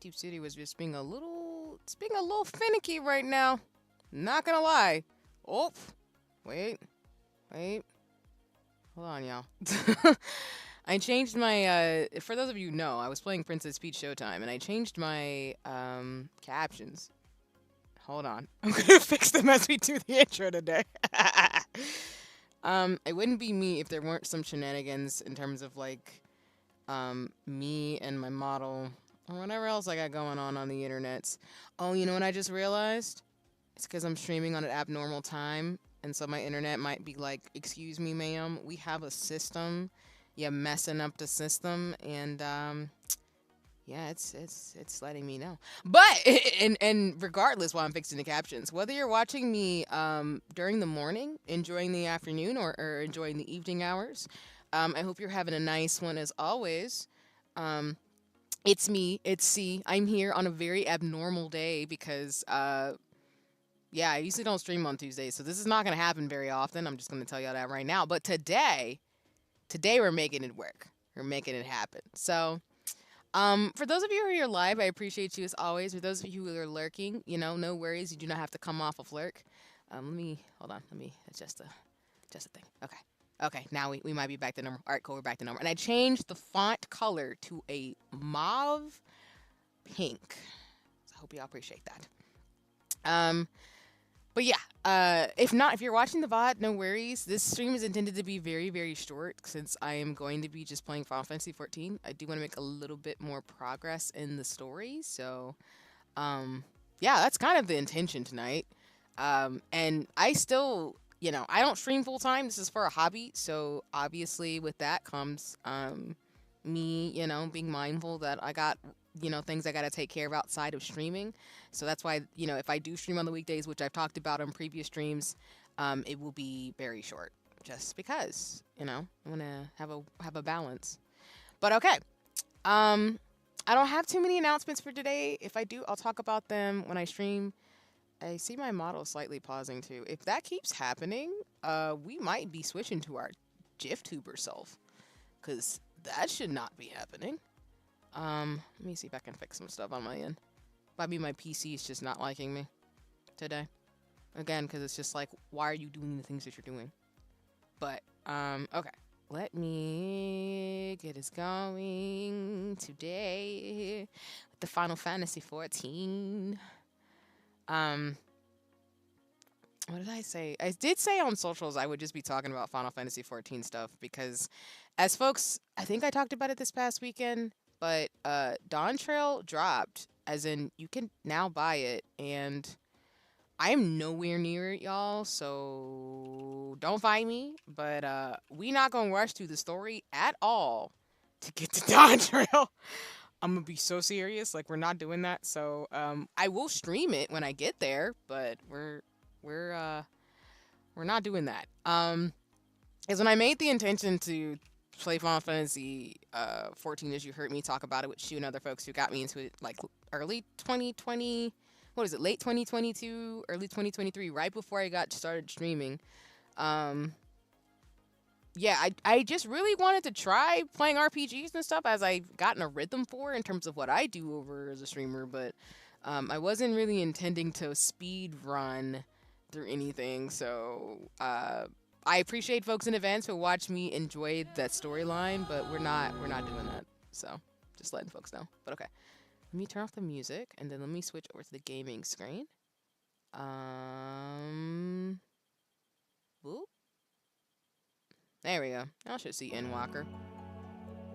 YouTube City was just being a little, it's being a little finicky right now. Not gonna lie. Oh, wait, wait. Hold on, y'all. I changed my, for those of you who know, I was playing Princess Peach Showtime, and I changed my, captions. Hold on. I'm gonna fix them as we do the intro today. It wouldn't be me if there weren't some shenanigans in terms of, like, me and my model, or whatever else I got going on the internet. Oh, you know what I just realized? It's because I'm streaming on an abnormal time, and so my internet might be like, "Excuse me, ma'am, we have a system. You're messing up the system," and yeah, it's letting me know. But and regardless, while I'm fixing the captions, whether you're watching me during the morning, enjoying the afternoon, or enjoying the evening hours, I hope you're having a nice one as always. Um, it's me. It's C. I'm here on a very abnormal day because yeah, I usually don't stream on Tuesdays, so this is not gonna happen very often. I'm just gonna tell y'all that right now. But today we're making it work. We're making it happen. So. For those of you who are here live, I appreciate you as always. For those of you who are lurking, no worries. You do not have to come off of lurk. Let me hold on. Let me adjust the thing. Okay. Okay. Now we might be back to normal. All right, cool. We're back to normal. And I changed the font color to a mauve pink. So I hope y'all appreciate that. But yeah, if you're watching the VOD, no worries. This stream is intended to be very, very short since I am going to be just playing Final Fantasy 14. I do want to make a little bit more progress in the story, so yeah, that's kind of the intention tonight. And I still, I don't stream full time. This is for a hobby, so obviously with that comes me, being mindful that I got things I got to take care of outside of streaming. So that's why, if I do stream on the weekdays, which I've talked about on previous streams, it will be very short just because, I want to have a balance. But okay. I don't have too many announcements for today. If I do, I'll talk about them when I stream. I see my model slightly pausing too. If that keeps happening, we might be switching to our GIFTuber self, because that should not be happening. Let me see if I can fix some stuff on my end. Maybe my PC is just not liking me today. Again, because it's just like, why are you doing the things that you're doing? But, okay. Let me get us going today with the Final Fantasy 14. What did I say? I did say on socials I would just be talking about Final Fantasy 14 stuff because, as folks, I think I talked about it this past weekend, but Dawn Trail dropped, as in you can now buy it, and I am nowhere near it, y'all, so don't fight me, but we not gonna rush through the story at all to get to Dawn Trail. I'm gonna be so serious, like we're not doing that. So I will stream it when I get there, but we're not doing that. Is when I made the intention to play Final Fantasy 14, as you heard me talk about it with Shu and other folks who got me into it like early 2020. What is it? Late 2022, early 2023, right before I got started streaming. Yeah, I just really wanted to try playing RPGs and stuff as I've gotten a rhythm for in terms of what I do over as a streamer, but I wasn't really intending to speed run through anything. So I appreciate folks in advance who watch me enjoy that storyline, but we're not doing that. So just letting folks know. But okay, let me turn off the music and then let me switch over to the gaming screen. Boop. There we go. I should see Endwalker.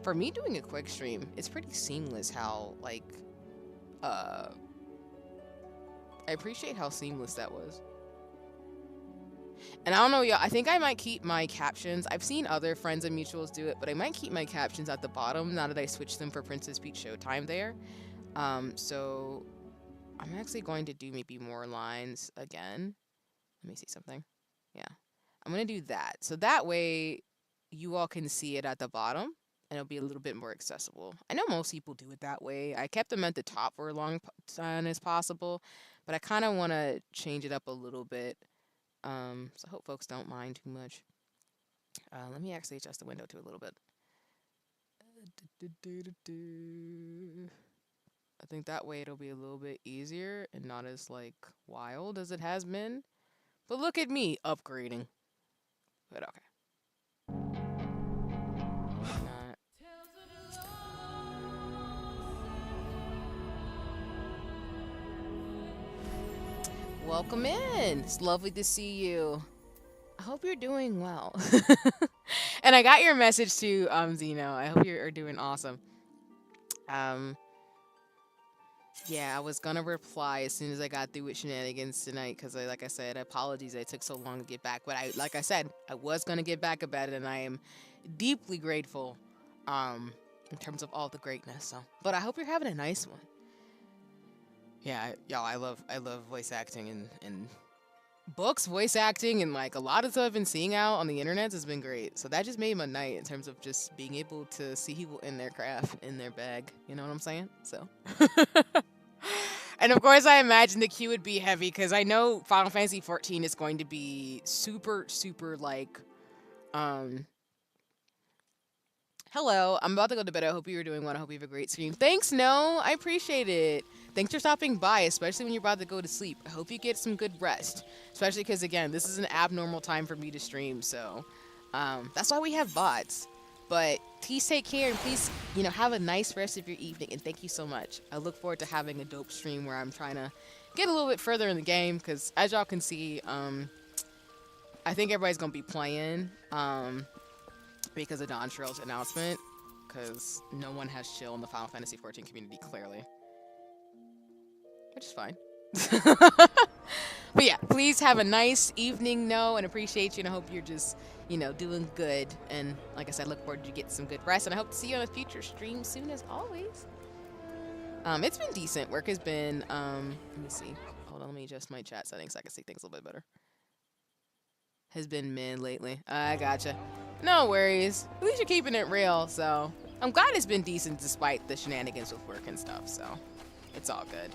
For me doing a quick stream, it's pretty seamless how, like, I appreciate how seamless that was. And I don't know, y'all, I think I might keep my captions. I've seen other friends and mutuals do it, but I might keep my captions at the bottom now that I switched them for Princess Peach Showtime there. So I'm actually going to do maybe more lines again. Let me see something. Yeah. I'm going to do that. So that way you all can see it at the bottom and it'll be a little bit more accessible. I know most people do it that way. I kept them at the top for as long time as possible, but I kind of want to change it up a little bit. So I hope folks don't mind too much. Let me actually adjust the window to a little bit. I think that way it'll be a little bit easier and not as like wild as it has been. But look at me upgrading. But okay. Not. Welcome in. It's lovely to see you. I hope you're doing well. And I got your message too, Zeno. I hope you're doing awesome. Um, yeah, I was gonna reply as soon as I got through with shenanigans tonight because, like I said, apologies it took so long to get back. But like I said, I was gonna get back about it, and I am deeply grateful, in terms of all the greatness. So, but I hope you're having a nice one. Yeah, y'all, I love voice acting and books, voice acting, and like a lot of stuff I've been seeing out on the internet has been great. So that just made my night in terms of just being able to see people in their craft, in their bag. You know what I'm saying? So. And of course, I imagine the queue would be heavy because I know Final Fantasy 14 is going to be super, super like, um. Hello, I'm about to go to bed. I hope you're doing well. I hope you have a great stream. Thanks, no, I appreciate it. Thanks for stopping by, especially when you're about to go to sleep. I hope you get some good rest, especially because again, this is an abnormal time for me to stream. So, that's why we have bots. But please take care and please, have a nice rest of your evening. And thank you so much. I look forward to having a dope stream where I'm trying to get a little bit further in the game because, as y'all can see, I think everybody's gonna be playing because of Don Shrill's announcement. Because no one has chill in the Final Fantasy 14 community, clearly. Which is fine. But yeah, please have a nice evening, and appreciate you, and I hope you're just, doing good. And like I said, look forward to getting some good rest, and I hope to see you on a future stream soon, as always. It's been decent. Work has been, let me see. Hold on, let me adjust my chat settings so I can see things a little bit better. Has been mid lately. I gotcha. No worries. At least you're keeping it real, so. I'm glad it's been decent despite the shenanigans with work and stuff, so. It's all good.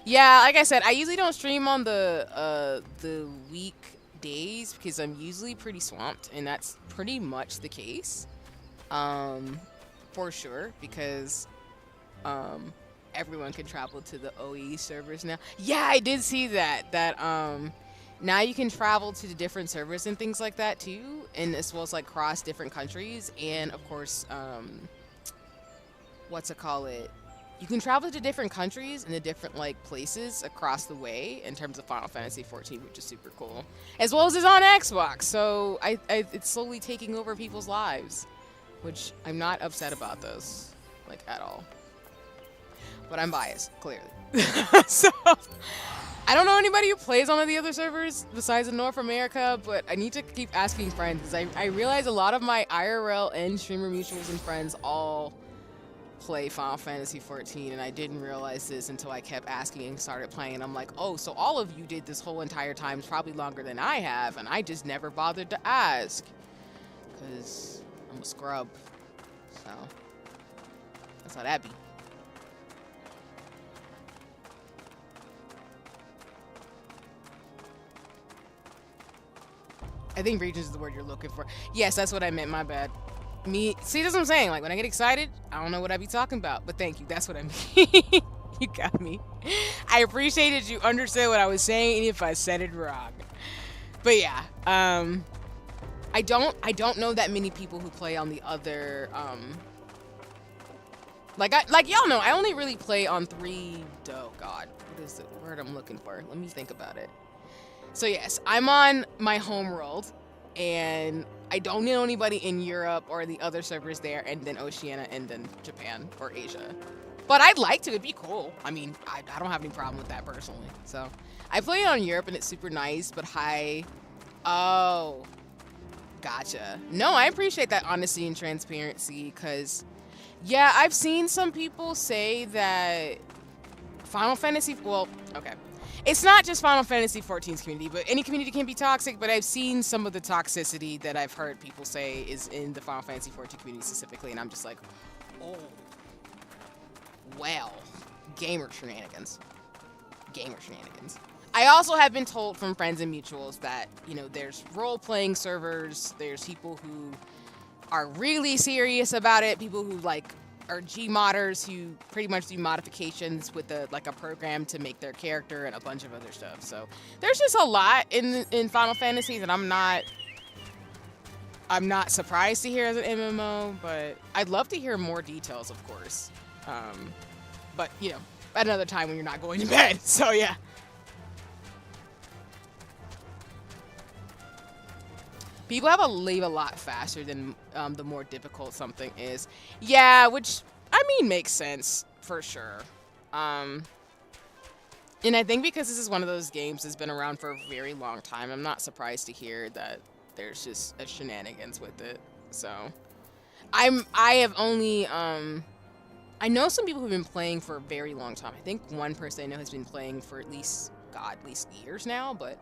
Yeah, like I said, I usually don't stream on the weekdays because I'm usually pretty swamped, and that's pretty much the case. For sure, because everyone can travel to the OE servers now. Yeah, I did see that. Now you can travel to the different servers and things like that too, and as well as like cross different countries, and of course, you can travel to different countries and the different like places across the way in terms of Final Fantasy 14, which is super cool. As well as it's on Xbox, so it's slowly taking over people's lives, which I'm not upset about those, like at all. But I'm biased, clearly. So I don't know anybody who plays on the other servers besides in North America, but I need to keep asking friends because I realize a lot of my IRL and streamer mutuals and friends all play Final Fantasy 14, and I didn't realize this until I kept asking and started playing. I'm like, oh, so all of you did this whole entire time, probably longer than I have, and I just never bothered to ask because I'm a scrub. So that's how that be. I think regions is the word you're looking for. Yes, that's what I meant. My bad. See, that's what I'm saying. Like, when I get excited, I don't know what I be talking about. But thank you. That's what I mean. You got me. I appreciated you understood what I was saying, and if I said it wrong. But yeah, I don't know that many people who play on the other, like y'all know, I only really play on oh God, what is the word I'm looking for? Let me think about it. So yes, I'm on my home world, and I don't know anybody in Europe or the other servers there, and then Oceania, and then Japan or Asia. But I'd like to. It'd be cool. I mean, I don't have any problem with that personally. So I play on Europe, and it's super nice. But oh, gotcha. No, I appreciate that honesty and transparency, because yeah, I've seen some people say that Final Fantasy. Well, okay. It's not just Final Fantasy 14's community, but any community can be toxic, but I've seen some of the toxicity that I've heard people say is in the Final Fantasy 14 community specifically, and I'm just like, oh, well, gamer shenanigans. Gamer shenanigans. I also have been told from friends and mutuals that, there's role-playing servers, there's people who are really serious about it, people who, like, or Gmodders who pretty much do modifications with a program to make their character and a bunch of other stuff. So there's just a lot in Final Fantasy that I'm not surprised to hear as an MMO, but I'd love to hear more details, of course. But you know, at another time when you're not going to bed. So yeah. People have to leave a lot faster than the more difficult something is. Yeah, which, I mean, makes sense, for sure. And I think because this is one of those games that's been around for a very long time, I'm not surprised to hear that there's just a shenanigans with it. So, I have only, I know some people who've been playing for a very long time. I think one person I know has been playing for at least years now, but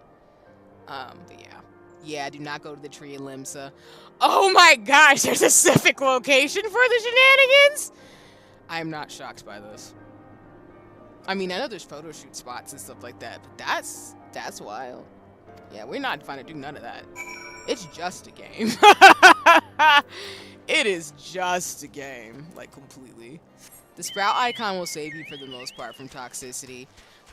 yeah. Yeah, do not go to the tree in Limsa. Oh my gosh, there's a specific location for the shenanigans? I'm not shocked by this. I mean, I know there's photo shoot spots and stuff like that, but that's wild. Yeah, we're not trying to do none of that. It's just a game. It is just a game, like completely. The sprout icon will save you for the most part from toxicity.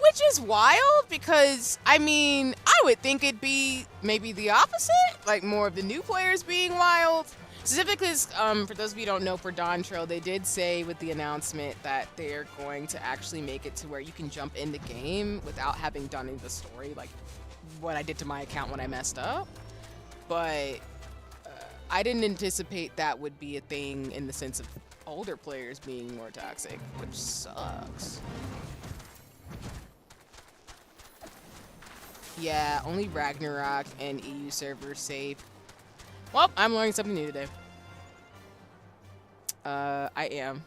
Which is wild because, I mean, I would think it'd be maybe the opposite, like more of the new players being wild. Specifically, for those of you who don't know, for Dawn Trail, they did say with the announcement that they're going to actually make it to where you can jump in the game without having done the story, like what I did to my account when I messed up. But I didn't anticipate that would be a thing in the sense of older players being more toxic, which sucks. Yeah, only Ragnarok and EU servers safe. Well, I'm learning something new today. I am.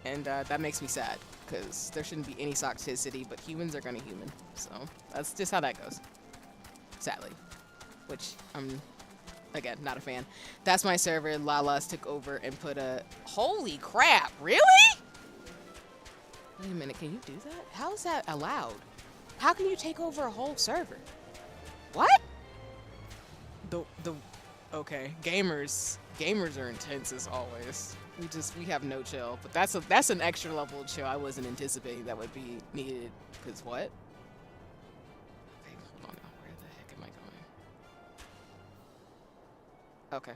And that makes me sad, because there shouldn't be any toxicity, but humans are gonna human. So, that's just how that goes. Sadly. Which, I'm, again, not a fan. That's my server. Lalas took over and put a... Holy crap, really? Wait a minute, can you do that? How is that allowed? How can you take over a whole server? What? Okay, gamers are intense as always. We have no chill, but that's an extra level of chill I wasn't anticipating that would be needed. Cause what? Okay, hold on now. Where the heck am I going? Okay.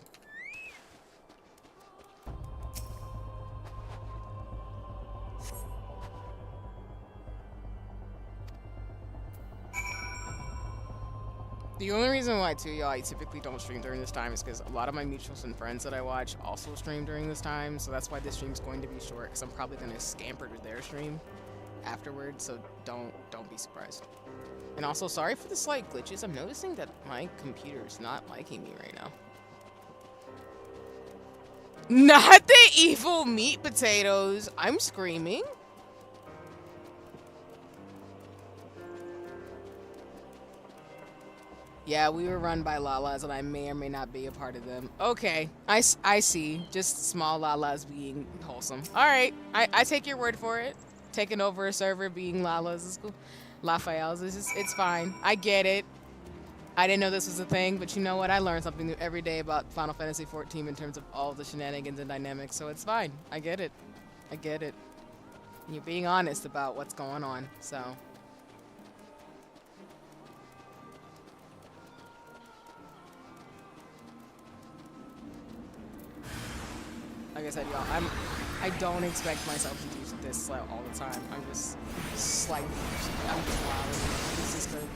The only reason why, too, y'all, I typically don't stream during this time is because a lot of my mutuals and friends that I watch also stream during this time, so that's why this stream's going to be short, because I'm probably going to scamper to their stream afterwards, so don't be surprised. And also, sorry for the slight glitches. I'm noticing that my computer is not liking me right now. Not the evil meat potatoes! I'm screaming. Yeah, we were run by Lalas, and I may or may not be a part of them. Okay, I see. Just small Lalas being wholesome. All right, I take your word for it. Taking over a server being Lalas is cool. Lafael's it's fine. I get it. I didn't know this was a thing, but you know what? I learn something new every day about Final Fantasy XIV in terms of all the shenanigans and dynamics, so it's fine. I get it. I get it. And you're being honest about what's going on, so... Like I said, y'all, I don't expect myself to do this all the time. I'm just slightly, I'm just wild. This is gonna be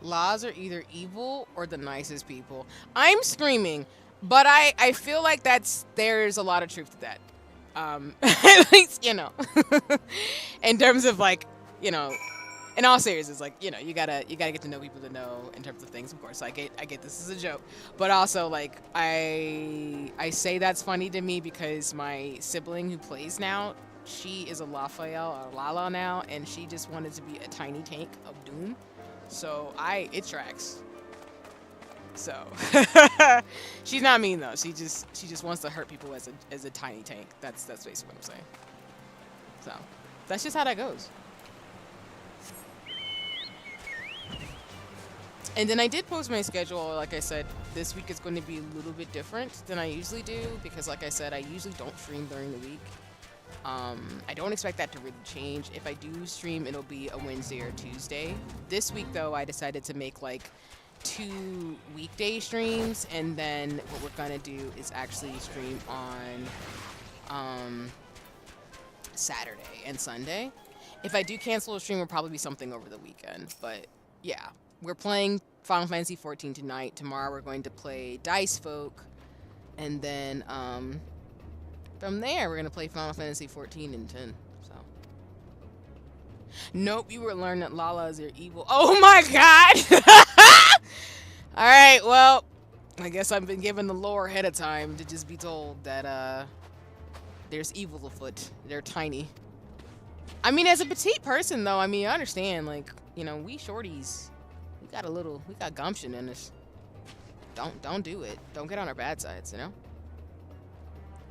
Laws are either evil or the nicest people. I'm screaming, but I feel like there's a lot of truth to that. At least, you know, in terms of like, you know, in all seriousness, like, you know, you gotta get to know people to know in terms of things. Of course, I get this is a joke, but also like I say that's funny to me because my sibling who plays now, she is a Raphael or Lala now, and she just wanted to be a tiny tank of Doom. So it tracks. So she's not mean though. She just wants to hurt people as a tiny tank. That's basically what I'm saying. So that's just how that goes. And then I did post my schedule. Like I said, this week is going to be a little bit different than I usually do because, like I said, I usually don't stream during the week. I don't expect that to really change. If I do stream, it'll be a Wednesday or Tuesday. This week, though, I decided to make like 2 weekday streams, and then what we're gonna do is actually stream on Saturday and Sunday. If I do cancel a stream, it'll probably be something over the weekend. But yeah, we're playing Final Fantasy 14 tonight. Tomorrow we're going to play Dice Folk, and then from there we're gonna play Final Fantasy 14 and 10. So nope, you were learning that Lala is your evil. Oh my god. All right, well, I guess I've been given the lore ahead of time to just be told that there's evil afoot. They're tiny. I mean, as a petite person, though, I mean, I understand, like, you know, we shorties, we got gumption in us. Don't do it. Don't get on our bad sides, you know?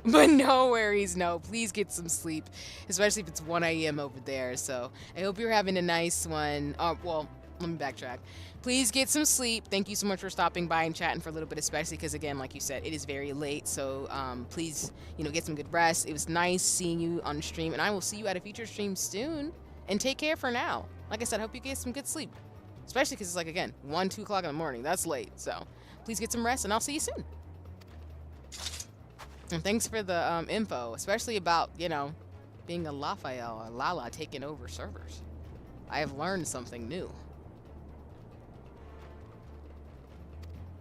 But no worries, no. Please get some sleep, especially if it's 1 a.m. over there. So I hope you're having a nice one. Well, let me backtrack. Please get some sleep. Thank you so much for stopping by and chatting for a little bit, especially because, again, like you said, it is very late. So please, you know, get some good rest. It was nice seeing you on stream, and I will see you at a future stream soon. And take care for now. Like I said, I hope you get some good sleep, especially because it's like, again, 1, 2 o'clock in the morning. That's late. So please get some rest, and I'll see you soon. And thanks for the info, especially about, you know, being a Raphael or Lala taking over servers. I have learned something new.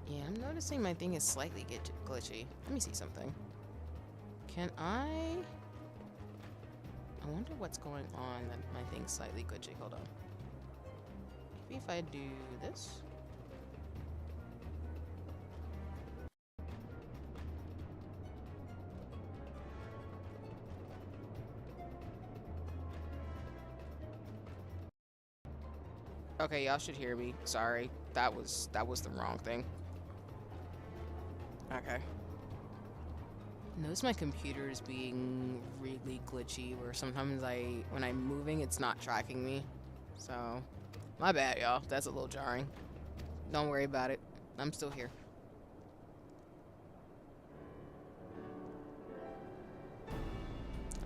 Yeah, I'm noticing my thing is slightly glitchy. Let me see something. Can I wonder what's going on that my thing's slightly glitchy. Hold on. Maybe if I do this. Okay, y'all should hear me. Sorry. That was the wrong thing. Okay. Notice my computer is being really glitchy, where sometimes when I'm moving, it's not tracking me. So, my bad, y'all. That's a little jarring. Don't worry about it. I'm still here.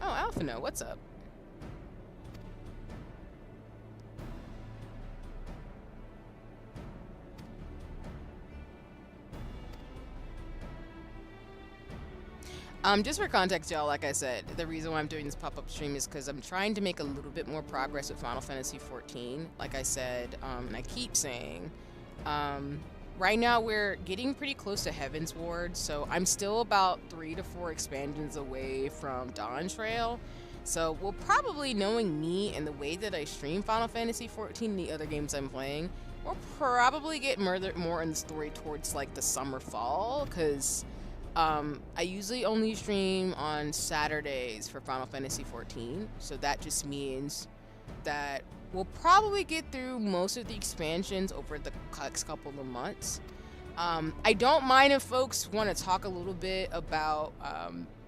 Oh, Alphino, what's up? Just for context, y'all, like I said, the reason why I'm doing this pop-up stream is because I'm trying to make a little bit more progress with Final Fantasy 14. Like I said, and I keep saying, right now we're getting pretty close to Heavensward, so I'm still about 3 to 4 expansions away from Dawn Trail. So we'll probably, knowing me and the way that I stream Final Fantasy 14 and the other games I'm playing, we'll probably get more in the story towards like the summer fall, because I usually only stream on Saturdays for Final Fantasy 14, so that just means that we'll probably get through most of the expansions over the next couple of months. I don't mind if folks want to talk a little bit about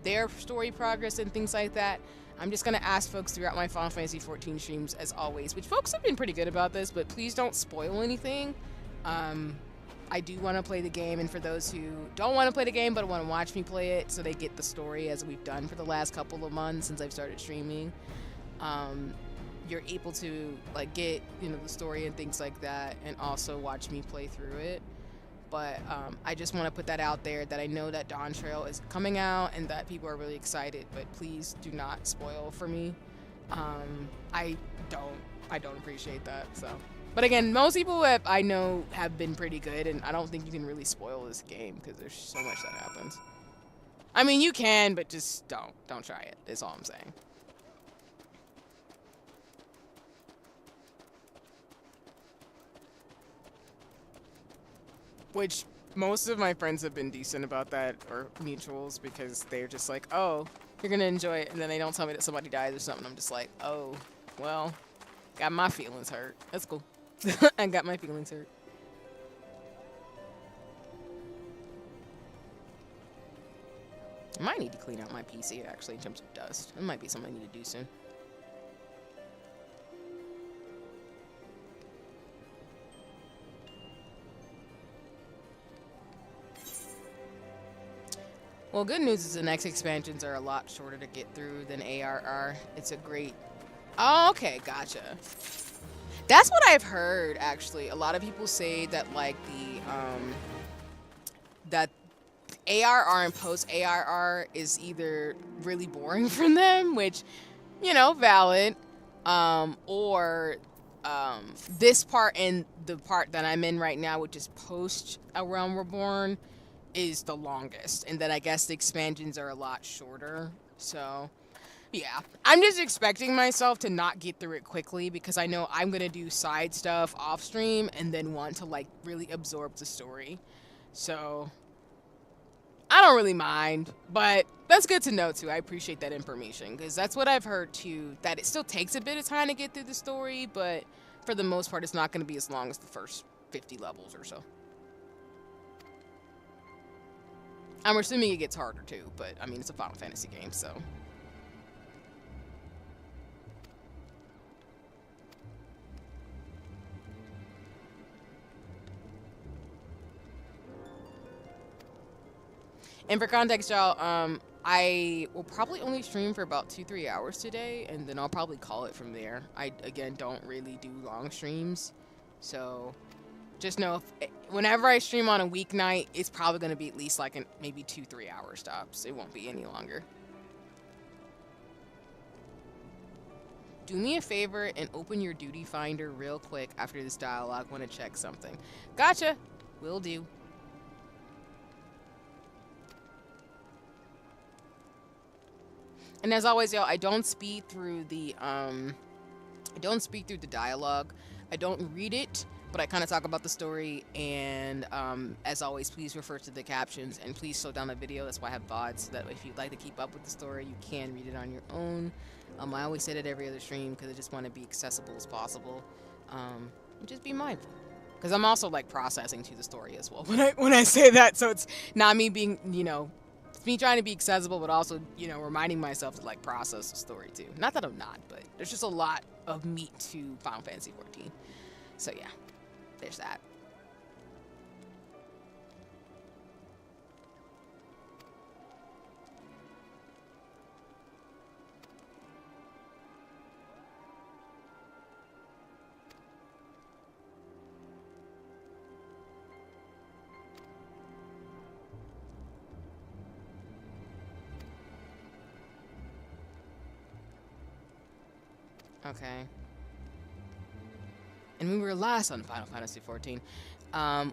their story progress and things like that. I'm just going to ask folks throughout my Final Fantasy 14 streams, as always, which folks have been pretty good about this, but please don't spoil anything. I do want to play the game, and for those who don't want to play the game but want to watch me play it so they get the story as we've done for the last couple of months since I've started streaming, you're able to like get, you know, the story and things like that, and also watch me play through it. But I just want to put that out there, that I know that Dawn Trail is coming out and that people are really excited, but please do not spoil for me. I don't appreciate that. So, but again, most people that I know have been pretty good, and I don't think you can really spoil this game because there's so much that happens. I mean, you can, but just don't try it. That's all I'm saying. Which most of my friends have been decent about that, or mutuals, because they're just like, oh, you're gonna enjoy it, and then they don't tell me that somebody dies or something. I'm just like, oh, well, got my feelings hurt. That's cool. I got my feelings hurt. I might need to clean out my PC, actually, in terms of dust. It might be something I need to do soon. Well, good news is the next expansions are a lot shorter to get through than ARR. It's a great... Oh, okay, gotcha. That's what I've heard, actually. A lot of people say that, like, that ARR and Post ARR is either really boring for them, which, you know, valid, or this part and the part that I'm in right now, which is Post A Realm Reborn, is the longest, and then I guess the expansions are a lot shorter. So yeah, I'm just expecting myself to not get through it quickly because I know I'm gonna do side stuff off stream and then want to like really absorb the story. So I don't really mind, but that's good to know too. I appreciate that information because that's what I've heard too, that it still takes a bit of time to get through the story, but for the most part it's not going to be as long as the first 50 levels or so. I'm assuming it gets harder too, but I mean, it's a Final Fantasy game, so. And for context, y'all, I will probably only stream for about 2-3 hours today, and then I'll probably call it from there. I, again, don't really do long streams, so just know whenever I stream on a weeknight, it's probably going to be at least like maybe 2-3 hour stops. It won't be any longer. Do me a favor and open your duty finder real quick after this dialogue. Want to check something. Gotcha. Will do. And as always, y'all, I don't speed through the dialogue. I don't read it, but I kind of talk about the story, and as always, please refer to the captions, and please slow down the video. That's why I have VODs, so that if you'd like to keep up with the story, you can read it on your own. I always say that every other stream because I just want to be accessible as possible. And just be mindful, because I'm also like processing to the story as well when I say that, so it's not me being, you know, it's me trying to be accessible, but also, you know, reminding myself to like process the story too. Not that I'm not, but there's just a lot of meat to Final Fantasy 14. So yeah, there's that. Okay. And we were last on Final Fantasy 14.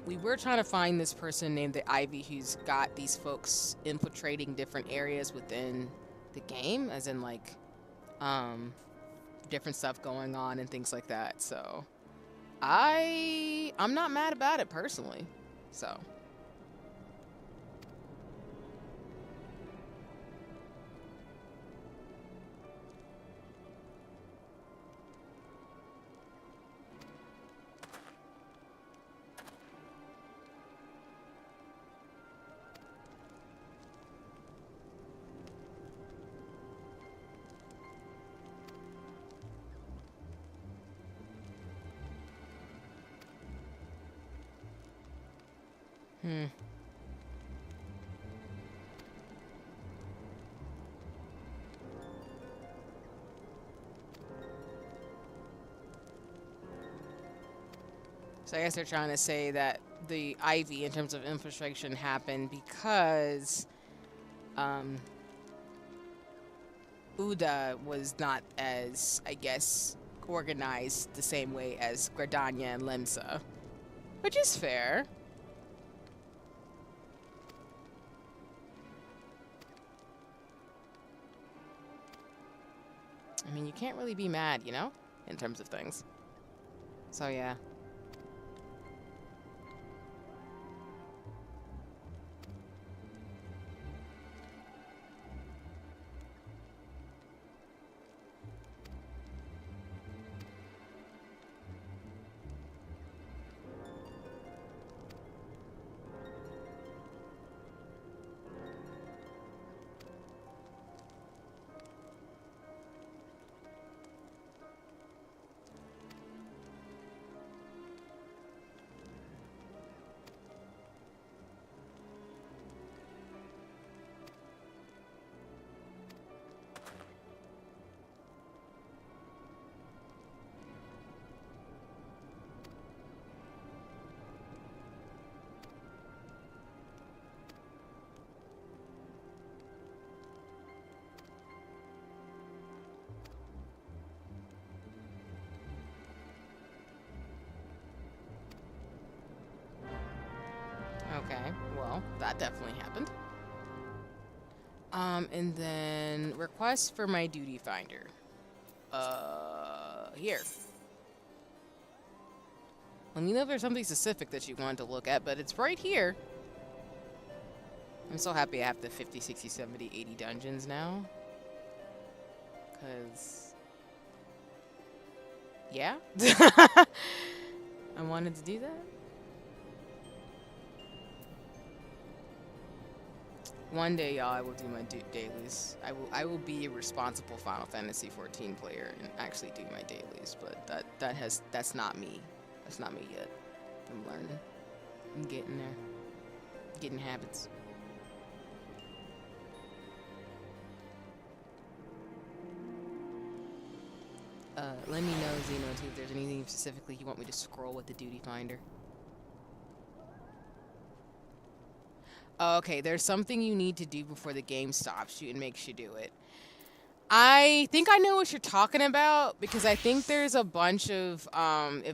We were trying to find this person named the Ivy who's got these folks infiltrating different areas within the game, as in like different stuff going on and things like that. So I'm not mad about it personally. So So I guess they're trying to say that the Ivy, in terms of infiltration, happened because Uda was not as, I guess, organized the same way as Gradania and Lemsa. Which is fair. I mean, you can't really be mad, you know, in terms of things. So yeah. well. That definitely happened. And then request for my duty finder. Here. Let me know if there's something specific that you wanted to look at, but it's right here. I'm so happy I have the 50, 60, 70, 80 dungeons now. Because... yeah? I wanted to do that. One day, y'all, I will do my dailies. I will be a responsible Final Fantasy 14 player and actually do my dailies, but that's not me. That's not me yet. I'm learning. I'm getting there. Getting habits. Let me know, Zeno, too, if there's anything specifically you want me to scroll with the duty finder. Okay, there's something you need to do before the game stops you and makes you do it. I think I know what you're talking about because I think there's a bunch of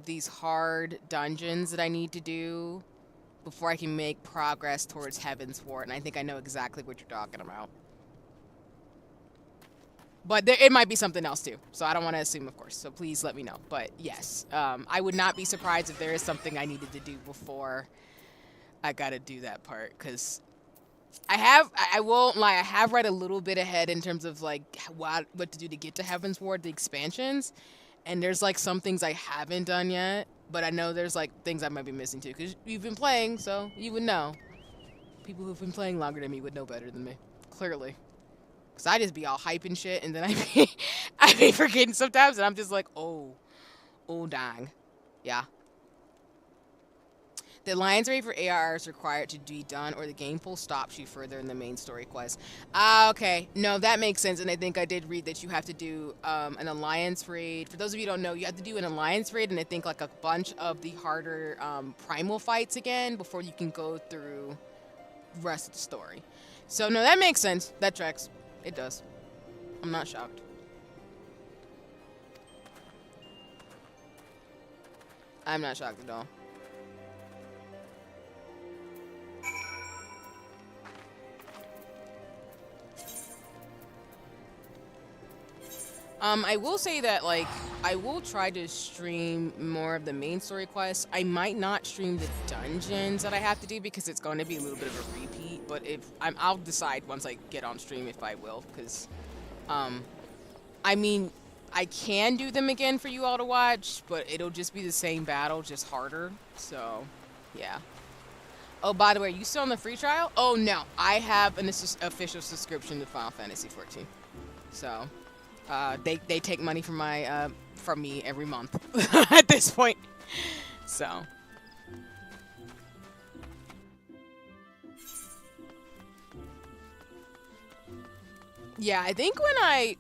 these hard dungeons that I need to do before I can make progress towards Heavensward, and I think I know exactly what you're talking about. But it might be something else too, so I don't want to assume, of course, so please let me know. But yes, I would not be surprised if there is something I needed to do before I gotta do that part, because I won't lie, I have read a little bit ahead in terms of like what to do to get to Heavensward, the expansions, and there's like some things I haven't done yet, but I know there's like things I might be missing too, because you've been playing, so you would know. People who've been playing longer than me would know better than me, clearly. Because I just be all hype and shit, and then I be forgetting sometimes, and I'm just like, oh dang. Yeah. The alliance raid for ARR is required to be done, or the game full stops you further in the main story quest. Ah, okay. No, that makes sense, and I think I did read that you have to do an alliance raid. For those of you who don't know, you have to do an alliance raid, and I think like a bunch of the harder primal fights again before you can go through the rest of the story. So, no, that makes sense. That tracks. It does. I'm not shocked. I'm not shocked at all. I will say that, like, I will try to stream more of the main story quests. I might not stream the dungeons that I have to do because it's going to be a little bit of a repeat, but I'll decide once I get on stream if I will, because, I mean, I can do them again for you all to watch, but it'll just be the same battle, just harder, so, yeah. Oh, by the way, are you still on the free trial? Oh, no, I have an official subscription to Final Fantasy 14, so... they take money from from me every month at this point. So. Yeah, I think when I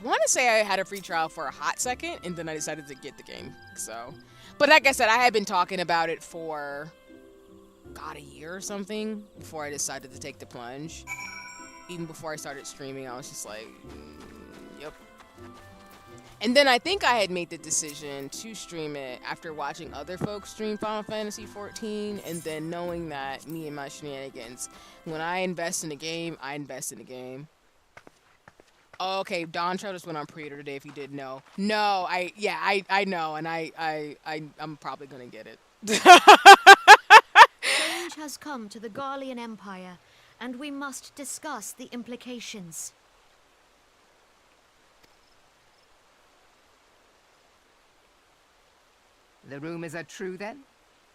want to say I had a free trial for a hot second, and then I decided to get the game. So, but like I said, I had been talking about it for, God, a year or something before I decided to take the plunge. Even before I started streaming, I was just like, yep. And then I think I had made the decision to stream it after watching other folks stream Final Fantasy 14, and then knowing that me and my shenanigans, when I invest in a game, I invest in a game. Oh, okay, Don Trout just went on pre-order today if you didn't know. No, I know, and I'm probably gonna get it. Change has come to the Garlean Empire, and we must discuss the implications. The rumors are true, then?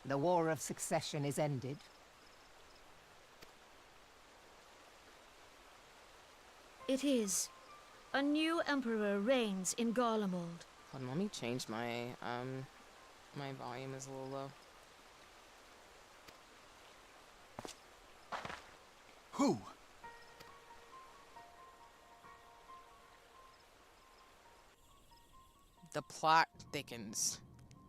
The War of Succession is ended? It is. A new emperor reigns in Garlemald. Hold on, let me change my my volume is a little low. Who? The plot thickens.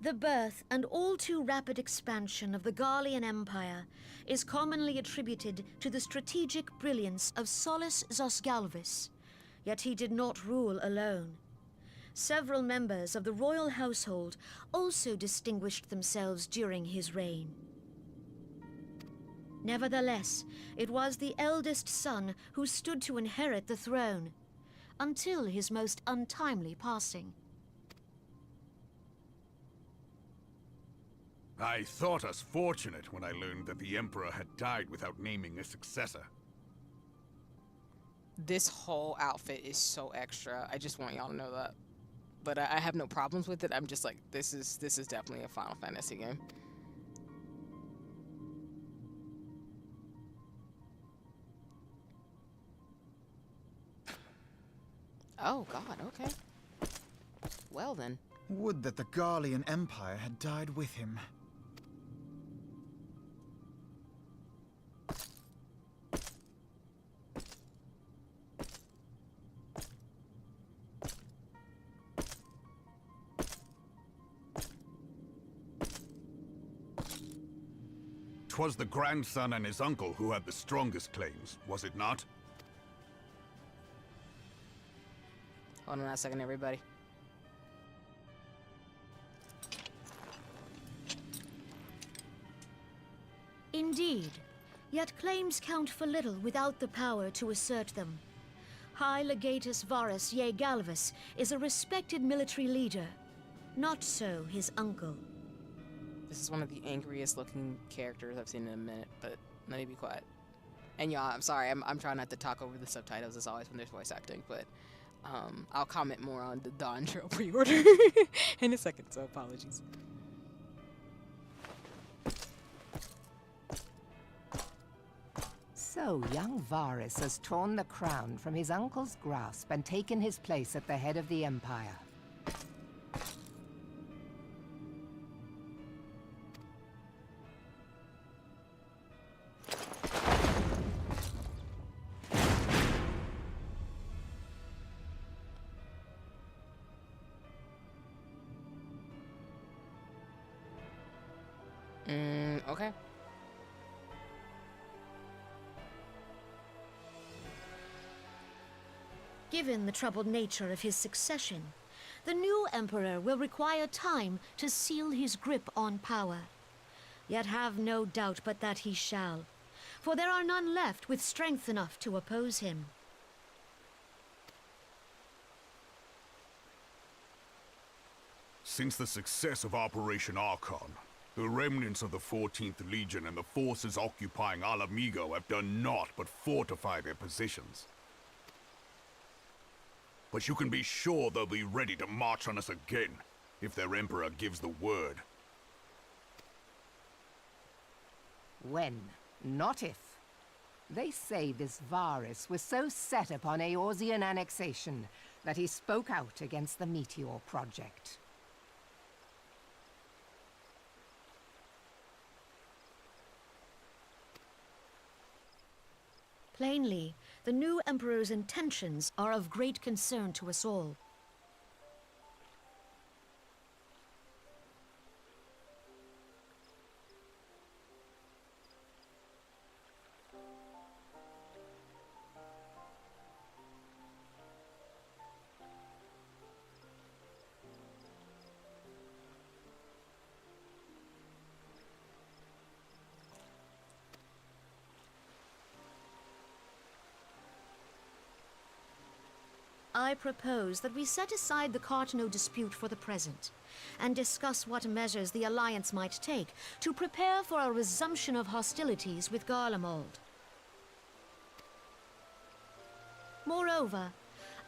The birth and all too rapid expansion of the Garlean Empire is commonly attributed to the strategic brilliance of Solus Zosgalvis, yet he did not rule alone. Several members of the royal household also distinguished themselves during his reign. Nevertheless, it was the eldest son who stood to inherit the throne, until his most untimely passing. I thought us fortunate when I learned that the Emperor had died without naming a successor. This whole outfit is so extra. I just want y'all to know that. But I have no problems with it. I'm just like, this is definitely a Final Fantasy game. Oh god, okay. Well then. Would that the Garlean Empire had died with him. 'Twas the grandson and his uncle who had the strongest claims, was it not? Hold on a second, everybody. Indeed, yet claims count for little without the power to assert them. High Legatus Varus Ye Galvus is a respected military leader. Not so his uncle. This is one of the angriest looking characters I've seen in a minute, but let me be quiet. And y'all, I'm sorry, I'm trying not to talk over the subtitles as always when there's voice acting, but I'll comment more on the Dawn Trail pre-order in a second, so apologies. So young Varus has torn the crown from his uncle's grasp and taken his place at the head of the Empire. Okay. Given the troubled nature of his succession, the new emperor will require time to seal his grip on power. Yet have no doubt but that he shall, for there are none left with strength enough to oppose him. Since the success of Operation Archon, the remnants of the 14th Legion and the forces occupying Alamigo have done naught but fortify their positions. But you can be sure they'll be ready to march on us again, if their Emperor gives the word. When, not if. They say this Varus was so set upon Eorzean annexation that he spoke out against the Meteor Project. Plainly, the new emperor's intentions are of great concern to us all. I propose that we set aside the Cartano dispute for the present, and discuss what measures the Alliance might take to prepare for a resumption of hostilities with Garlemald. Moreover,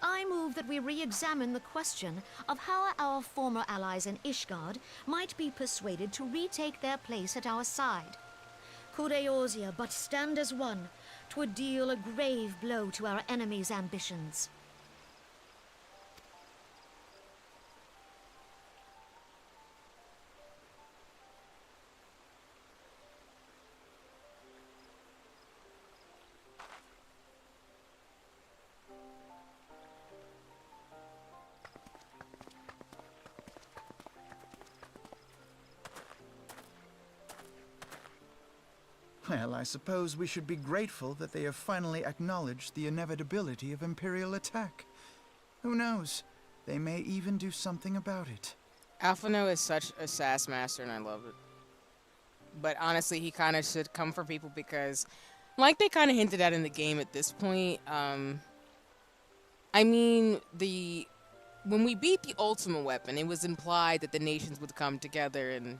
I move that we re-examine the question of how our former allies in Ishgard might be persuaded to retake their place at our side. Could Eorzea but stand as one, 'twould deal a grave blow to our enemies' ambitions. Well, I suppose we should be grateful that they have finally acknowledged the inevitability of Imperial attack. Who knows? They may even do something about it. Alphino is such a sass master, and I love it. But honestly, he kind of should come for people because, like they kind of hinted at in the game at this point, I mean, when we beat the ultimate weapon, it was implied that the nations would come together and,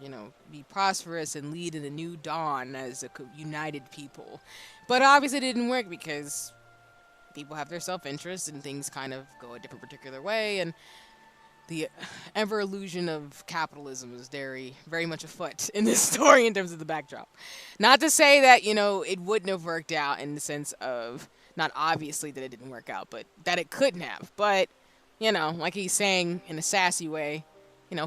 be prosperous and lead in a new dawn as a united people. But obviously it didn't work because people have their self-interest and things kind of go a different particular way, and the ever-illusion of capitalism is very, very much afoot in this story in terms of the backdrop. Not to say that, it wouldn't have worked out in the sense of, not obviously that it didn't work out, but that it couldn't have. But, like he's saying in a sassy way,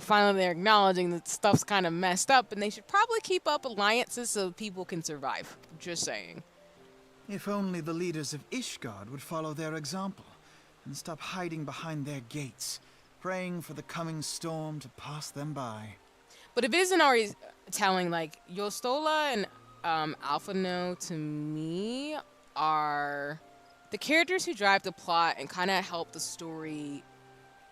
finally they're acknowledging that stuff's kind of messed up and they should probably keep up alliances so people can survive. Just saying. If only the leaders of Ishgard would follow their example and stop hiding behind their gates, praying for the coming storm to pass them by. But if it isn't already telling, like, Yostola and Alphano to me are the characters who drive the plot and kind of help the story.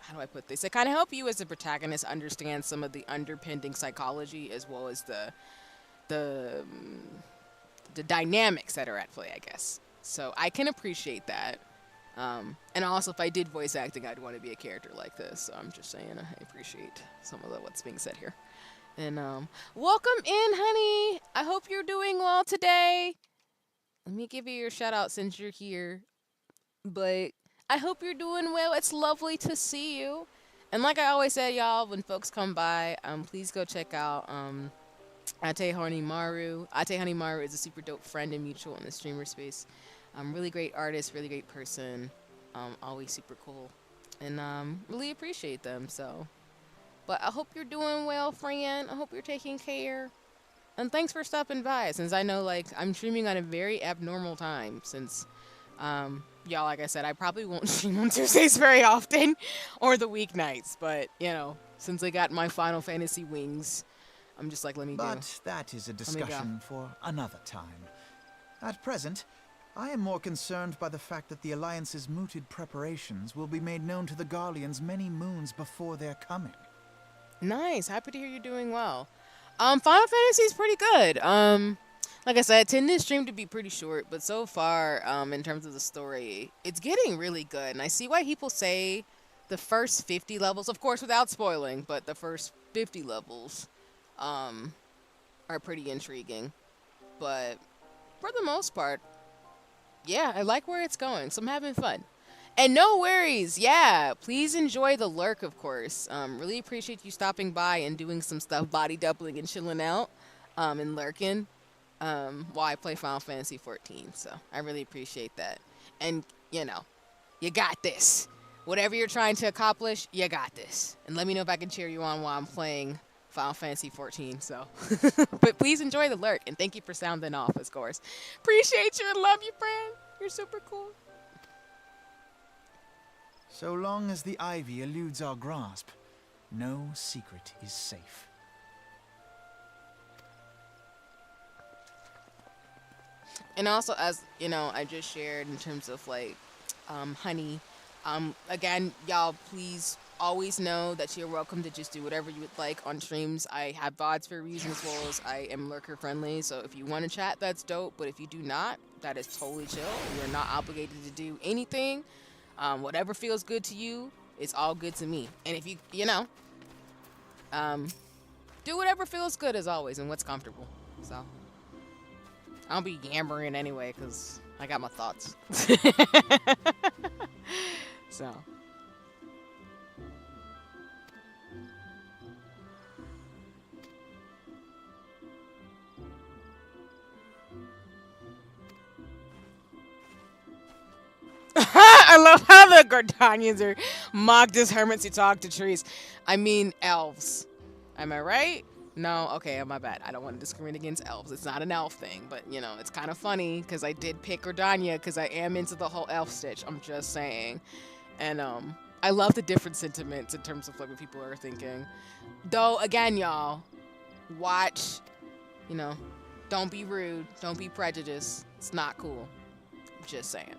How do I put this? They kind of help you as the protagonist understand some of the underpinning psychology as well as the dynamics that are at play, I guess. So I can appreciate that. And also, if I did voice acting, I'd want to be a character like this. So I'm just saying, I appreciate some of what's being said here. And welcome in, honey. I hope you're doing well today. Let me give you your shout out since you're here. But I hope you're doing well. It's lovely to see you. And like I always say, y'all, when folks come by, please go check out Ate Honimaru. Ate Honimaru is a super dope friend and mutual in the streamer space. Really great artist, really great person. Always super cool. And really appreciate them. So, but I hope you're doing well, friend. I hope you're taking care. And thanks for stopping by, since I know, like, I'm streaming on a very abnormal time, since, y'all, like I said, I probably won't stream on Tuesdays very often, or the weeknights, but, since I got my Final Fantasy wings, I'm just like, let me go. But that is a discussion for another time. At present, I am more concerned by the fact that the Alliance's mooted preparations will be made known to the Garleans many moons before their coming. Nice. Happy to hear you're doing well. Final Fantasy is pretty good. Like I said, I tend this stream to be pretty short, but so far, in terms of the story, it's getting really good. And I see why people say the first 50 levels, of course without spoiling, but the first 50 levels, are pretty intriguing. But for the most part, yeah, I like where it's going, so I'm having fun. And no worries, yeah, please enjoy the lurk, of course. Really appreciate you stopping by and doing some stuff, body doubling and chilling out, and lurking, while I play Final Fantasy 14. So I really appreciate that. And, you got this. Whatever you're trying to accomplish, you got this. And let me know if I can cheer you on while I'm playing Final Fantasy 14, so. But please enjoy the lurk, and thank you for sounding off, of course. Appreciate you and love you, friend. You're super cool. So long as the ivy eludes our grasp, no secret is safe. And also, as, I just shared in terms of, like, honey, again, y'all, please always know that you're welcome to just do whatever you would like on streams. I have VODs for a reason, as well as I am lurker friendly, so if you want to chat, that's dope, but if you do not, that is totally chill. You're not obligated to do anything. Whatever feels good to you, it's all good to me. And if you do whatever feels good as always and what's comfortable. So, I don't be yammering anyway, because I got my thoughts. So. I love how the Gordanians are mocked as hermits who talk to trees. I mean elves. Am I right? No? Okay, my bad. I don't want to discriminate against elves. It's not an elf thing, but, it's kind of funny because I did pick Gordania because I am into the whole elf stitch. I'm just saying. And, I love the different sentiments in terms of, like, what people are thinking. Though, again, y'all, watch, don't be rude. Don't be prejudiced. It's not cool. Just saying.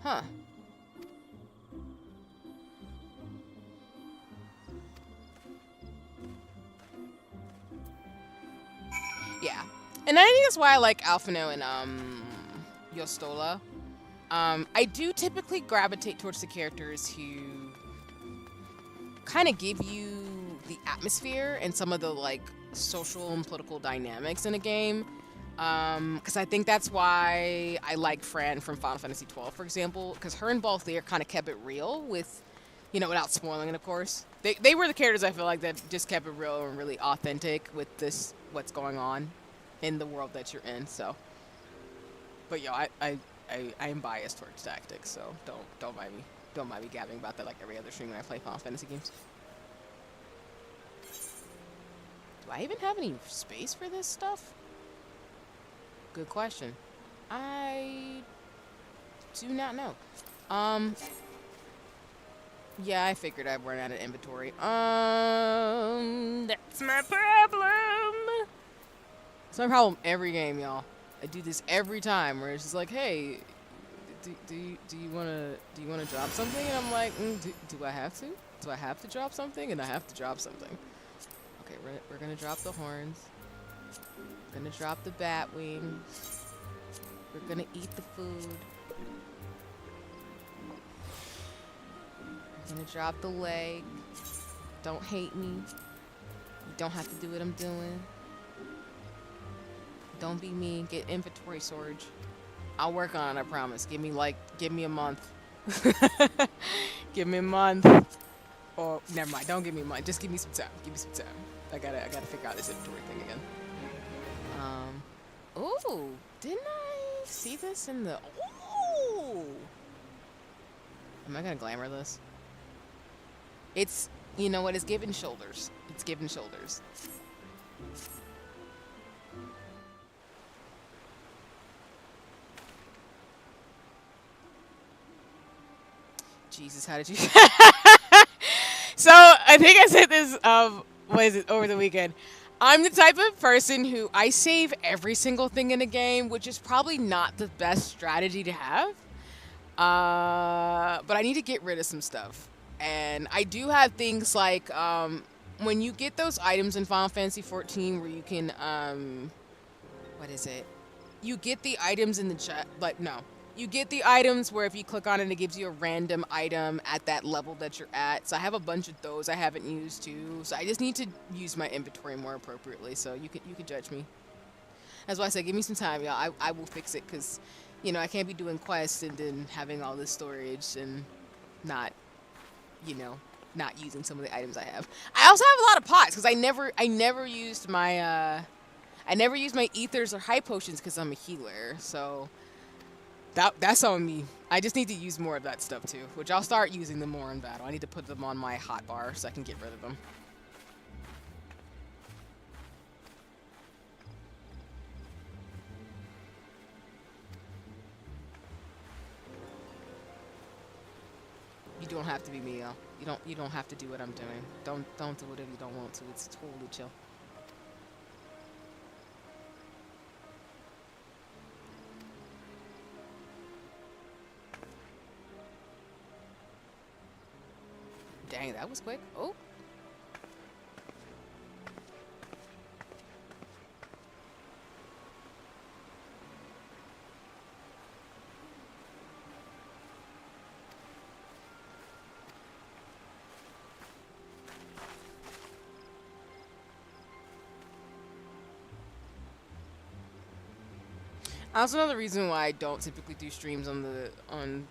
Huh. Yeah. And I think that's why I like Alphino and Yostola. I do typically gravitate towards the characters who kind of give you the atmosphere and some of the like social and political dynamics in a game. Because I think that's why I like Fran from Final Fantasy XII, for example, because her and Balthier kind of kept it real with, you know, without spoiling it, of course. They were the characters I feel like that just kept it real and really authentic with this, what's going on in the world that you're in, so. But yo, I am biased towards tactics, so don't mind me. Don't mind me gabbing about that like every other stream when I play Final Fantasy games. Do I even have any space for this stuff? Good question. I do not know. Yeah, I figured I'd run out of inventory. That's my problem. It's my problem every game, y'all. I do this every time where it's just like, hey, do you wanna drop something? And I'm like, do I have to? Do I have to drop something? And I have to drop something. Okay, we're gonna drop the horns. We're gonna drop the bat wings. We're gonna eat the food. We're gonna drop the leg. Don't hate me. You don't have to do what I'm doing. Don't be mean. Get inventory storage. I'll work on it, I promise. Give me a month. Give me a month. Or never mind, don't give me a month. Just give me some time. Give me some time. I gotta figure out this inventory thing again. Ooh, didn't I see this in the ooh? Am I gonna glamour this? It's, you know what, it's given shoulders. It's given shoulders. Jesus, how did you? So I think I said this. What is it, over the weekend? I'm the type of person who I save every single thing in a game, which is probably not the best strategy to have. But I need to get rid of some stuff, and I do have things like when you get those items in Final Fantasy XIV, where you can what is it? You get the items in the chat, but no. You get the items where if you click on it, it gives you a random item at that level that you're at. So I have a bunch of those I haven't used too. So I just need to use my inventory more appropriately. So you can judge me. That's why I said give me some time, y'all. I will fix it because, you know, I can't be doing quests and then having all this storage and not, you know, not using some of the items I have. I also have a lot of pots because I never used my ethers or high potions because I'm a healer. So. That's on me. I just need to use more of that stuff too, which I'll start using them more in battle. I need to put them on my hotbar so I can get rid of them. You don't have to be me, y'all. You don't have to do what I'm doing. Don't do whatever you don't want to. It's totally chill. Dang, that was quick. Oh. Also, another reason why I don't typically do streams on the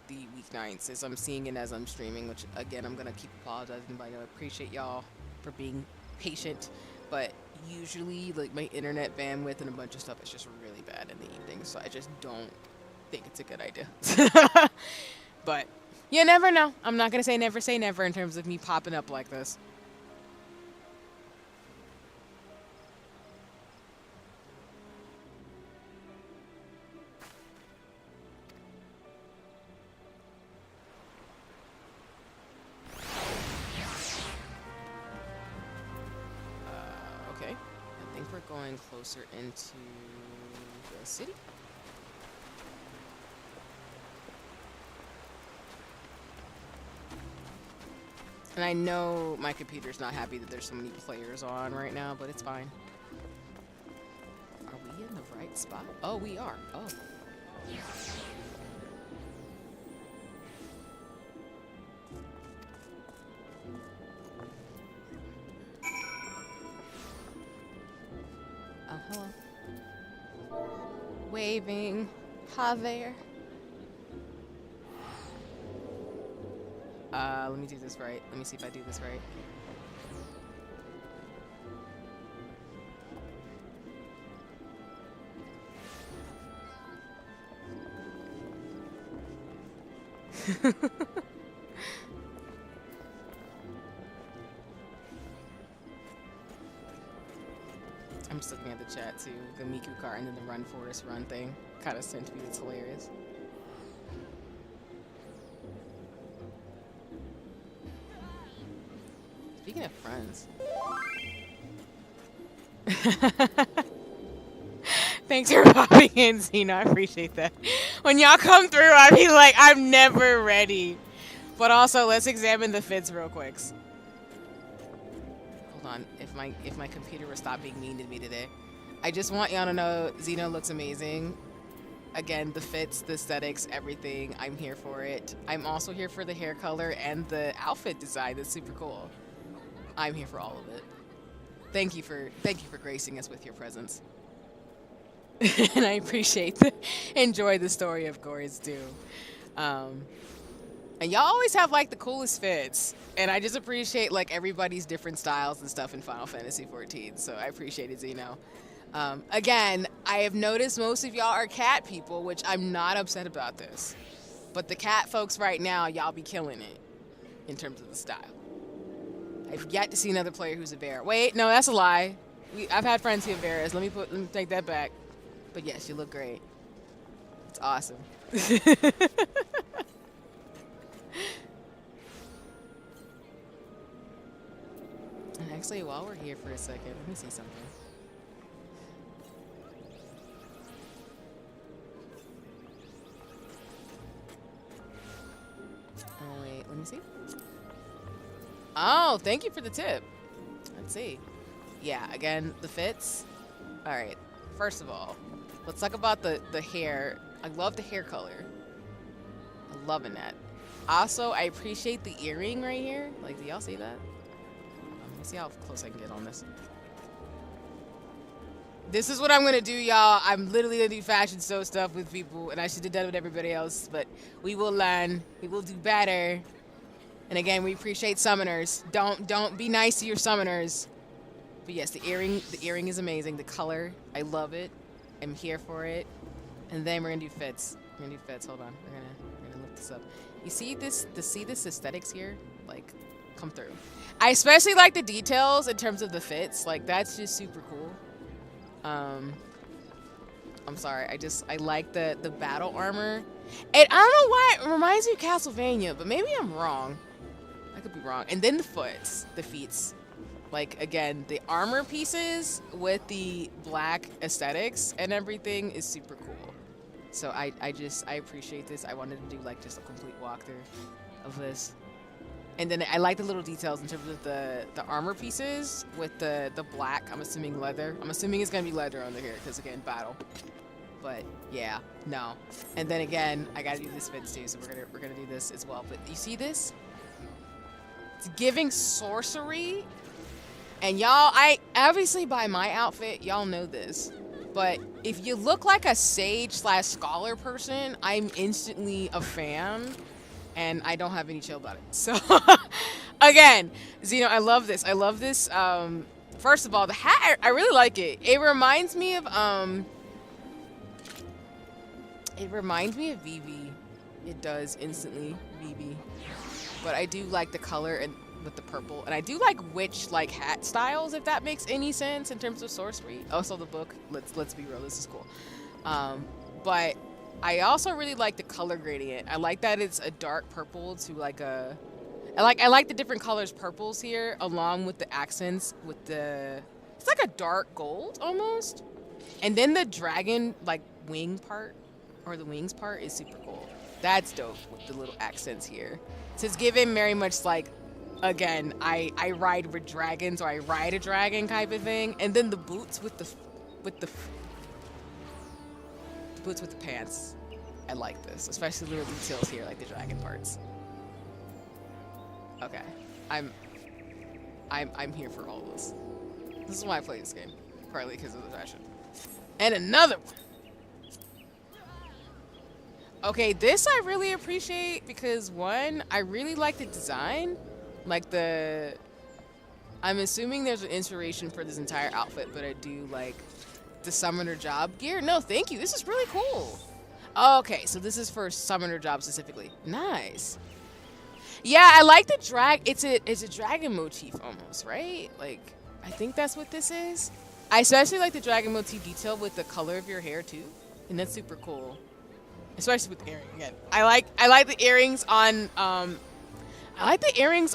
weeknights is I'm seeing it as I'm streaming, which again I'm gonna keep apologizing, but I appreciate y'all for being patient. But usually, like my internet bandwidth and a bunch of stuff is just really bad in the evening, so I just don't think it's a good idea. But you never know. I'm not gonna say never in terms of me popping up like this. Going closer into the city. And I know my computer's not happy that there's so many players on right now, but it's fine. Are we in the right spot? Oh, we are. Oh. Hello. Waving. Hi there. Let me do this right. Let me see if I do this right. I'm just looking at the chat too. The Miku car and then the Run Forest Run thing kind of sent me. It's hilarious. Speaking of friends. Thanks for popping in, Xena. I appreciate that. When y'all come through, I be like, I'm never ready. But also, let's examine the fits real quick. Hold on. If my computer would stop being mean to me today. I just want y'all to know Xena looks amazing. Again, the fits, the aesthetics, everything. I'm here for it. I'm also here for the hair color and the outfit design. That's super cool. I'm here for all of it. Thank you for gracing us with your presence. And I enjoy the story, of course, too. And y'all always have like the coolest fits, and I just appreciate like everybody's different styles and stuff in Final Fantasy XIV. So I appreciate it, Zeno. Again, I have noticed most of y'all are cat people, which I'm not upset about this. But the cat folks right now, y'all be killing it in terms of the style. I've yet to see another player who's a bear. Wait, no, that's a lie. I've had friends who have bears. Let me take that back. But yes, you look great. It's awesome. And actually, while we're here for a second, let me see something. Oh, wait, let me see. Oh, thank you for the tip. Let's see. Yeah, again, the fits. All right, first of all, let's talk about the hair. I love the hair color. I'm loving that. Also, I appreciate the earring right here. Like, do y'all see that? Let me see how close I can get on this. This is what I'm gonna do, y'all. I'm literally gonna do fashion show stuff with people, and I should have done it with everybody else, but we will learn. We will do better. And again, we appreciate summoners. Don't be nice to your summoners. But yes, the earring is amazing. The color, I love it. I'm here for it. And then we're gonna do fits. We're gonna do fits. Hold on. We're gonna look this up. You see this aesthetics here? Like, come through. I especially like the details in terms of the fits. Like, that's just super cool. I'm sorry. I like the battle armor. And I don't know why it reminds me of Castlevania, but maybe I'm wrong. I could be wrong. And then the feets. Like, again, the armor pieces with the black aesthetics and everything is super cool. So I appreciate this. I wanted to do like just a complete walkthrough of this. And then I like the little details in terms of the armor pieces with the black. I'm assuming leather. I'm assuming it's gonna be leather under here because again, battle. But yeah, no. And then again, I gotta do this fits too, so we're gonna do this as well. But you see this? It's giving sorcery. And y'all, I obviously by my outfit, y'all know this. But if you look like a sage/scholar person, I'm instantly a fan. And I don't have any chill about it. So, again, Zeno, I love this. I love this. First of all, the hat, I really like it. It reminds me of Vivi. It does instantly, Vivi. But I do like the color and with the purple. And I do like witch like hat styles, if that makes any sense in terms of sorcery. Also the book, let's be real, this is cool. But I also really like the color gradient. I like that it's a dark purple to like a... I like the different colors purples here, along with the accents with the... It's like a dark gold, almost. And then the dragon, like, wing part, or the wings part, is super cool. That's dope with the little accents here. So it's given very much, like, again, I ride with dragons, or I ride a dragon type of thing. And then the boots with the boots with the pants. I like this, especially little details here, like the dragon parts. Okay, I'm here for all this. This is why I play this game, partly because of the fashion. And another one. Okay, this I really appreciate because one, I really like the design, like I'm assuming there's an inspiration for this entire outfit, but I do like the summoner job gear. No, thank you. This is really cool. Okay, so this is for summoner job specifically. Nice. Yeah, I like the it's a dragon motif almost, right? Like, I think that's what this is. I especially like the dragon motif detail with the color of your hair too, and that's super cool. Especially with the earring again. I like the earrings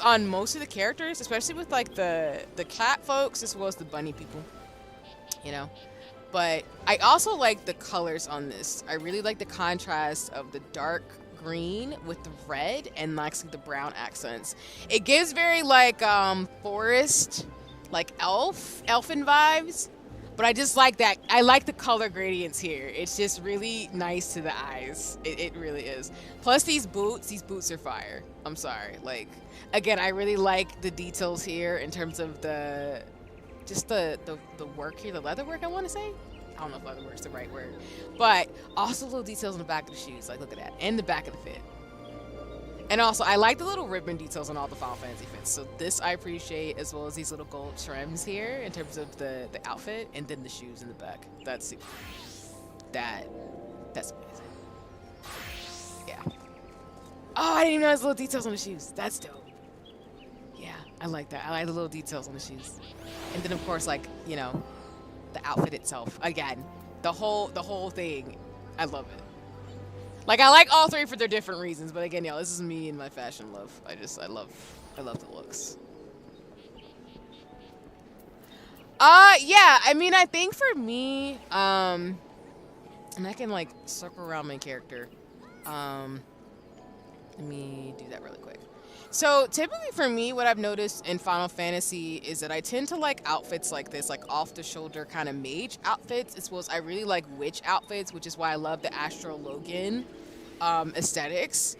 on most of the characters, especially with like the cat folks as well as the bunny people. You know? But I also like the colors on this. I really like the contrast of the dark green with the red and like the brown accents. It gives very like forest, like elfin vibes. But I just like that. I like the color gradients here. It's just really nice to the eyes. It really is. Plus these boots are fire. I'm sorry. Like, again, I really like the details here in terms of the work here, the leather work, I want to say. I don't know if leather work's the right word. But also little details on the back of the shoes. Like, look at that. And the back of the fit. And also, I like the little ribbon details on all the Final Fantasy fits. So this I appreciate, as well as these little gold trims here in terms of the outfit, and then the shoes in the back. That's super. That's amazing. Yeah. Oh, I didn't even know there's little details on the shoes. That's dope. Yeah, I like that. I like the little details on the shoes. And then of course, like, you know, the outfit itself. Again, the whole thing. I love it. Like, I like all three for their different reasons, but again, y'all, this is me and my fashion love. I love the looks. Yeah, I mean, I think for me, and I can like circle around my character. Let me do that really quick. So typically for me, what I've noticed in Final Fantasy is that I tend to like outfits like this, like off the shoulder kind of mage outfits, as well as I really like witch outfits, which is why I love the Astro Logan aesthetics.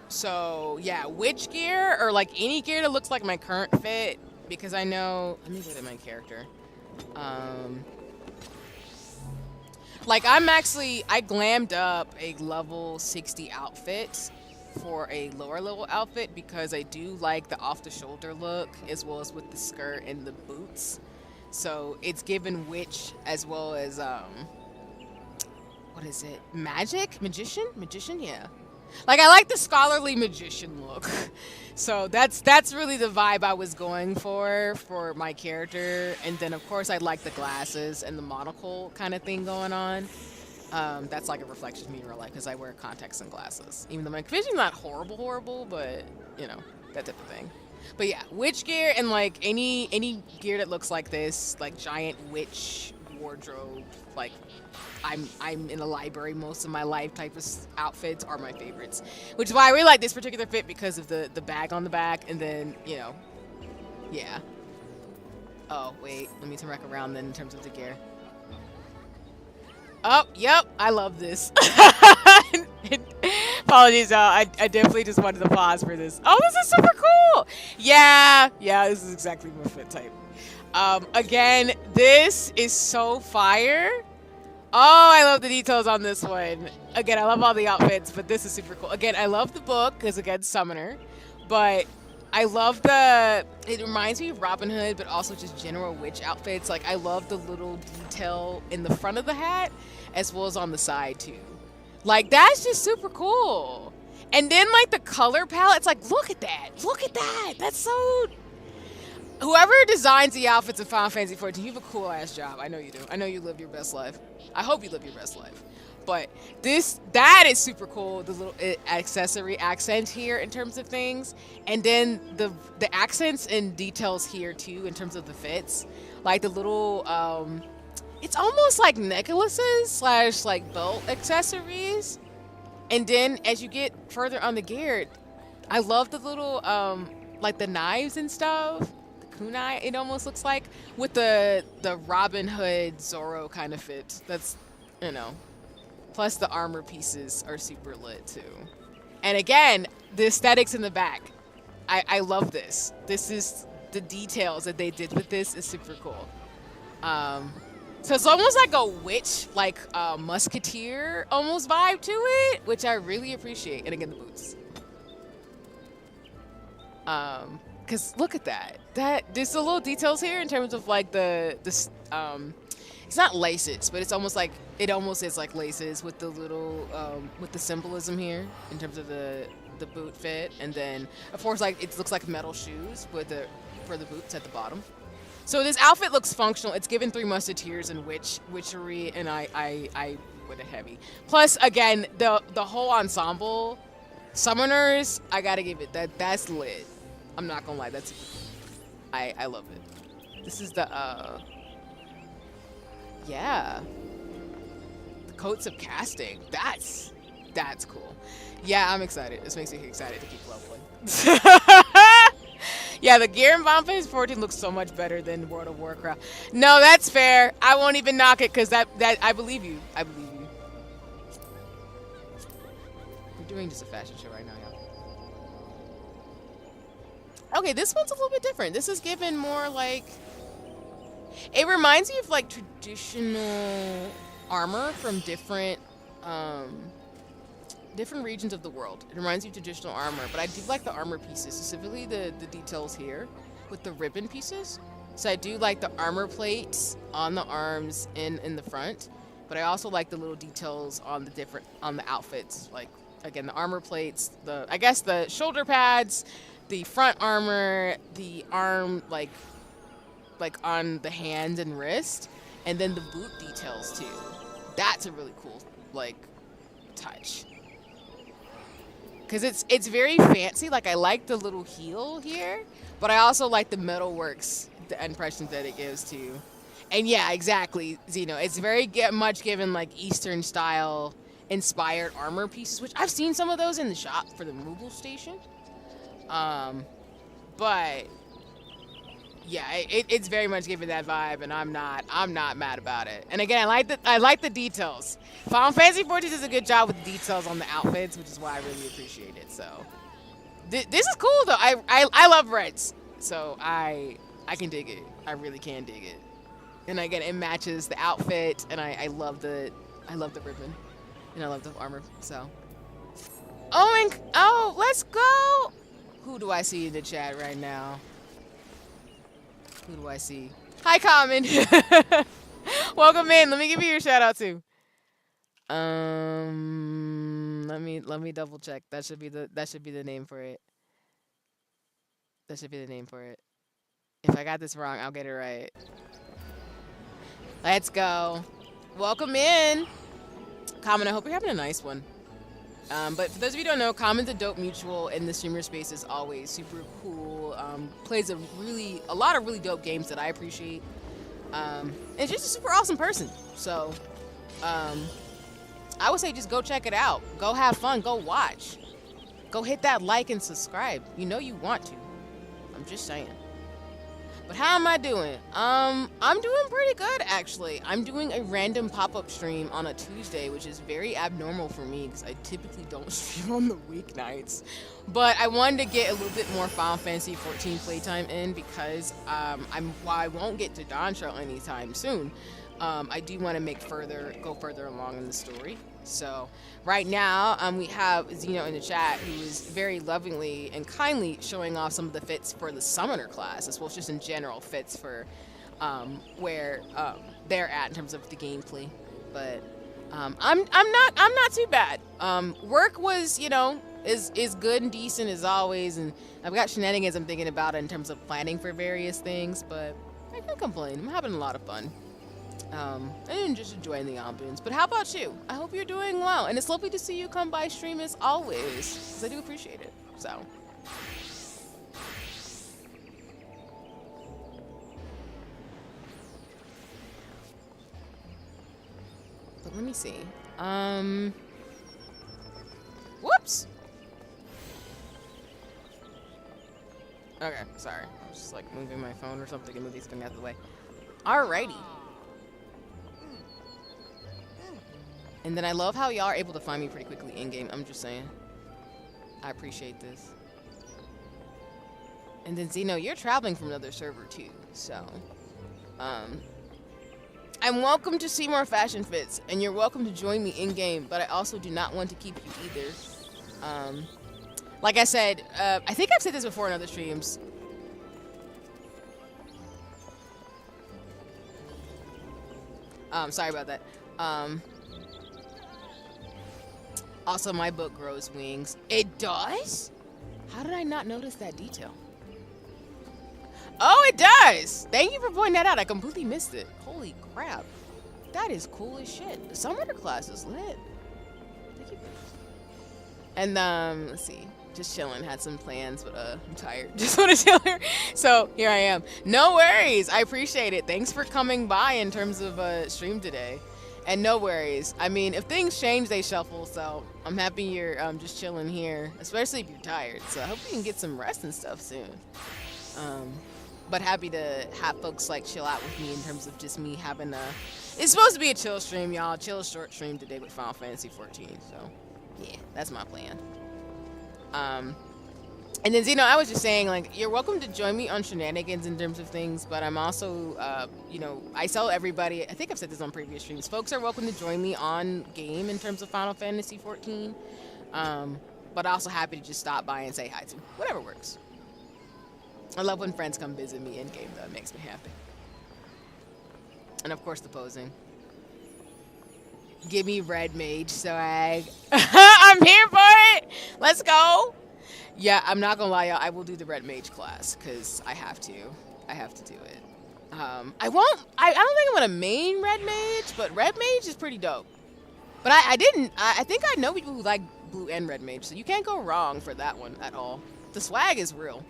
So yeah, witch gear or like any gear that looks like my current fit, because I know, let me look at my character. Like I glammed up a level 60 outfit for a lower level outfit because I do like the off the shoulder look as well as with the skirt and the boots. So it's given witch as well as what is it? Magician, yeah. Like I like the scholarly magician look. So that's really the vibe I was going for my character. And then of course I like the glasses and the monocle kind of thing going on. That's like a reflection of me in real life because I wear contacts and glasses. Even though my vision's not horrible, but you know, that type of thing. But yeah, witch gear and like any gear that looks like this, like giant witch wardrobe, like I'm in a library most of my life type of outfits are my favorites. Which is why I really like this particular fit because of the bag on the back and then, you know, yeah. Oh, wait, let me turn back around then in terms of the gear. Oh, yep, I love this. Apologies, y'all. I definitely just wanted to pause for this. Oh, this is super cool. Yeah, this is exactly my fit type. Again, this is so fire. Oh, I love the details on this one. Again, I love all the outfits, but this is super cool. Again, I love the book because, again, Summoner. But I love it reminds me of Robin Hood, but also just general witch outfits. Like, I love the little detail in the front of the hat as well as on the side, too. Like, that's just super cool. And then, like, the color palette, it's like, look at that. Look at that. That's so... Whoever designs the outfits in Final Fantasy 14, you have a cool-ass job. I know you do. I know you live your best life. I hope you live your best life. But that is super cool, the little accessory accent here in terms of things. And then the accents and details here, too, in terms of the fits. Like the little, it's almost like necklaces / like belt accessories. And then as you get further on the gear, I love the little like the knives and stuff. The kunai, it almost looks like with the Robin Hood Zorro kind of fit. That's, you know. Plus the armor pieces are super lit too. And again, the aesthetics in the back. I love this. This is the details that they did with this is super cool. So it's almost like a witch, like a musketeer almost vibe to it, which I really appreciate. And again, the boots. Cause look at that. There's the little details here in terms of like it's not laces, but it's almost like it almost is like laces with the little with the symbolism here in terms of the boot fit, and then of course like it looks like metal shoes with for the boots at the bottom. So this outfit looks functional. It's given Three Musketeers and witchery, and I with it heavy. Plus again the whole ensemble, summoners, I gotta give it that's lit. I'm not gonna lie, I love it. This is the yeah, the coats of casting. That's cool. Yeah, I'm excited. This makes me excited to keep leveling. Yeah, the gear in Final Fantasy 14 looks so much better than World of Warcraft. No, that's fair. I won't even knock it because that I believe you. I believe you. We're doing just a fashion show right now, y'all. Okay, this one's a little bit different. This is given more like, it reminds me of like traditional armor from different regions of the world. It reminds me of traditional armor, but I do like the armor pieces, specifically the details here with the ribbon pieces. So I do like the armor plates on the arms in the front, but I also like the little details on the outfits. Like again, the armor plates, I guess the shoulder pads, the front armor, the arm like on the hands and wrist, and then the boot details too. That's a really cool like touch. Cause it's very fancy. Like I like the little heel here, but I also like the metalworks, the impressions that it gives too. And yeah, exactly, Zeno. It's very much given like Eastern style inspired armor pieces, which I've seen some of those in the shop for the Moogle station. But yeah, it's very much giving that vibe, and I'm not mad about it. And again, I like the details. Final Fantasy 14 does a good job with the details on the outfits, which is why I really appreciate it. So this is cool though. I love reds, so I can dig it. I really can dig it. And again, it matches the outfit, and I love the ribbon, and I love the armor. So let's go. Who do I see in the chat right now? Who do I see? Hi, Common. Welcome in. Let me give you your shout out too. Let me double check. That should be the name for it. That should be the name for it. If I got this wrong, I'll get it right. Let's go. Welcome in. Common, I hope you're having a nice one. But for those of you who don't know, Common's a dope mutual in the streamer space is always super cool. Plays a lot of really dope games that I appreciate. And just a super awesome person. So, I would say just go check it out. Go have fun. Go watch. Go hit that like and subscribe. You know you want to. I'm just saying. But how am I doing? I'm doing pretty good, actually. I'm doing a random pop-up stream on a Tuesday, which is very abnormal for me because I typically don't stream on the weeknights. But I wanted to get a little bit more Final Fantasy 14 playtime in because while I won't get to Dawn Trail anytime soon, I do want to go further along in the story. So right now, we have Zeno in the chat who is very lovingly and kindly showing off some of the fits for the Summoner class, as well as just in general fits for where they're at in terms of the gameplay. But I'm not too bad. Work was, is good and decent as always, and I've got shenanigans I'm thinking about in terms of planning for various things, but I can't complain. I'm having a lot of fun. And just enjoying the ambience. But how about you? I hope you're doing well. And it's lovely to see you come by stream as always, because I do appreciate it. So. But let me see. Whoops! Okay, sorry. I was just like moving my phone or something and moving something out of the way. Alrighty. And then I love how y'all are able to find me pretty quickly in-game. I'm just saying. I appreciate this. And then Zeno, you're traveling from another server too, so I'm welcome to see more fashion fits, and you're welcome to join me in-game, but I also do not want to keep you either. Like I said, I think I've said this before in other streams. Sorry about that. Also, my book grows wings. It does? How did I not notice that detail? Oh, it does! Thank you for pointing that out. I completely missed it. Holy crap. That is cool as shit. The summoner class is lit. Thank you. And, let's see. Just chilling. Had some plans, but, I'm tired. Just want to chill here. So, here I am. No worries. I appreciate it. Thanks for coming by in terms of, stream today. And no worries. I mean, if things change, they shuffle, so I'm happy you're, just chilling here. Especially if you're tired. So, I hope you can get some rest and stuff soon. But happy to have folks like chill out with me in terms of just me having a... It's supposed to be a chill stream, y'all. Chill short stream today with Final Fantasy 14. So, yeah, that's my plan. And then, Zeno, I was just saying, like, you're welcome to join me on shenanigans in terms of things, but I'm also, you know, I tell everybody, I think I've said this on previous streams, folks are welcome to join me on game in terms of Final Fantasy 14. But also happy to just stop by and say hi to. Whatever works. I love when friends come visit me in-game, though. It makes me happy. And, of course, the posing. Give me red mage swag. I'm here for it! Let's go! Yeah, I'm not gonna lie, y'all. I will do the red mage class, because I have to. I have to do it. I don't think I'm gonna main red mage, but red mage is pretty dope. But I think I know people who like blue and red mage, so you can't go wrong for that one at all. The swag is real.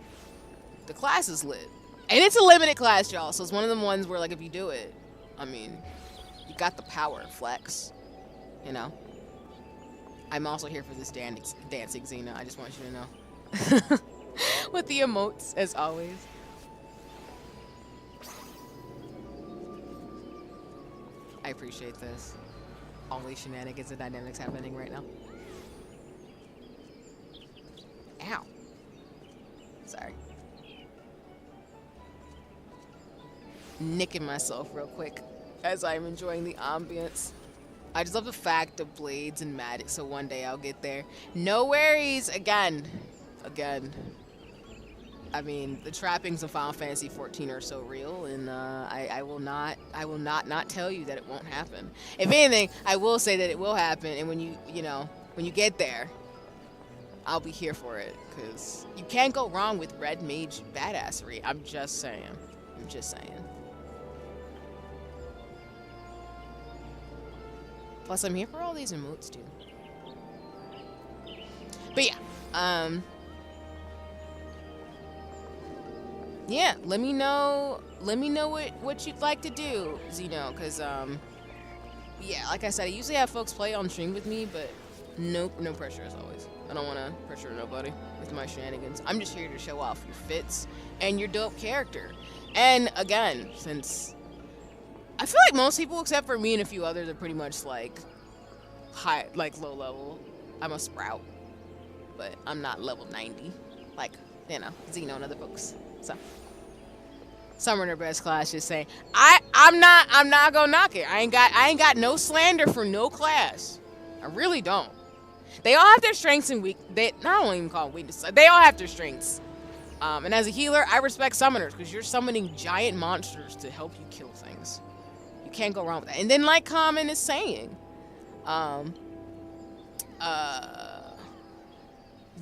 The class is lit. And it's a limited class, y'all, so it's one of them ones where, like, if you do it, I mean, you got the power, flex, you know? I'm also here for this dancing, Xena, I just want you to know. With the emotes, as always. I appreciate this. All these shenanigans and dynamics happening right now. Ow. Sorry. Nicking myself real quick as I'm enjoying the ambience. I just love the fact of blades and magic, so one day I'll get there. No worries, again. I mean, the trappings of Final Fantasy 14 are so real, and I will not tell you that it won't happen. If anything, I will say that it will happen, and when when you get there, I'll be here for it, because you can't go wrong with red mage badassery. I'm just saying. Plus, I'm here for all these emotes, too. But yeah, yeah, let me know what you'd like to do, Zeno, because, yeah, like I said, I usually have folks play on stream with me, but no pressure as always. I don't want to pressure nobody with my shenanigans. I'm just here to show off your fits and your dope character. And again, since I feel like most people, except for me and a few others, are pretty much like low level. I'm a sprout, but I'm not level 90, like, you know, Xeno and other folks. So, Summoner Best class just saying, I'm not gonna knock it. I ain't got no slander for no class. I really don't. They all have their strengths and I don't even call them weaknesses. They all have their strengths. And as a healer, I respect summoners because you're summoning giant monsters to help you kill things. You can't go wrong with that. And then, like Common is saying,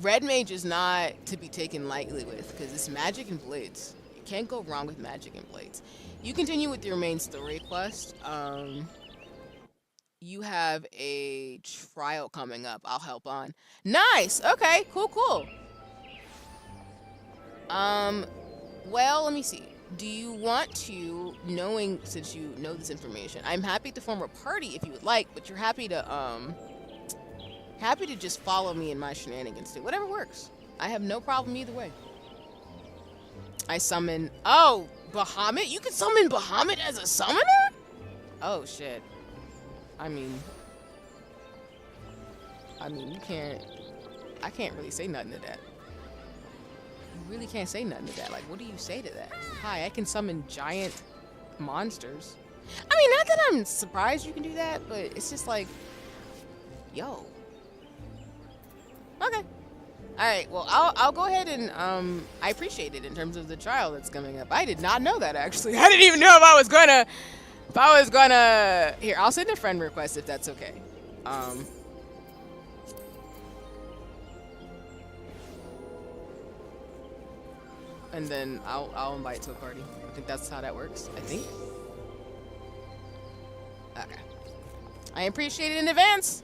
red mage is not to be taken lightly with because it's magic and blades. You can't go wrong with magic and blades. You continue with your main story quest. You have a trial coming up. I'll help on. Nice. Okay. Cool. Well, let me see. Do you want to, since you know this information, I'm happy to form a party if you would like, but you're happy to just follow me in my shenanigans too. Whatever works. I have no problem either way. I summon... Oh, Bahamut? You can summon Bahamut as a summoner? Oh, shit. I mean, you can't... I can't really say nothing to that. You really can't say nothing to that. Like, what do you say to that? Hi, I can summon giant monsters. I mean, not that I'm surprised you can do that, but it's just like... Yo. Okay. Alright, well, I'll go ahead and, I appreciate it in terms of the trial that's coming up. I did not know that, actually. I didn't even know if I was gonna... Here, I'll send a friend request if that's okay. And then I'll invite to a party. I think that's how that works, I think. Okay. I appreciate it in advance.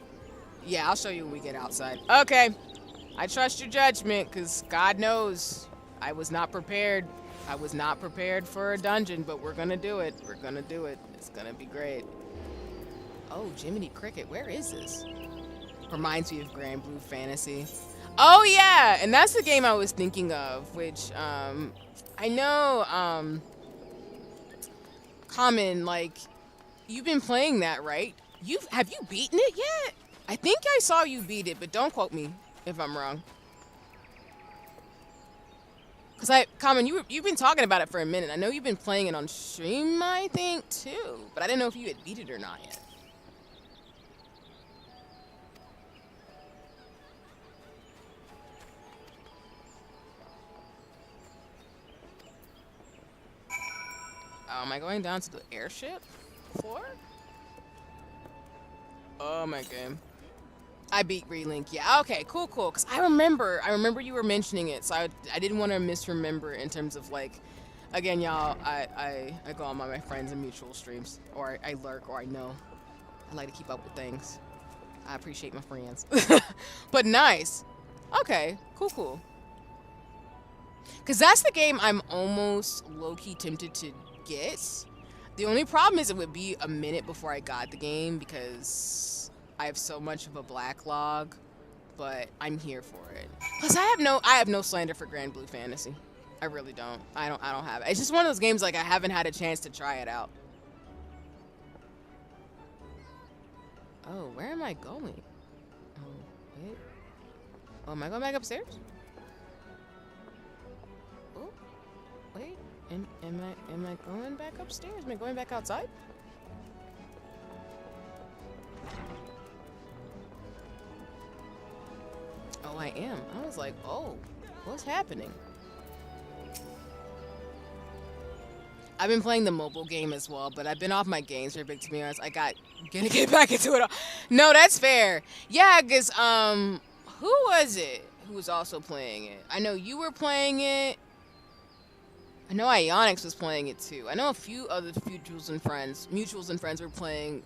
Yeah, I'll show you when we get outside. Okay. I trust your judgment, because God knows I was not prepared. I was not prepared for a dungeon, but we're going to do it. We're going to do it. It's going to be great. Oh, Jiminy Cricket. Where is this? Reminds me of Grand Blue Fantasy. Oh, yeah. And that's the game I was thinking of, which I know, Common, like, you've been playing that, right? Have you beaten it yet? I think I saw you beat it, but don't quote me if I'm wrong. Because Common, you've been talking about it for a minute. I know you've been playing it on stream, I think, too. But I didn't know if you had beat it or not yet. Oh, am I going down to the airship floor? Oh my game. I beat Relink. Yeah, okay, cool. Cause I remember you were mentioning it, so I didn't want to misremember in terms of like, again, y'all, I go on my friends and mutual streams, or I lurk, or I know. I like to keep up with things. I appreciate my friends. But nice. Okay, cool. Cause that's the game I'm almost low-key tempted to get. The only problem is it would be a minute before I got the game because I have so much of a backlog, but I'm here for it. Plus, I have no slander for Grand Blue Fantasy. I really don't. I don't have it. It's just one of those games like I haven't had a chance to try it out. Oh, where am I going? Oh, wait. Oh, am I going back upstairs? Oh, wait. Am I going back upstairs? Am I going back outside? Oh, I am. I was like, oh, what's happening? I've been playing the mobile game as well, but I've been off my games for a bit, to be honest. Gonna get back into it all. No, that's fair. Yeah, because, who was it who was also playing it? I know you were playing it. I know Ionix was playing it too. I know a few other mutuals and friends were playing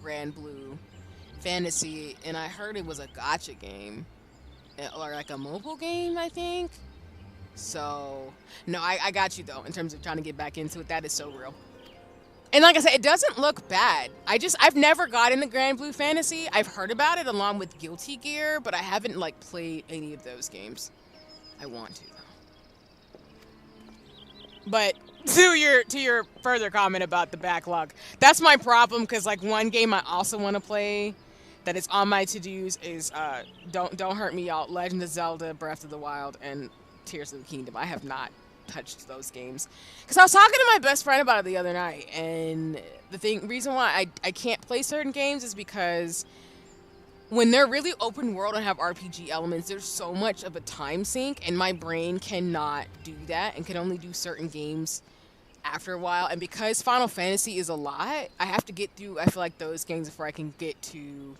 Grand Blue Fantasy, and I heard it was a gacha game. Or like a mobile game, I think. So, no, I got you though, in terms of trying to get back into it. That is so real. And like I said, it doesn't look bad. I've never got into Grand Blue Fantasy. I've heard about it along with Guilty Gear, but I haven't like played any of those games. I want to though. But to your further comment about the backlog, that's my problem, because like one game I also want to play that is on my to-dos is don't hurt me out, Legend of Zelda Breath of the Wild and Tears of the Kingdom. I have not touched those games because I was talking to my best friend about it the other night, and the reason why I can't play certain games is because when they're really open world and have RPG elements, there's so much of a time sink, and my brain cannot do that and can only do certain games after a while. And because Final Fantasy is a lot, I have to get through, I feel like, those games before I can get to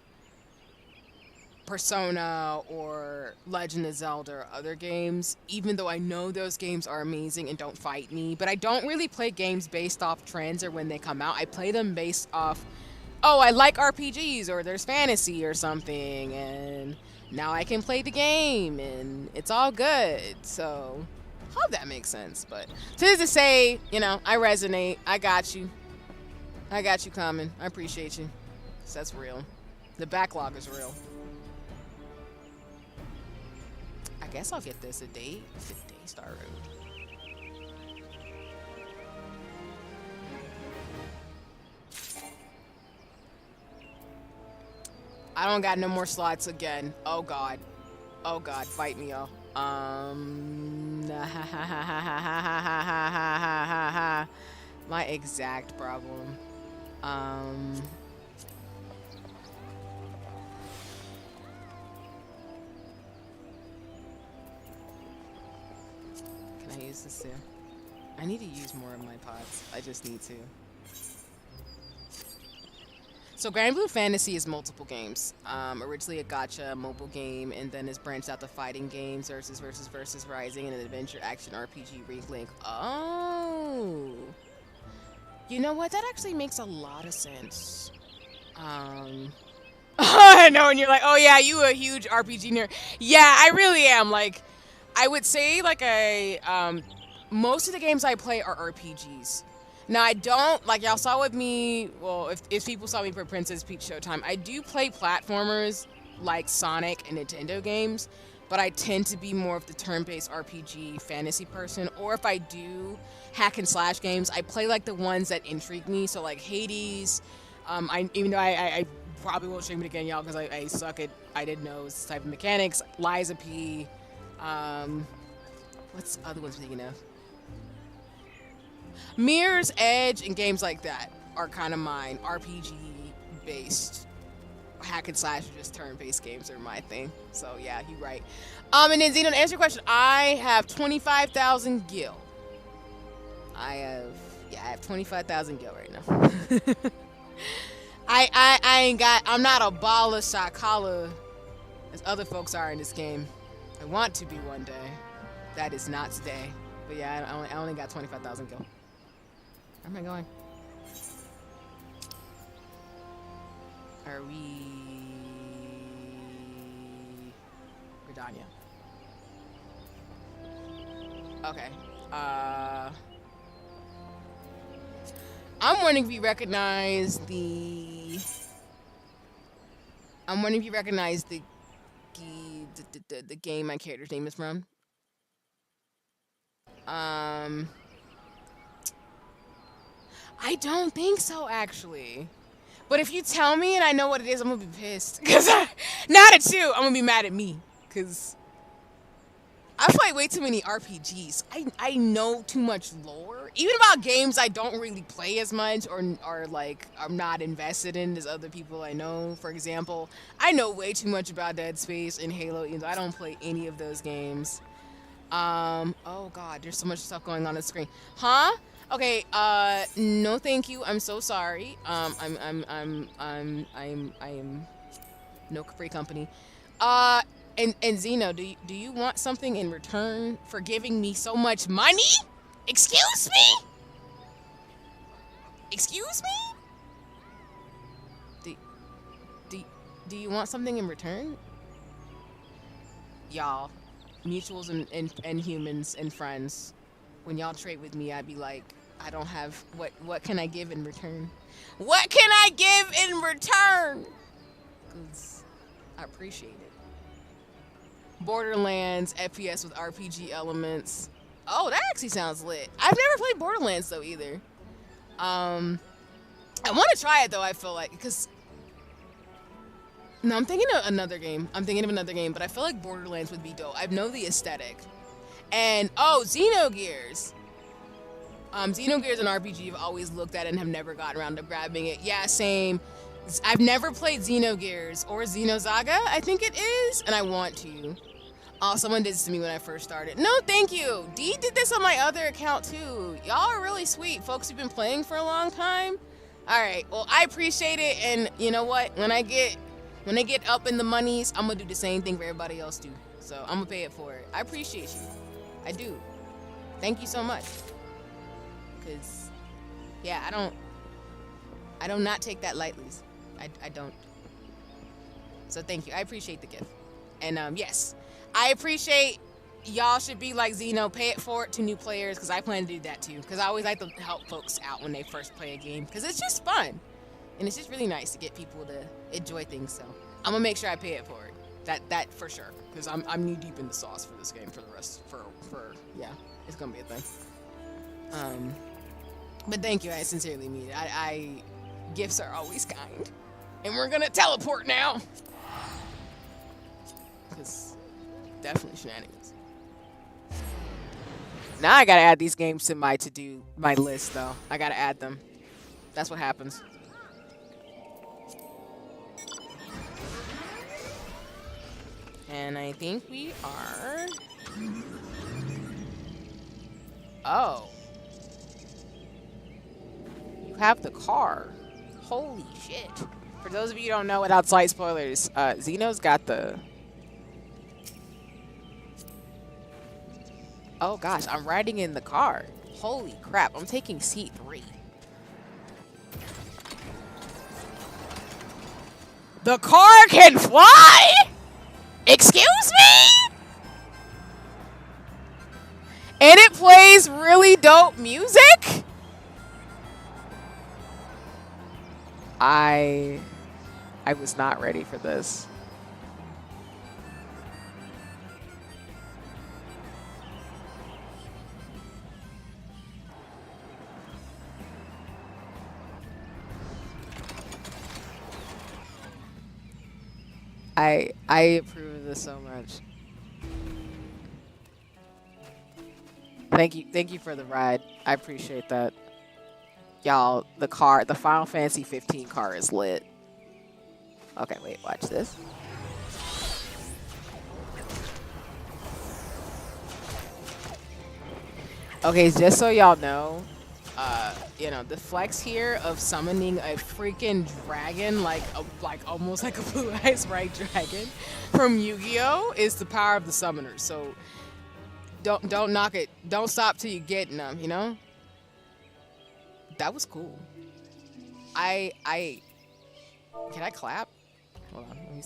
Persona or Legend of Zelda or other games, even though I know those games are amazing and don't fight me. But I don't really play games based off trends or when they come out. I play them based off, oh, I like RPGs, or there's fantasy or something, and now I can play the game, and it's all good. So, hope that makes sense. But to say, you know, I resonate. I got you. Common. I appreciate you. That's real. The backlog is real. I guess I'll get this a day. Daystar Road. I don't got no more slots again. Oh god. Oh god, fight me, y'all. My exact problem. Can I use this too? I need to use more of my pods. I just need to. So Grand Blue Fantasy is multiple games. Originally a gacha mobile game, and then it's branched out to fighting games, versus Rising, and an adventure action RPG Link. Oh, you know what? That actually makes a lot of sense. I know, and you're like, oh yeah, you a huge RPG nerd. Yeah, I really am. Like, I would say like most of the games I play are RPGs. Now, I don't, like y'all saw with me, well, if people saw me for Princess Peach Showtime, I do play platformers like Sonic and Nintendo games, but I tend to be more of the turn-based RPG fantasy person, or if I do hack and slash games, I play like the ones that intrigue me, so like Hades, even though I probably won't stream it again, y'all, because I suck at, I didn't know this type of mechanics, Liza P, what's the other ones I'm thinking of? Mirror's Edge and games like that are kind of mine. RPG-based hack and slash or just turn-based games are my thing. So yeah, you're right. And then Xeno, to answer your question, I have 25,000 gil. I have 25,000 gil right now. I'm not a baller shot caller as other folks are in this game. I want to be one day. That is not today. But yeah, I only got 25,000 gil. Where am I going? Are we... Redania. Okay. I'm wondering if you recognize the... the game my character's name is from. I don't think so, actually. But if you tell me and I know what it is, I'm gonna be pissed. Cause not at you, I'm gonna be mad at me. Cause I play way too many RPGs. I know too much lore. Even about games I don't really play as much or like I'm not invested in as other people I know. For example, I know way too much about Dead Space and Halo, even though I don't play any of those games. Oh god, there's so much stuff going on the screen. Huh? Okay, no thank you. I'm so sorry. I am no free company. And Xeno, do you want something in return for giving me so much money? Excuse me? Excuse me? Do you want something in return? Y'all, mutuals and humans and friends, when y'all trade with me, I'd be like, I don't have, what can I give in return? What can I give in return? 'Cause I appreciate it. Borderlands, FPS with RPG elements. Oh, that actually sounds lit. I've never played Borderlands though either. I want to try it though, I feel like, because no, I'm thinking of another game, but I feel like Borderlands would be dope. I know the aesthetic. And oh, Xenogears. Xenogears and RPG I've always looked at and have never gotten around to grabbing it. Yeah, same. I've never played Xenogears or Xenosaga, I think it is, and I want to. Oh, someone did this to me when I first started. No, thank you. Dee did this on my other account too. Y'all are really sweet, folks who've been playing for a long time. All right, well, I appreciate it, and you know what? When I get up in the monies, I'm gonna do the same thing for everybody else too. So I'm gonna pay it for it. I appreciate you. I do. Thank you so much. Cause, yeah, I do not take that lightly. I don't. So thank you. I appreciate the gift. And yes, I appreciate y'all should be like Xeno, pay it forward to new players, because I plan to do that too. Because I always like to help folks out when they first play a game, because it's just fun. And it's just really nice to get people to enjoy things. So I'm gonna make sure I pay it forward. That for sure. Because I'm knee deep in the sauce for this game for the rest for yeah, it's gonna be a thing. But thank you, I sincerely mean it. Gifts are always kind. And we're gonna teleport now. Because definitely shenanigans. Now I gotta add these games to my to-do, my list though. I gotta add them. That's what happens. And I think we are... Oh. You have the car. Holy shit. For those of you who don't know, without slight spoilers, Xeno's got the... Oh gosh, I'm riding in the car. Holy crap, I'm taking seat 3. The car can fly? Excuse me? And it plays really dope music? I was not ready for this. I approve of this so much. Thank you for the ride. I appreciate that. Y'all, the Final Fantasy 15 car is lit. Okay, wait, watch this. Okay, just so y'all know, you know, the flex here of summoning a freaking dragon, like almost like a Blue Eyes White dragon from Yu-Gi-Oh! Is the power of the summoners. So don't knock it. Don't stop till you get them. You know. That was cool. Can I clap? Hold on. Let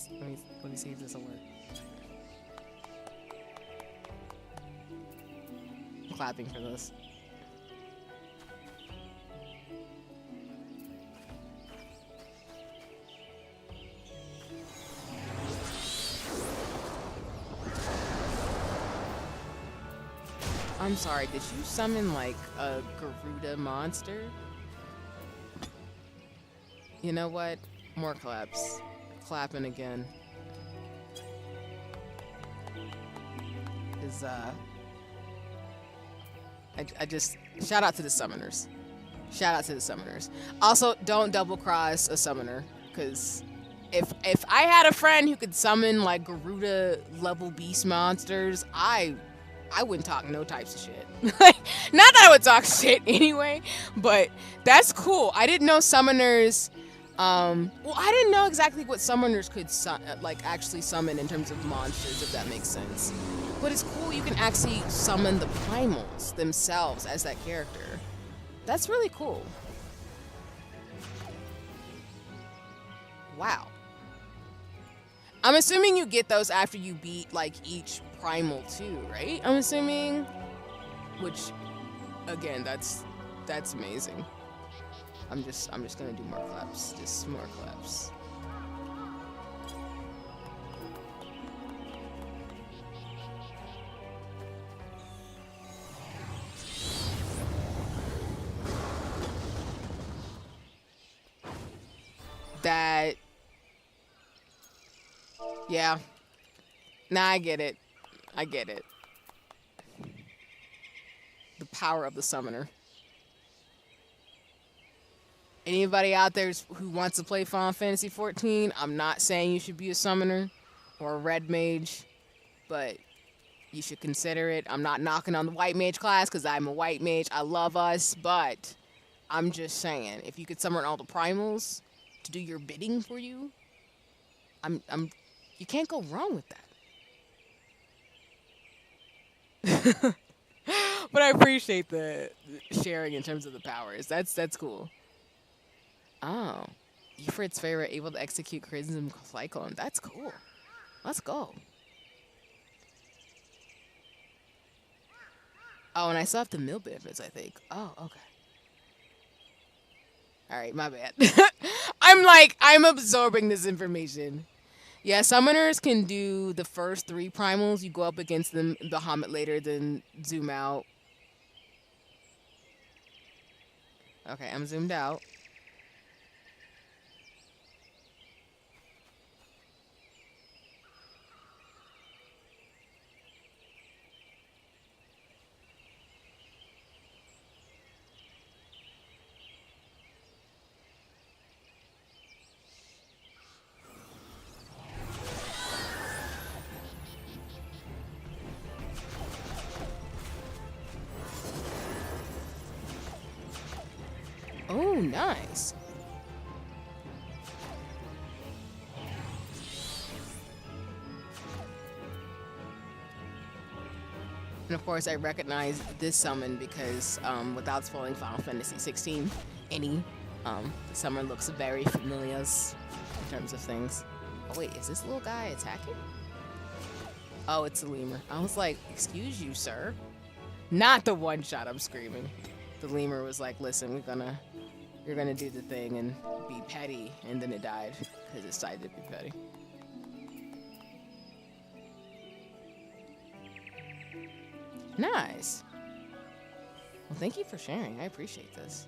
me see if this will work. I'm clapping for this. I'm sorry, did you summon like a Garuda monster? You know what? More claps. Clapping again. Is I just shout out to the summoners. Shout out to the summoners. Also, don't double cross a summoner, because if I had a friend who could summon like Garuda level beast monsters, I wouldn't talk no types of shit. Like, not that I would talk shit anyway, but that's cool. I didn't know summoners. Well, I didn't know exactly what summoners could actually summon in terms of monsters, if that makes sense. But it's cool you can actually summon the primals themselves as that character. That's really cool. Wow. I'm assuming you get those after you beat like each primal too, right? I'm assuming. Which, again, that's amazing. I'm just gonna do more claps. Just more claps. That. Yeah. Nah, I get it. I get it. The power of the summoner. Anybody out there who wants to play Final Fantasy 14, I'm not saying you should be a summoner or a red mage, but you should consider it. I'm not knocking on the white mage class because I'm a white mage. I love us, but I'm just saying, if you could summon all the primals to do your bidding for you, you can't go wrong with that. But I appreciate the sharing in terms of the powers. That's cool. Oh, Ifrit's favorite, able to execute Crimson Cyclone. That's cool. Let's go. Oh, and I still have the mill benefits, I think. Oh, okay. All right, my bad. I'm absorbing this information. Yeah, summoners can do the first 3 primals. You go up against them, Bahamut later, then zoom out. Okay, I'm zoomed out. Oh, nice. And of course, I recognize this summon because without spoiling Final Fantasy 16, the summon looks very familiar in terms of things. Oh wait, is this little guy attacking? Oh, it's a lemur. I was like, excuse you, sir. Not the one shot I'm screaming. The lemur was like, listen, you're gonna do the thing and be petty, and then it died because it decided to be petty. Nice. Well, thank you for sharing. I appreciate this.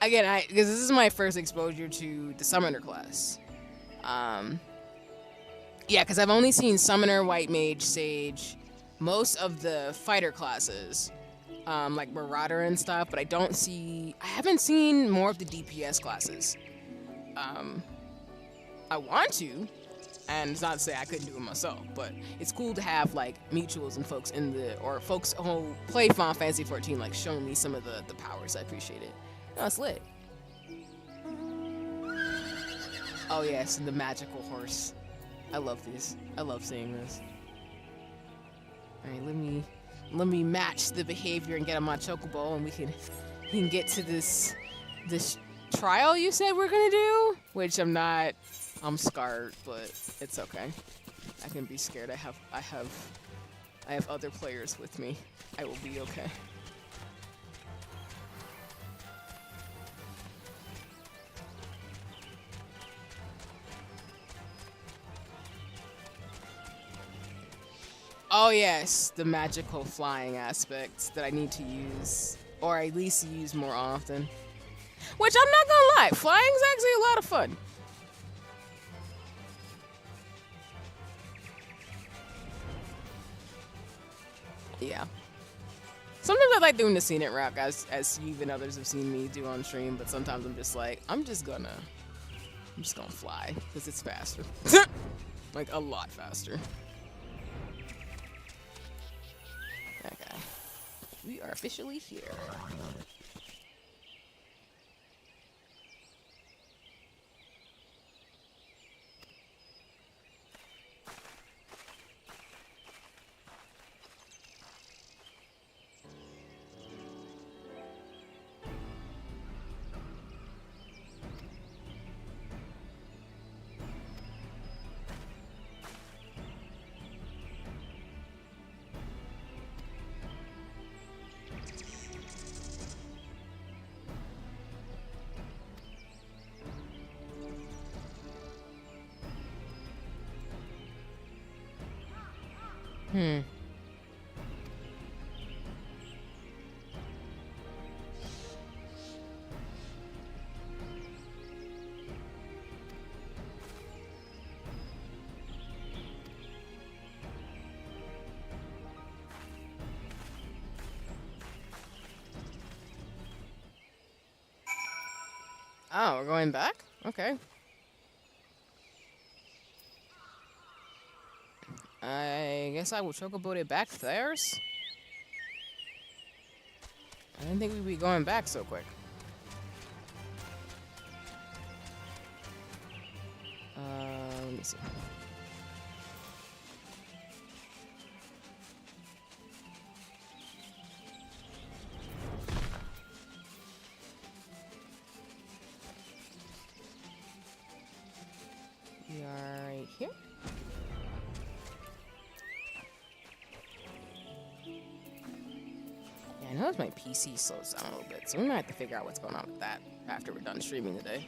Again, because this is my first exposure to the Summoner class. Yeah, because I've only seen Summoner, White Mage, Sage, most of the fighter classes, like Marauder and stuff, but I haven't seen more of the DPS classes. I want to, and it's not to say I couldn't do it myself, but it's cool to have like mutuals and folks folks who play Final Fantasy 14 like showing me some of the powers. I appreciate it. No, it's lit. Oh yes, and the magical horse. I love these. I love seeing this. All right, let me match the behavior and get on my chocobo, and we can get to this trial you said we're gonna do, which I'm not. I'm scarred, but it's okay. I can be scared. I have other players with me. I will be okay. Oh yes, the magical flying aspects that I need to use, or at least use more often. Which I'm not gonna lie, flying's actually a lot of fun. Yeah. Sometimes I like doing the scenic route, as you and others have seen me do on stream, but sometimes I'm just like, I'm just gonna fly, because it's faster. Like, a lot faster. Okay. We are officially here. Oh, we're going back? Okay. I guess I will chocobo it back theirs. I didn't think we'd be going back so quick. Let me see. We are right here. Yeah, I noticed my PC slows down a little bit, so we might have to figure out what's going on with that after we're done streaming today.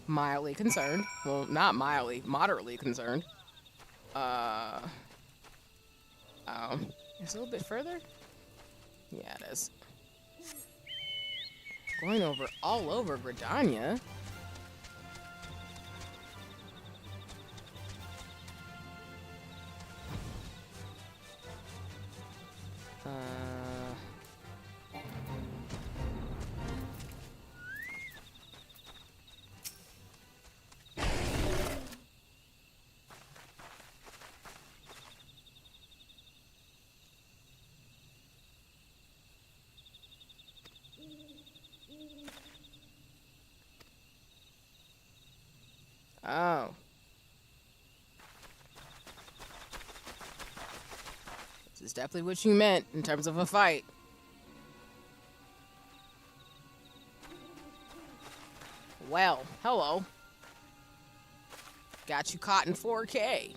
Mildly concerned. Well, not mildly, moderately concerned. It's a little bit further? Yeah, it is. Going over all over Gridania. Oh. This is definitely what you meant in terms of a fight. Well, hello. Got you caught in 4K.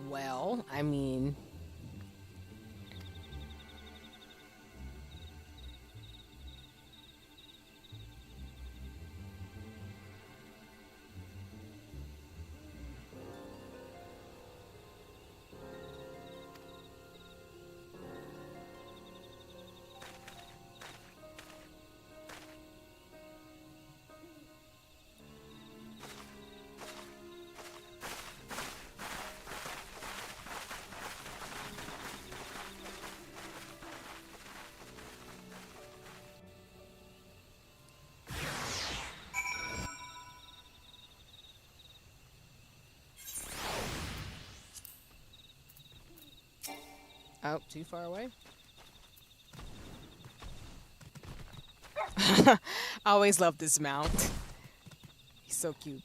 Well, I mean... Oh, too far away? I always love this mount. He's so cute.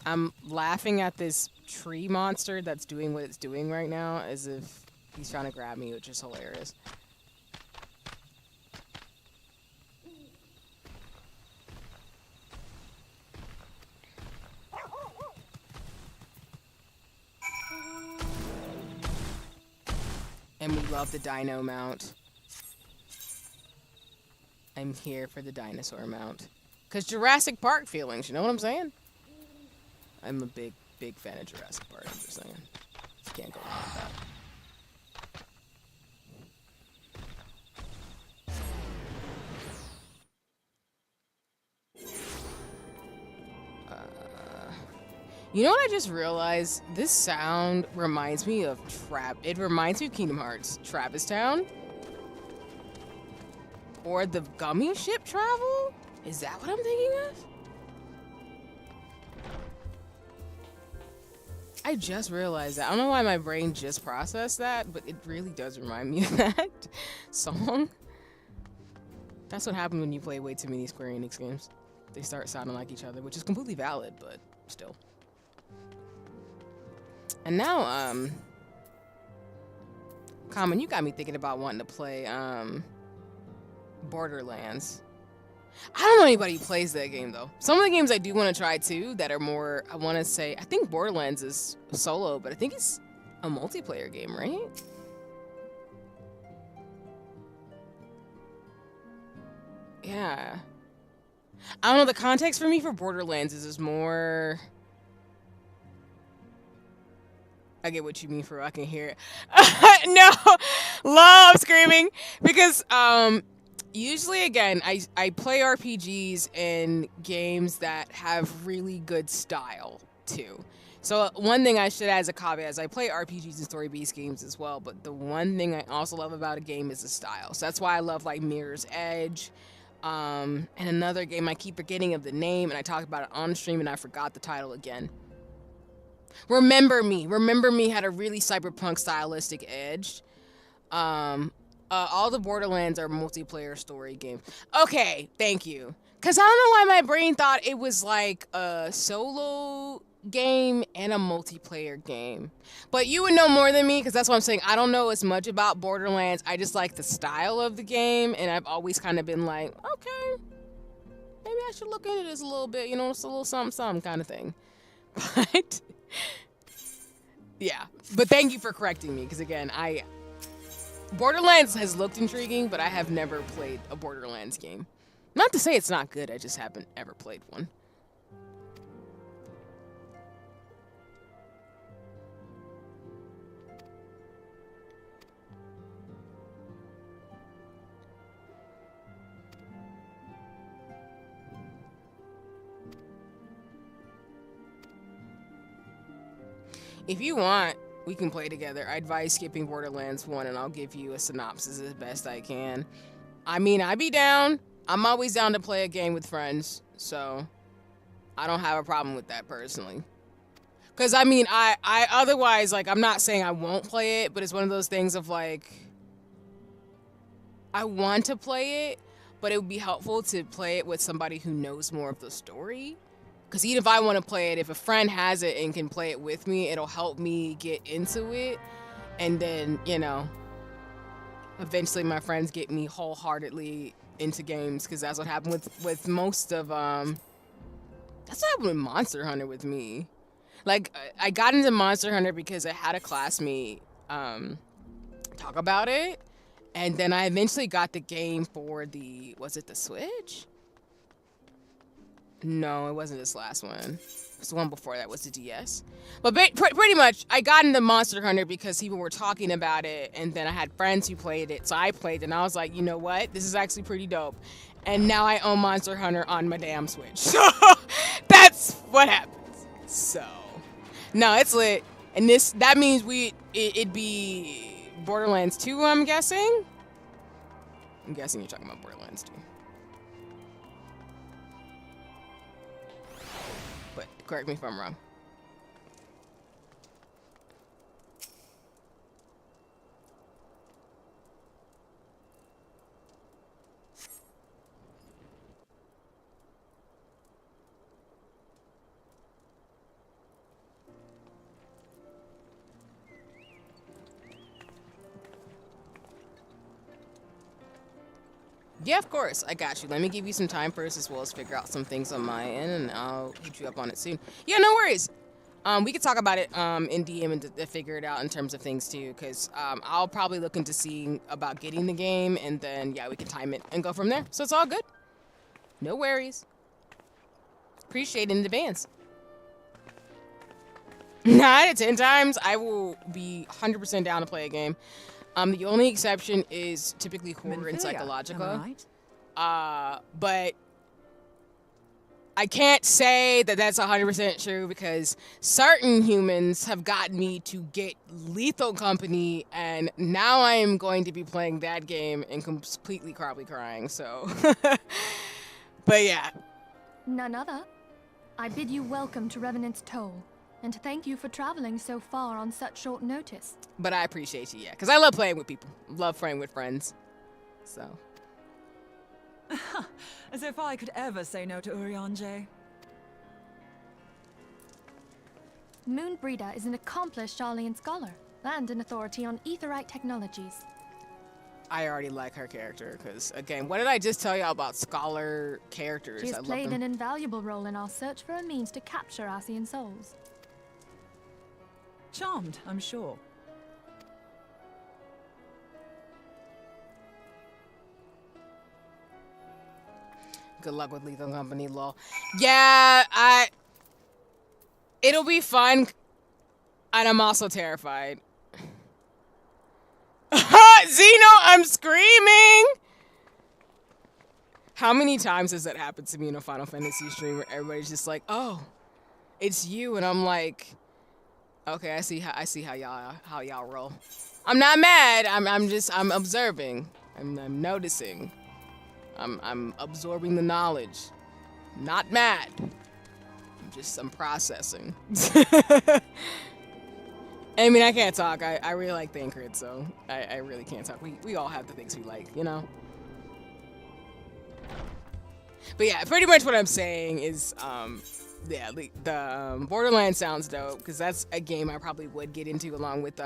I'm laughing at this tree monster that's doing what it's doing right now as if he's trying to grab me, which is hilarious. And we love the dino mount. I'm here for the dinosaur mount. Because Jurassic Park feelings, you know what I'm saying? I'm a big, big fan of Jurassic Park, I'm just saying. Can't go wrong with that. You know what I just realized? This sound reminds me of It reminds me of Kingdom Hearts. Travis Town? Or the gummy ship travel? Is that what I'm thinking of? I just realized that. I don't know why my brain just processed that, but it really does remind me of that song. That's what happens when you play way too many Square Enix games. They start sounding like each other, which is completely valid, but still. And now, Common, you got me thinking about wanting to play, Borderlands. I don't know anybody who plays that game, though. Some of the games I do want to try, too, that are more, I want to say, I think Borderlands is solo, but I think it's a multiplayer game, right? Yeah. I don't know, the context for me for Borderlands is more... I get what you mean for I can hear it. No, love screaming because usually again I play RPGs in games that have really good style too. So one thing I should add as a caveat is I play RPGs and story-based games as well, but the one thing I also love about a game is the style. So that's why I love like Mirror's Edge. And another game I keep forgetting of the name and I talked about it on stream and I forgot the title again. Remember Me had a really cyberpunk stylistic edge. All the Borderlands are multiplayer story games. Okay, thank you. Cause I don't know why my brain thought it was like a solo game and a multiplayer game. But you would know more than me, because that's what I'm saying. I don't know as much about Borderlands. I just like the style of the game, and I've always kind of been like, okay, maybe I should look into this a little bit. You know, it's a little something kind of thing. But yeah. But thank you for correcting me, because again, Borderlands has looked intriguing, but I have never played a Borderlands game. Not to say it's not good, I just haven't ever played one. If you want, we can play together. I advise skipping Borderlands 1 and I'll give you a synopsis as best I can. I mean, I'd be down. I'm always down to play a game with friends, so I don't have a problem with that personally. Because, I mean, I otherwise, like, I'm not saying I won't play it, but it's one of those things of, like, I want to play it, but it would be helpful to play it with somebody who knows more of the story. Because even if I want to play it, if a friend has it and can play it with me, it'll help me get into it. And then, you know, eventually my friends get me wholeheartedly into games. Because that's what happened with most of, that's what happened with Monster Hunter with me. Like, I got into Monster Hunter because I had a classmate talk about it. And then I eventually got the game for was it the Switch? No, it wasn't this last one. It was the one before that was the DS. But pretty much, I got into Monster Hunter because people were talking about it, and then I had friends who played it, so I played it, and I was like, you know what? This is actually pretty dope. And now I own Monster Hunter on my damn Switch. So that's what happens. So, no, it's lit. And that means it'd be Borderlands 2, I'm guessing? I'm guessing you're talking about Borderlands 2. But correct me if I'm wrong. Yeah, of course. I got you. Let me give you some time first, as well as figure out some things on my end, and I'll hit you up on it soon. Yeah, no worries. We could talk about it in DM and to figure it out in terms of things too, because I'll probably look into seeing about getting the game, and then yeah, we can time it and go from there. So it's all good. No worries. Appreciate it in advance. 9 out of 10 times, I will be 100% down to play a game. The only exception is typically horror and psychological. But I can't say that that's 100% true, because certain humans have gotten me to get Lethal Company, and now I am going to be playing that game and completely probably crying, so. But yeah. None other. I bid you welcome to Revenant's Toll, and thank you for traveling so far on such short notice. But I appreciate you, yeah, because I love playing with people. Love playing with friends. So. As if I could ever say no to Urianger. Moonbreeder is an accomplished Sharlayan scholar and an authority on aetherite technologies. I already like her character, because, again, what did I just tell you about scholar characters? She has played an invaluable role in our search for a means to capture Ascian souls. Charmed, I'm sure. Good luck with Lethal Company, lol. Yeah, it'll be fun, and I'm also terrified. Zeno, I'm screaming! How many times has that happened to me in a Final Fantasy stream where everybody's just like, oh, it's you, and I'm like, okay, I see how y'all roll. I'm not mad. I'm observing. I'm noticing. I'm absorbing the knowledge. Not mad. I'm processing. I mean, I can't talk. I really like Thancred, so I really can't talk. We all have the things we like, you know? But yeah, pretty much what I'm saying is, yeah, the Borderlands sounds dope because that's a game I probably would get into along with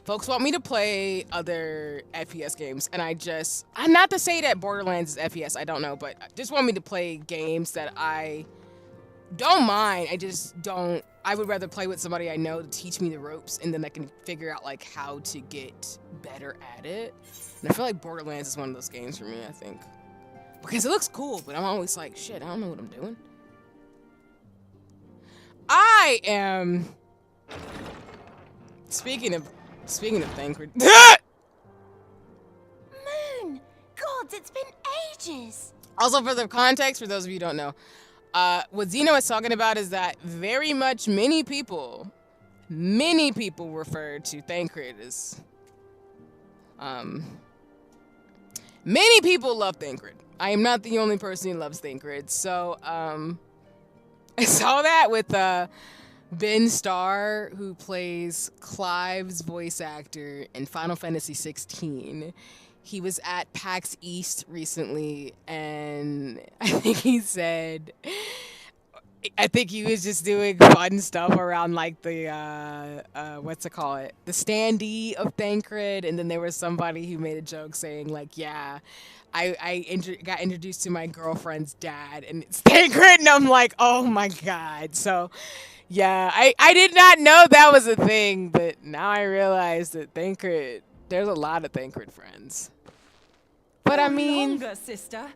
folks want me to play other FPS games, and I'm not to say that Borderlands is FPS, I don't know, but just want me to play games that I don't mind. I would rather play with somebody I know to teach me the ropes, and then I can figure out like how to get better at it. And I feel like Borderlands is one of those games for me, I think. Because it looks cool, but I'm always like, shit, I don't know what I'm doing. I am... Speaking of Thancred... Moon! Gods, it's been ages! Also, for the context, for those of you who don't know, what Xeno is talking about is that very much many people refer to Thancred as... Many people love Thancred. I am not the only person who loves Thancred. So, I saw that with Ben Starr, who plays Clive's voice actor in Final Fantasy 16. He was at PAX East recently, and I think he was just doing fun stuff around like the what's it called? The standee of Thancred, and then there was somebody who made a joke saying like, yeah, I got introduced to my girlfriend's dad, and it's Thancred, and I'm like, oh my god. So, yeah, I did not know that was a thing, but now I realize that Thancred, there's a lot of Thancred friends. But I mean, longer, sister.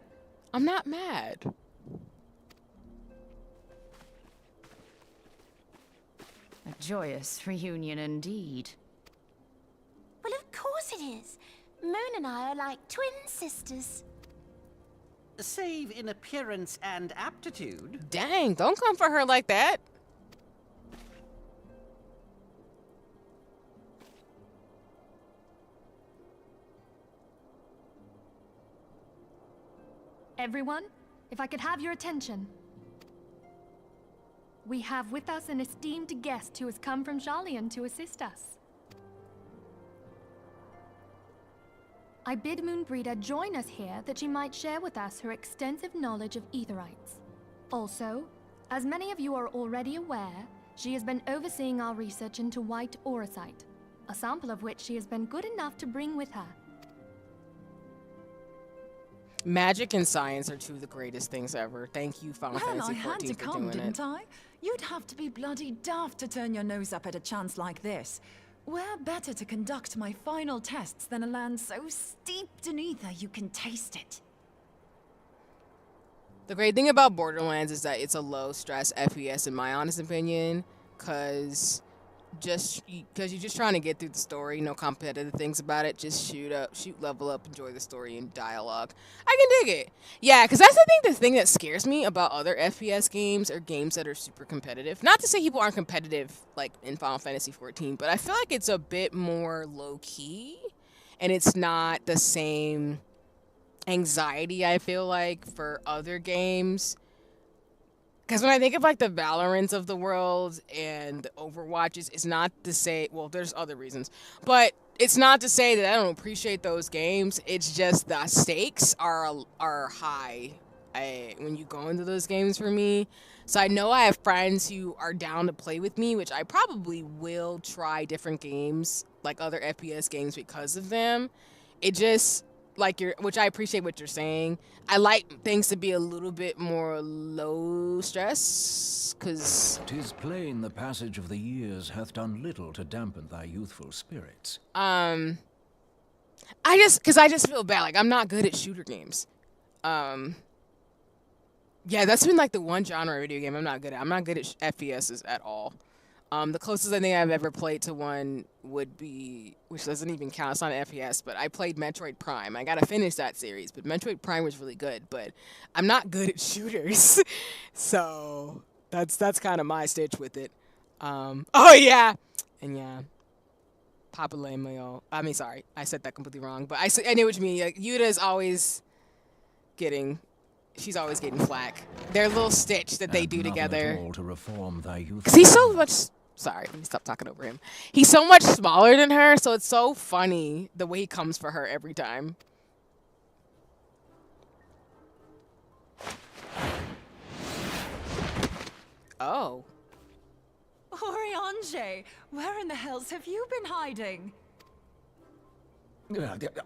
I'm not mad. A joyous reunion indeed. Well, of course it is. Moon and I are like twin sisters. Save in appearance and aptitude. Dang, don't come for her like that. Everyone, if I could have your attention. We have with us an esteemed guest who has come from Jalian to assist us. I bid Moonbreeder join us here that she might share with us her extensive knowledge of Aetherites. Also, as many of you are already aware, she has been overseeing our research into white auracite, a sample of which she has been good enough to bring with her. Magic and science are two of the greatest things ever. Thank you, Final Well, Fantasy I had 14 to for come, doing didn't it. I? You'd have to be bloody daft to turn your nose up at a chance like this. Where better to conduct my final tests than a land so steeped in ether you can taste it? The great thing about Borderlands is that it's a low-stress FPS, in my honest opinion, because you're just trying to get through the story, no competitive things about it, just shoot, level up, enjoy the story and dialogue. I can dig it. Yeah, because that's the thing that scares me about other FPS games or games that are super competitive. Not to say people aren't competitive, like in Final Fantasy 14, but I feel like it's a bit more low-key, and it's not the same anxiety, I feel like, for other games. Because when I think of, like, the Valorants of the world and the Overwatches, it's not to say... Well, there's other reasons. But it's not to say that I don't appreciate those games. It's just the stakes are high when you go into those games for me. So I know I have friends who are down to play with me, which I probably will try different games, like other FPS games, because of them. It just... which I appreciate what you're saying. I like things to be a little bit more low stress, because... 'Tis plain the passage of the years hath done little to dampen thy youthful spirits. I just feel bad. Like, I'm not good at shooter games. Yeah, that's been, like, the one genre of video game I'm not good at. I'm not good at FPSs at all. The closest I think I've ever played to one would be, which doesn't even count, it's not an FPS, but I played Metroid Prime. I gotta finish that series, but Metroid Prime was really good, but I'm not good at shooters. So, that's kind of my stitch with it. Oh yeah! And yeah. Papa Lameo. I mean, sorry, I said that completely wrong, but I knew what you mean. Like, Yuda's always she's always getting flack. Their little stitch that they do together. To reform thy youthful... 'Cause he's so much... Sorry, let me stop talking over him. He's so much smaller than her, so it's so funny the way he comes for her every time. Oh. Oriange, where in the hells have you been hiding?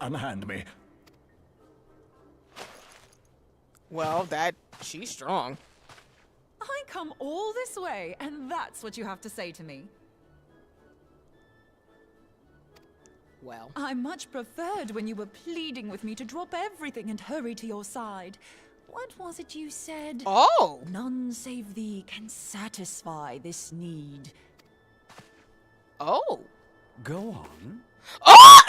Unhand me. Well, she's strong. I come all this way, and that's what you have to say to me. Well. I much preferred when you were pleading with me to drop everything and hurry to your side. What was it you said? Oh! None save thee can satisfy this need. Oh. Go on. Oh!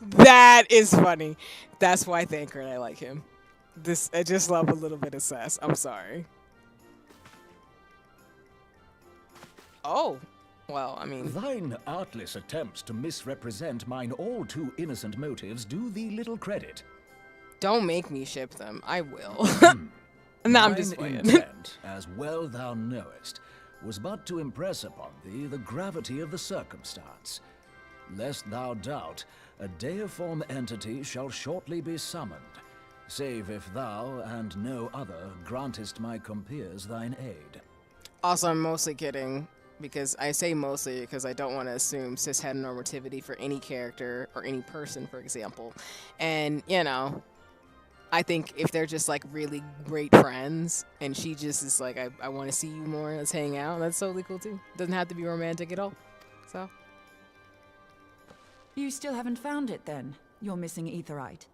That is funny. That's why Thancred, I like him. I just love a little bit of sass. I'm sorry. Oh. Well, I mean... Thine artless attempts to misrepresent mine all too innocent motives do thee little credit. Don't make me ship them. I will. No, I'm just Mine playing. intent, as well thou knowest, was but to impress upon thee the gravity of the circumstance. Lest thou doubt, a deiform entity shall shortly be summoned, save if thou and no other grantest my compeers thine aid. Also, I'm mostly kidding. Because I say mostly because I don't want to assume cis heteronormativity for any character or any person, for example. And, you know, I think if they're just like really great friends and she just is like, I want to see you more, let's hang out, that's totally cool too. Doesn't have to be romantic at all. So. You still haven't found it then? You're missing Aetheryte.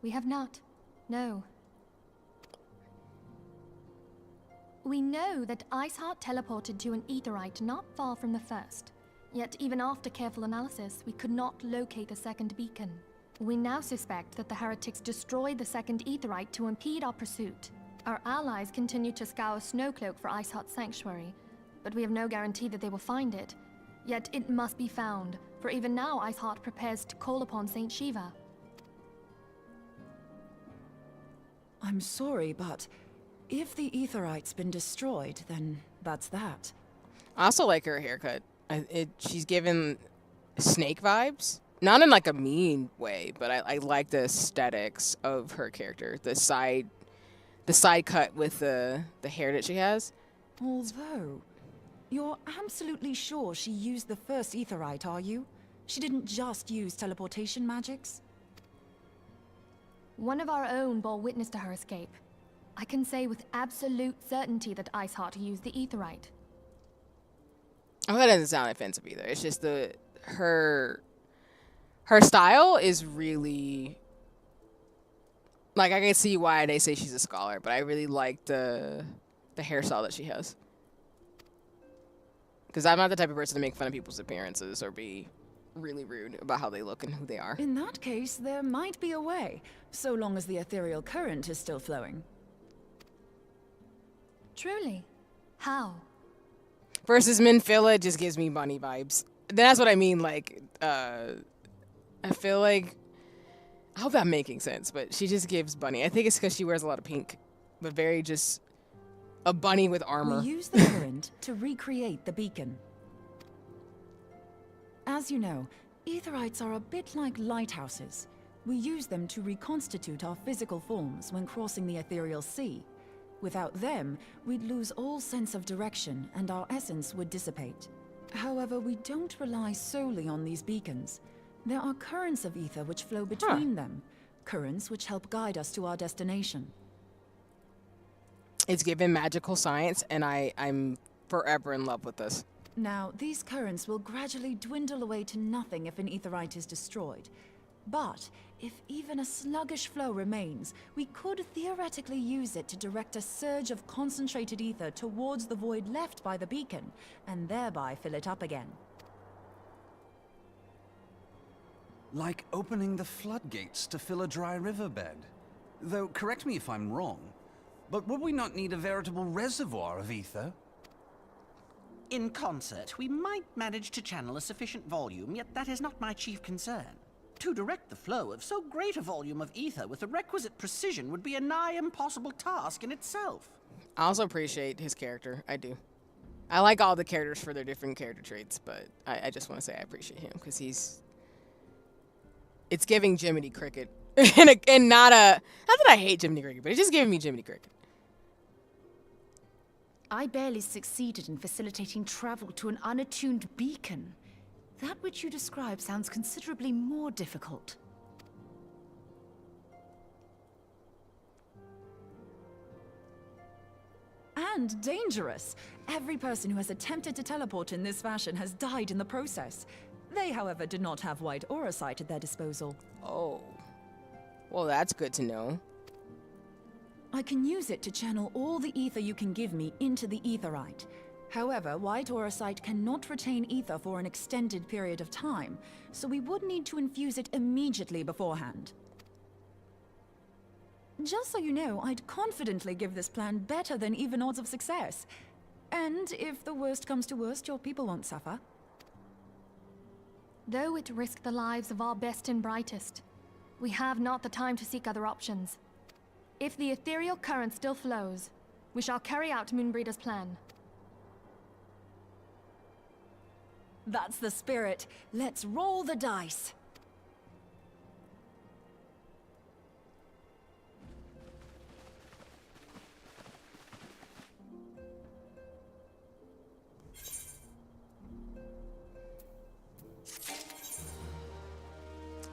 We have not. No. We know that Iceheart teleported to an Aetheryte not far from the first. Yet even after careful analysis, we could not locate a second beacon. We now suspect that the heretics destroyed the second Aetheryte to impede our pursuit. Our allies continue to scour Snowcloak for Iceheart's sanctuary, but we have no guarantee that they will find it. Yet it must be found, for even now Iceheart prepares to call upon Saint Shiva. I'm sorry, but if the Aetheryte's been destroyed, then that's that. I also like her haircut. She's given snake vibes. Not in like a mean way, but I like the aesthetics of her character. The side cut with the hair that she has. Although, you're absolutely sure she used the first Aetheryte, are you? She didn't just use teleportation magics? One of our own bore witness to her escape. I can say with absolute certainty that Iceheart used the Aetheryte. Oh, that doesn't sound offensive either. It's just her style is really, like, I can see why they say she's a scholar, but I really like the hairstyle that she has. Because I'm not the type of person to make fun of people's appearances or be really rude about how they look and who they are. In that case, there might be a way, so long as the ethereal current is still flowing. Truly? How? Versus Minfilla just gives me bunny vibes. That's what I mean, like, I feel like, I hope I'm making sense, but she just gives bunny. I think it's because she wears a lot of pink, but very just a bunny with armor. We use the current to recreate the beacon. As you know, Aetherites are a bit like lighthouses. We use them to reconstitute our physical forms when crossing the ethereal sea. Without them, we'd lose all sense of direction and our essence would dissipate. However, we don't rely solely on these beacons. There are currents of ether which flow between them, currents which help guide us to our destination. It's given magical science, and I'm forever in love with this. Now, these currents will gradually dwindle away to nothing if an aetherite is destroyed. But if even a sluggish flow remains, we could theoretically use it to direct a surge of concentrated ether towards the void left by the beacon, and thereby fill it up again. Like opening the floodgates to fill a dry riverbed. Though, correct me if I'm wrong, but would we not need a veritable reservoir of ether? In concert, we might manage to channel a sufficient volume, yet that is not my chief concern. To direct the flow of so great a volume of ether with the requisite precision would be a nigh impossible task in itself. I also appreciate his character. I do. I like all the characters for their different character traits, but I just want to say I appreciate him because he's It's giving Jiminy Cricket. and not that I hate Jiminy Cricket, but it's just giving me Jiminy Cricket. I barely succeeded in facilitating travel to an unattuned beacon. That which you describe sounds considerably more difficult. And dangerous. Every person who has attempted to teleport in this fashion has died in the process. They, however, did not have wide aura sight at their disposal. Oh. Well, that's good to know. I can use it to channel all the ether you can give me into the aetherite. However, wide aura sight cannot retain ether for an extended period of time, so we would need to infuse it immediately beforehand. Just so you know, I'd confidently give this plan better than even odds of success. And if the worst comes to worst, your people won't suffer. Though it risked the lives of our best and brightest, we have not the time to seek other options. If the ethereal current still flows, we shall carry out Moonbreeder's plan. That's the spirit. Let's roll the dice.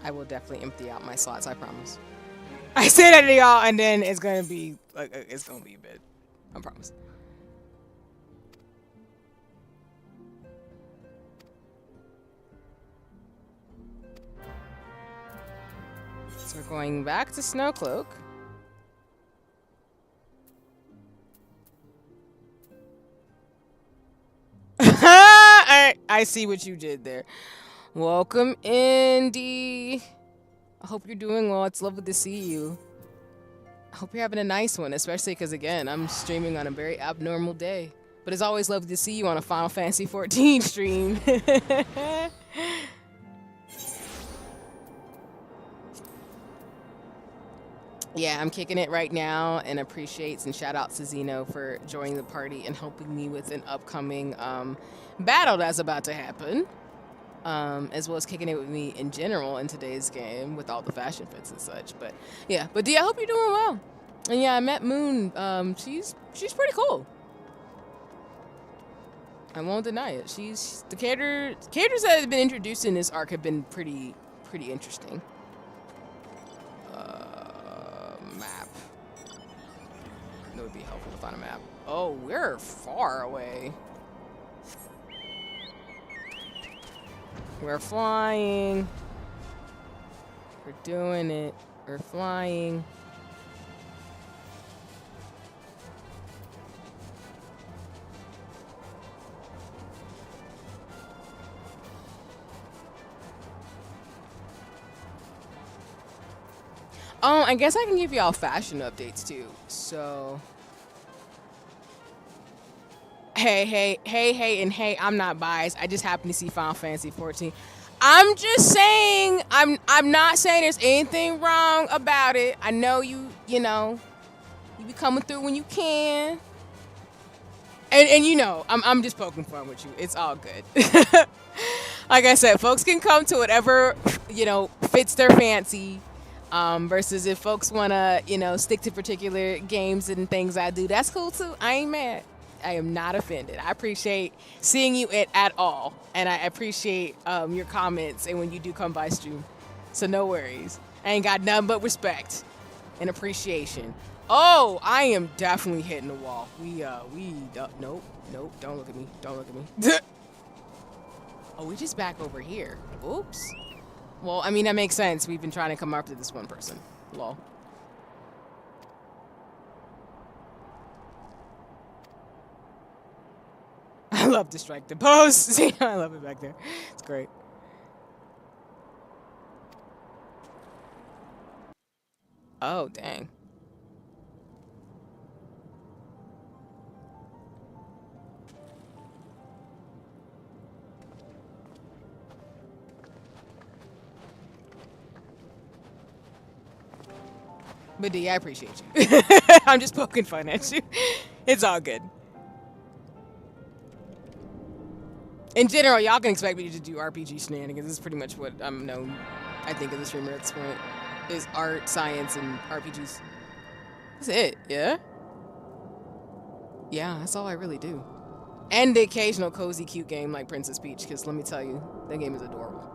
I will definitely empty out my slots, I promise. I say that to y'all, and then it's gonna be like it's gonna be a bit. I promise. So we're going back to Snowcloak. I see what you did there. Welcome, Indy. I hope you're doing well. It's lovely to see you. I hope you're having a nice one, especially because, again, I'm streaming on a very abnormal day. But it's always lovely to see you on a Final Fantasy 14 stream. Yeah, I'm kicking it right now, and appreciates and shout out to Zeno for joining the party and helping me with an upcoming battle that's about to happen. As well as kicking it with me in general in today's game with all the fashion fits and such. But yeah, but D, I hope you're doing well. And yeah, I met Moon. She's pretty cool. I won't deny it. The characters that have been introduced in this arc have been pretty interesting. Map. It would be helpful to find a map. Oh, we're far away. We're flying. We're doing it. We're flying. Oh, I guess I can give y'all fashion updates too. So, hey, and hey, I'm not biased. I just happen to see Final Fantasy 14. I'm just saying, I'm not saying there's anything wrong about it. I know you know, you be coming through when you can. And you know, I'm just poking fun with you. It's all good. Like I said, folks can come to whatever, fits their fancy. Versus if folks want to, stick to particular games and things I do, that's cool too. I ain't mad. I am not offended. I appreciate seeing you at all. And I appreciate your comments and when you do come by stream. So no worries. I ain't got nothing but respect and appreciation. Oh, I am definitely hitting the wall. Nope, don't look at me. Don't look at me. Oh, we just back over here. Oops. Well, I mean, that makes sense. We've been trying to come up to this one person. Lol. I love to strike the pose. See, I love it back there. It's great. Oh, dang. But D, I appreciate you. I'm just poking fun at you. It's all good. In general, y'all can expect me to do RPG shenanigans. This is pretty much what I'm known I think, of the streamer at this point. Is art, science, and RPGs. That's it, yeah? Yeah, that's all I really do. And the occasional cozy, cute game like Princess Peach, because let me tell you, that game is adorable.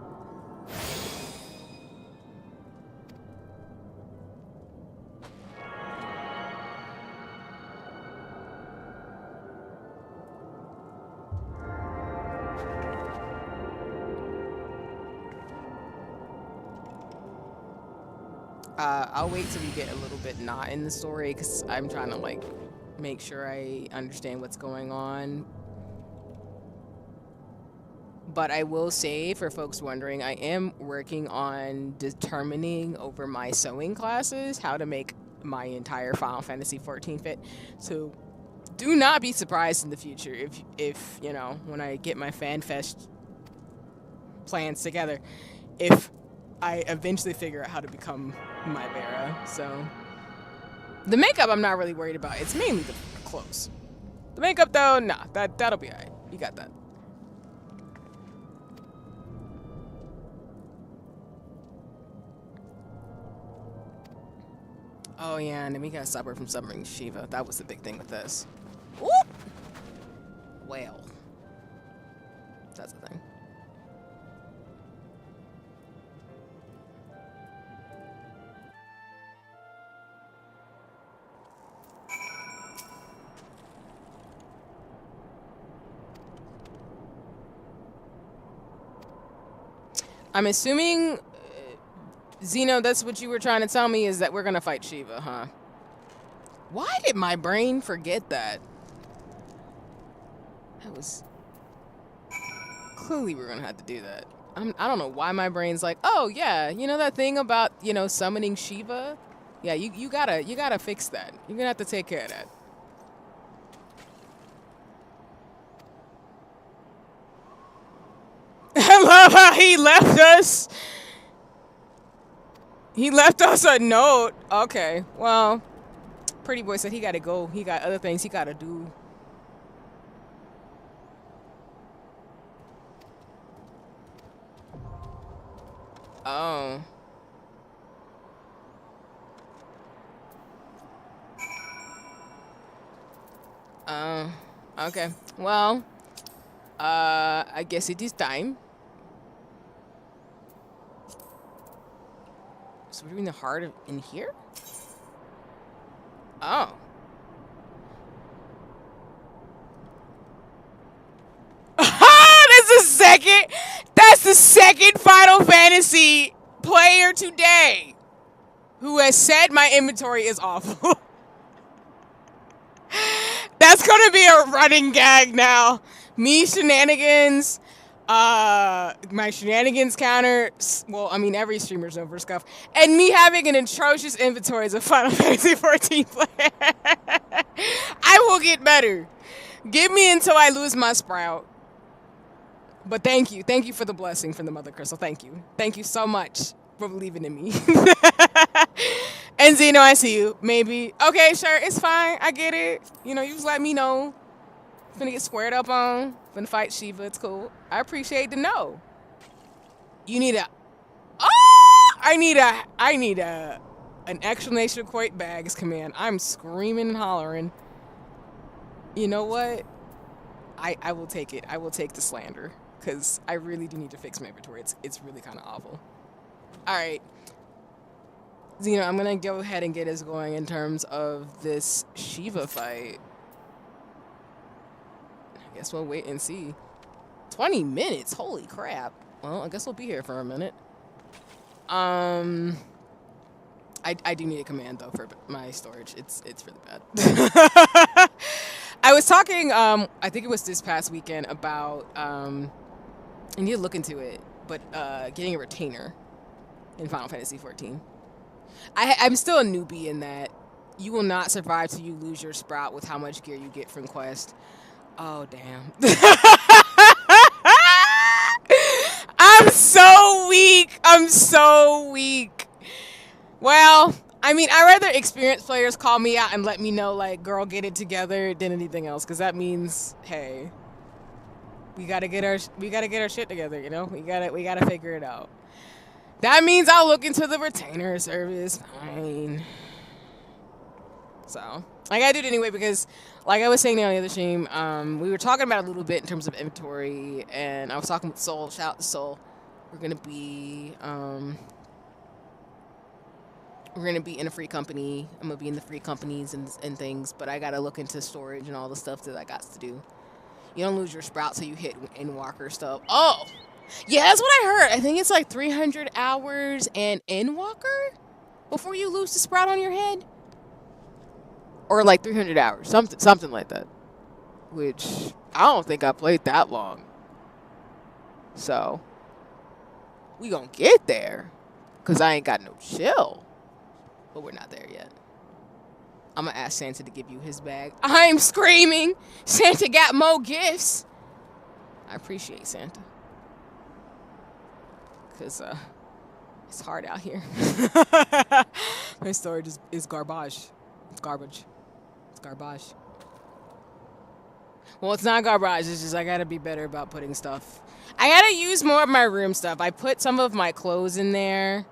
I'll wait till we get a little bit not in the story, because I'm trying to, like, make sure I understand what's going on. But I will say, for folks wondering, I am working on determining over my sewing classes how to make my entire Final Fantasy XIV fit. So do not be surprised in the future if you know, when I get my FanFest plans together, if I eventually figure out how to become my Vera. So the makeup I'm not really worried about. It's mainly the clothes. The makeup though, nah, that'll be alright. You got that. Oh yeah, and then we gotta stop her from summoning Shiva. That was the big thing with this. Whoop! Well, that's the thing. I'm assuming, Zeno, that's what you were trying to tell me, is that we're gonna fight Shiva, huh? Why did my brain forget that? That was... Clearly we're gonna have to do that. I don't know why my brain's like, oh yeah, you know that thing about, you know, summoning Shiva? Yeah, you gotta fix that. You're gonna have to take care of that. I love how he left us. He left us a note. Okay, well, Pretty Boy said he gotta go. He got other things he gotta do. Oh. Okay. Well, I guess it is time. So we're doing the heart of in here? Oh. That's the second Final Fantasy player today who has said my inventory is awful. That's gonna be a running gag now. Me shenanigans, my shenanigans counter, well, I mean, every streamer's known for scuff, and me having an atrocious inventory as a Final Fantasy XIV player. I will get better. Give me until I lose my sprout. But thank you for the blessing from the Mother Crystal. Thank you so much for believing in me. And Zeno, I see you. Maybe. Okay, sure, it's fine. I get it. You know, you just let me know. Finna get squared up on. Finna fight Shiva. It's cool. I appreciate the no. You need a... Oh! I need an exclamation point bags command. I'm screaming and hollering. You know what? I will take it. I will take the slander. Because I really do need to fix my inventory. It's really kind of awful. Alright. Zeno, I'm going to go ahead and get us going in terms of this Shiva fight. I guess we'll wait and see. 20 minutes? Holy crap. Well, I guess we'll be here for a minute. I do need a command, though, for my storage. It's really bad. I was talking, I think it was this past weekend, about, I need to look into it, but getting a retainer in Final Fantasy XIV. I'm still a newbie in that you will not survive till you lose your sprout with how much gear you get from quest. Oh, damn. I'm so weak. Well, I mean, I'd rather experienced players call me out and let me know, like, girl, get it together than anything else, because that means, hey, we gotta get our shit together, you know? We gotta figure it out. That means I'll look into the retainer service. Fine. So, I gotta do it anyway because, like I was saying on the other stream, we were talking about it a little bit in terms of inventory, and I was talking with Soul. Shout out to Soul. We're gonna be in a free company. I'm gonna be in the free companies and things, but I gotta look into storage and all the stuff that I got to do. You don't lose your sprout till you hit Endwalker stuff. Oh! Yeah, that's what I heard. I think it's like 300 hours and Endwalker before you lose the sprout on your head. Or like 300 hours. Something like that. Which, I don't think I played that long. So, we gonna get there. Because I ain't got no chill. But we're not there yet. I'm gonna ask Santa to give you his bag. I'm screaming! Santa got more gifts! I appreciate Santa. Because, it's hard out here. My storage is garbage. It's garbage. It's garbage. Well, it's not garbage. It's just I gotta be better about putting stuff. I gotta use more of my room stuff. I put some of my clothes in there.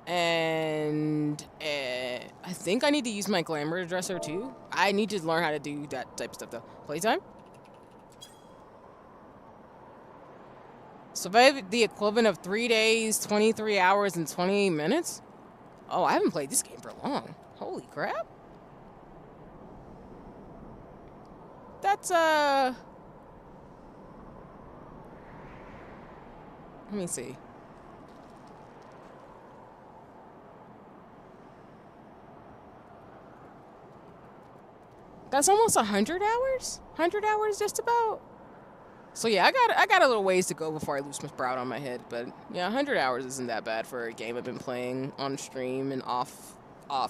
And I think I need to use my glamour dresser too. I need to learn how to do that type of stuff though. Playtime? Survive the equivalent of 3 days, 23 hours, and 28 minutes? Oh, I haven't played this game for long. Holy crap. That's, let me see. That's almost 100 hours? 100 hours just about? So yeah, I got a little ways to go before I lose my sprout on my head, but yeah, 100 hours isn't that bad for a game I've been playing on stream and off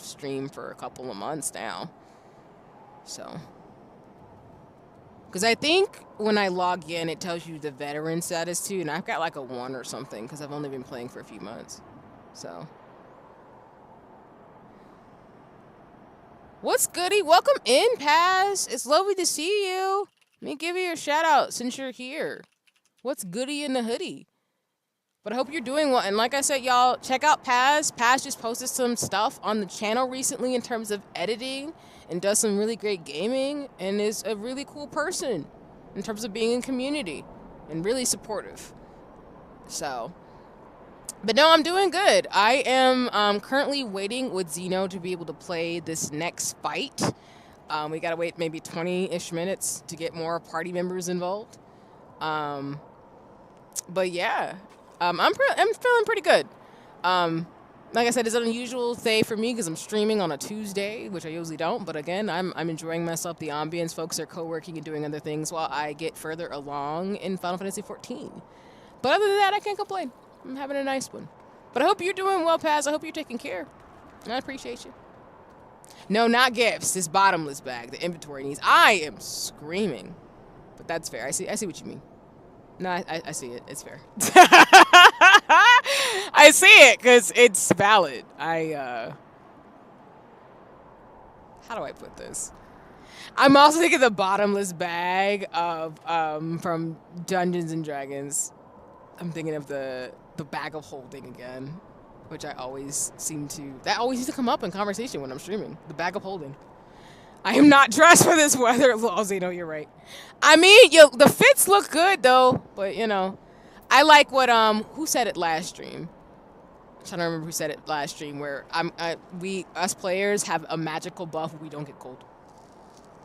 stream for a couple of months now. So, because I think when I log in, it tells you the veteran status too, and I've got like a 1 or something because I've only been playing for a few months. So, what's goody? Welcome in, Paz. It's lovely to see you. Let me give you a shout out since you're here. What's goody in the hoodie? But I hope you're doing well. And like I said, y'all, check out Paz. Paz just posted some stuff on the channel recently in terms of editing and does some really great gaming and is a really cool person in terms of being in community and really supportive. So, but no, I'm doing good. I am currently waiting with Zeno to be able to play this next fight. We gotta wait maybe 20-ish minutes to get more party members involved. But yeah, I'm feeling pretty good. Like I said, it's an unusual day for me because I'm streaming on a Tuesday, which I usually don't. But again, I'm enjoying myself. The ambience, folks are co-working and doing other things while I get further along in Final Fantasy 14. But other than that, I can't complain. I'm having a nice one. But I hope you're doing well, Paz. I hope you're taking care. And I appreciate you. No, not gifts. This bottomless bag. The inventory needs. I am screaming. But that's fair. I see what you mean. No, I see it. It's fair. I see it because it's valid. How do I put this? I'm also thinking the bottomless bag of from Dungeons and Dragons. I'm thinking of the bag of holding again, which I always that always used to come up in conversation when I'm streaming. The bag of holding. I am not dressed for this weather, Lawsy. No, you're right. I mean, the fits look good though, but you know, I like what who said it last stream. I'm trying to remember who said it last stream. Where us players have a magical buff. We don't get cold.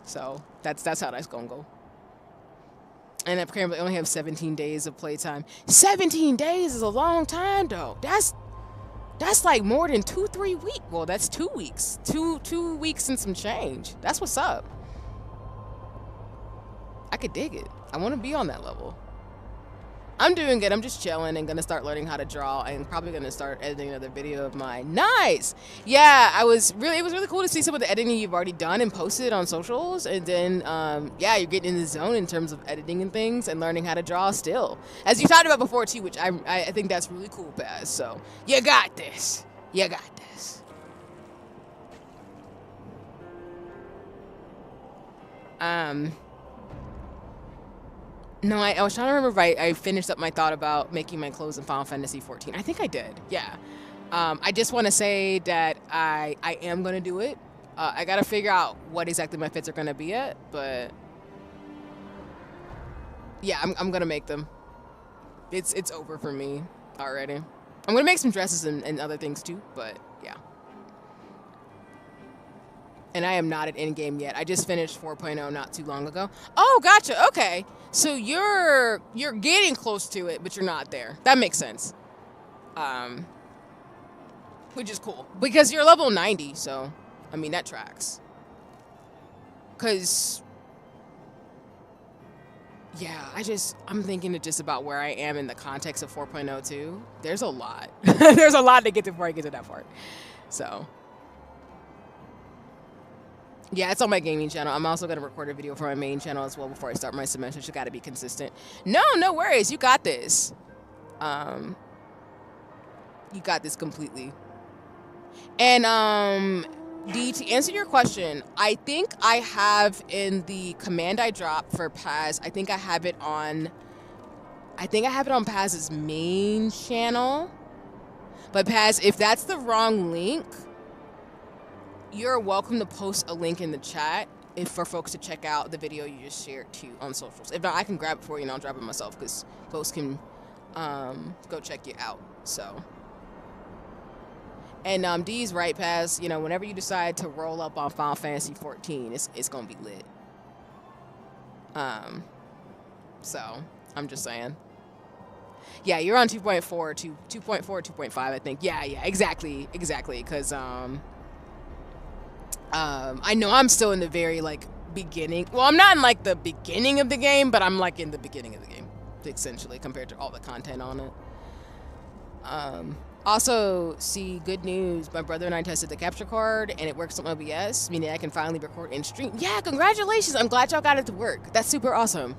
So that's how that's gonna go. And apparently, I only have 17 days of playtime. 17 days is a long time, though. That's like more than 2-3 weeks. Well, that's 2 weeks. Two weeks and some change. That's what's up. I could dig it. I want to be on that level. I'm doing good. I'm just chilling and gonna start learning how to draw and probably gonna start editing another video of mine. Nice. Yeah, it was really cool to see some of the editing you've already done and posted on socials. And then, yeah, you're getting in the zone in terms of editing and things and learning how to draw still. As you talked about before too, which I think that's really cool, Baz. So you got this. You got this. No, I was trying to remember if I finished up my thought about making my clothes in Final Fantasy 14. I think I did. Yeah. I just want to say that I am going to do it. I got to figure out what exactly my fits are going to be at, but yeah, I'm going to make them. It's over for me already. I'm going to make some dresses and other things too, but yeah. And I am not at endgame yet. I just finished 4.0 not too long ago. Oh, gotcha. Okay. So you're getting close to it, but you're not there. That makes sense. Which is cool. Because you're level 90, so I mean that tracks. Cause yeah, I'm thinking just about where I am in the context of 4.0 too. There's a lot. There's a lot to get to before I get to that part. So yeah, it's on my gaming channel. I'm also going to record a video for my main channel as well before I start my semester. Just got to be consistent. No worries. You got this. You got this completely. And D, to answer your question, I think I have in the command I dropped for Paz, I think I have it on Paz's main channel. But Paz, if that's the wrong link, you're welcome to post a link in the chat for folks to check out the video you just shared too on socials. If not, I can grab it for you and I'll drop it myself because folks can go check you out. So, and D's right, Paz. You know, whenever you decide to roll up on Final Fantasy 14, it's gonna be lit. So I'm just saying. Yeah, you're on 2.4, 2.4, 2.5, I think. Yeah, exactly, because I know I'm still in the very, like, beginning. Well, I'm not in, like, the beginning of the game, but I'm, like, in the beginning of the game, essentially, compared to all the content on it. Also, see, good news. My brother and I tested the capture card, and it works on OBS, meaning I can finally record and stream. Yeah, congratulations. I'm glad y'all got it to work. That's super awesome.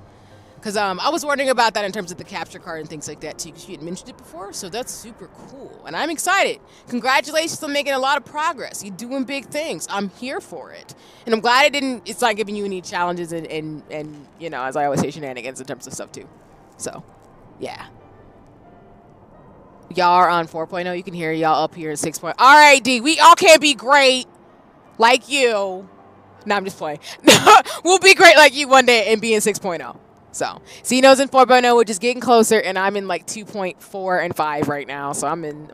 Because I was wondering about that in terms of the capture card and things like that, too, because you had mentioned it before, so that's super cool. And I'm excited. Congratulations on making a lot of progress. You're doing big things. I'm here for it. And I'm glad it's not giving you any challenges and you know, as I always say, shenanigans in terms of stuff, too. So, yeah. Y'all are on 4.0. You can hear y'all up here in 6.0. All right, D, we all can't be great like you. No, I'm just playing. We'll be great like you one day and be in 6.0. So, Zeno's in 4.0, which is getting closer, and I'm in like 2.4 and 5 right now. So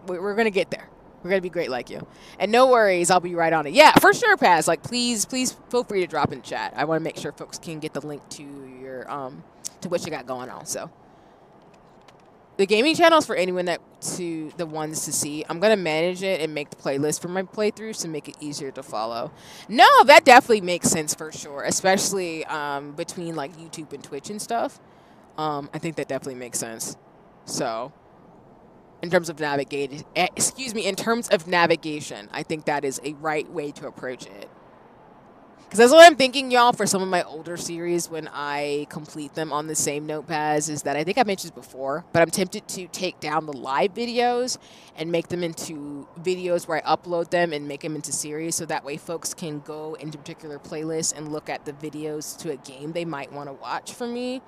we're going to get there. We're going to be great like you. And no worries, I'll be right on it. Yeah, for sure, Paz. Like, please feel free to drop in chat. I want to make sure folks can get the link to your, to what you got going on. So, the gaming channel is for anyone the ones to see. I'm going to manage it and make the playlist for my playthroughs to make it easier to follow. No, that definitely makes sense for sure, especially between like YouTube and Twitch and stuff. I think that definitely makes sense. So, in terms of navigation, in terms of navigation, I think that is a right way to approach it. Because that's what I'm thinking, y'all, for some of my older series when I complete them on the same notepads, is that I think I mentioned before, but I'm tempted to take down the live videos and make them into videos where I upload them and make them into series, so that way folks can go into particular playlists and look at the videos to a game they might want to watch from me.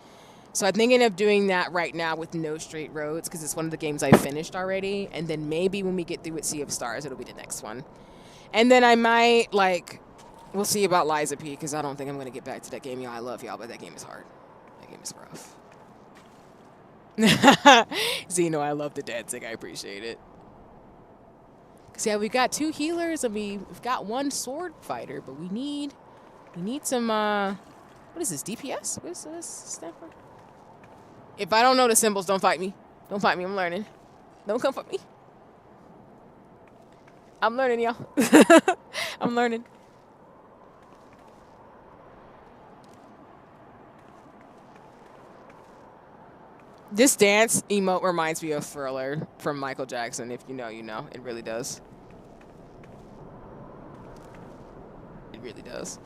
So I'm thinking of doing that right now with No Straight Roads, because it's one of the games I finished already, and then maybe when we get through with Sea of Stars, it'll be the next one. And then I might, like... We'll see about Liza P, because I don't think I'm going to get back to that game. Y'all, I love y'all, but that game is hard. That game is rough. Zeno, I love the dancing. I appreciate it. Because, yeah, we've got 2 healers, and we've got 1 sword fighter, but we need some, what is this, DPS? What is this stand for? If I don't know the symbols, don't fight me. Don't fight me. I'm learning. Don't come for me. I'm learning, y'all. I'm learning. This dance emote reminds me of Thriller from Michael Jackson. If you know, you know. It really does. It really does.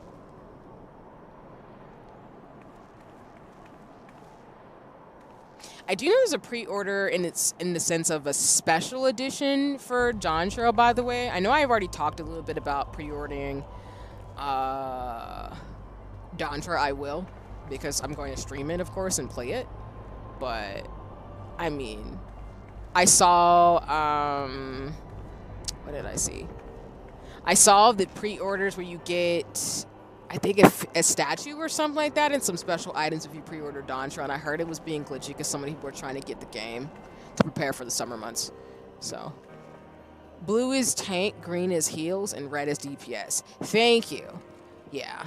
I do know there's a pre-order, and it's in the sense of a special edition for John Trail, by the way. I know I've already talked a little bit about pre-ordering John Trail. I will. because I'm going to stream it, of course, and play it. But I mean, I saw what did I see? I saw the pre-orders where you get, I think, a statue or something like that, and some special items if you pre-order Dontra. And I heard it was being glitchy because so many people were trying to get the game to prepare for the summer months. So, blue is tank, green is heals, and red is DPS. Thank you. Yeah.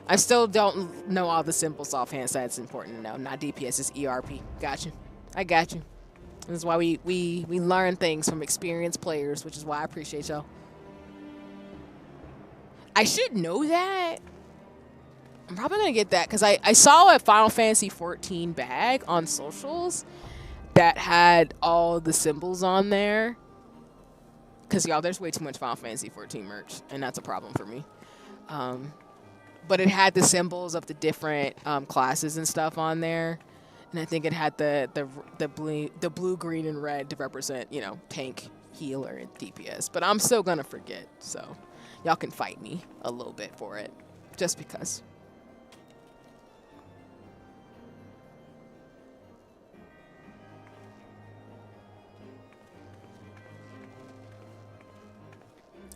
I still don't know all the symbols offhand, so that's important to know. Not DPS, it's ERP. Gotcha. I got you. This is why we learn things from experienced players, which is why I appreciate y'all. I should know that. I'm probably going to get that because I saw a Final Fantasy 14 bag on socials that had all the symbols on there. Because, y'all, there's way too much Final Fantasy 14 merch, and that's a problem for me. But it had the symbols of the different classes and stuff on there. And I think it had the blue, green, and red to represent, you know, tank, healer, and DPS. But I'm still going to forget, so y'all can fight me a little bit for it, just because.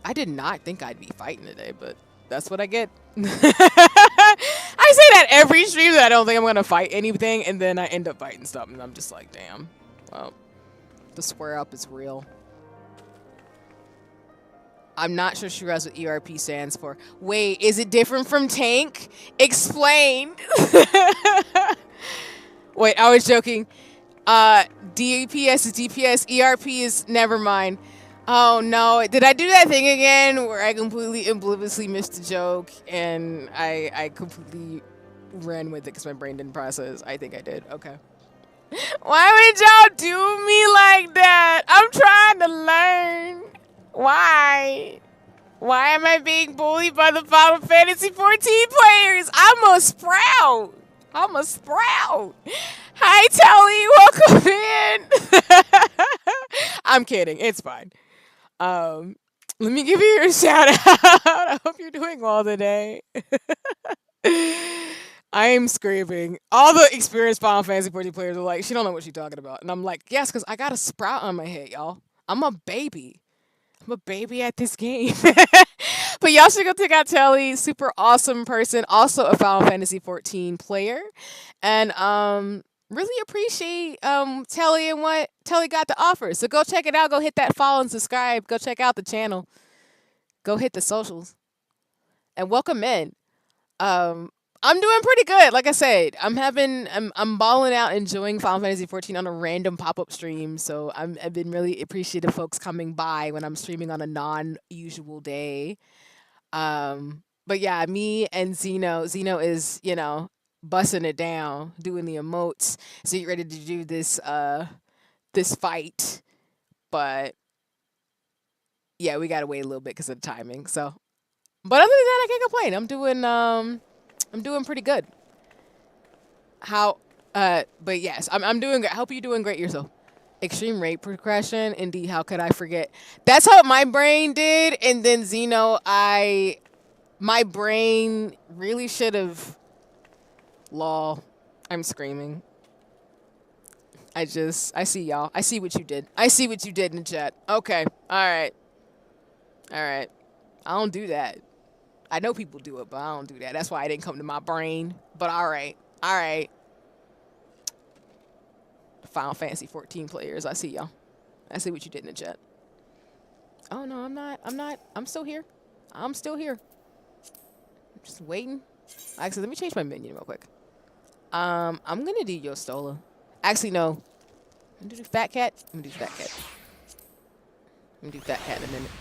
I did not think I'd be fighting today, but that's what I get. I say that every stream that I don't think I'm going to fight anything, and then I end up fighting stuff, and I'm just like, damn. Well, the square up is real. I'm not sure she knows what ERP stands for. Wait, is it different from tank? Explain. Wait, I was joking. DPS is DPS. ERP is never mind. Oh no, did I do that thing again where I completely obliviously missed the joke and I completely ran with it because my brain didn't process? I think I did. Okay. Why would y'all do me like that? I'm trying to learn. Why? Why am I being bullied by the Final Fantasy 14 players? I'm a sprout. I'm a sprout. Hi, Telly. Welcome in. I'm kidding. It's fine. Let me give you a shout out. I hope you're doing well today. I am screaming. All the experienced Final Fantasy 14 players are like, she don't know what she's talking about. And I'm like, yes, because I got a sprout on my head, y'all. I'm a baby. I'm a baby at this game. But y'all should go check out Telly. Super awesome person. Also a Final Fantasy 14 player. And really appreciate Telly and what Telly got to offer. So go check it out. Go hit that follow and subscribe. Go check out the channel. Go hit the socials. And welcome in. I'm doing pretty good. Like I said, I'm balling out, enjoying Final Fantasy 14 on a random pop-up stream. So I've been really appreciative of folks coming by when I'm streaming on a non-usual day. But yeah, me and Zeno is, you know, busting it down, doing the emotes. So you're ready to do this this fight. But yeah, we gotta wait a little bit because of the timing. So, but other than that, I can't complain. I'm doing pretty good. But yes, I'm doing good. I hope you're doing great yourself. Extreme rate progression. Indeed, how could I forget? That's how my brain did. And then Zeno, my brain really should have. Lol. I'm screaming. I see y'all. I see what you did. I see what you did in the chat. Okay. Alright. Alright. I don't do that. I know people do it, but I don't do that. That's why I didn't come to my brain. But alright. Alright. Final Fantasy 14 players. I see y'all. I see what you did in the chat. Oh no, I'm not. I'm still here. I'm still here. I'm just waiting. Actually, let me change my menu real quick. I'm gonna do Yostola. Actually, no. I'm gonna do Fat Cat. I'm gonna do Fat Cat. I'm gonna do Fat Cat in a minute.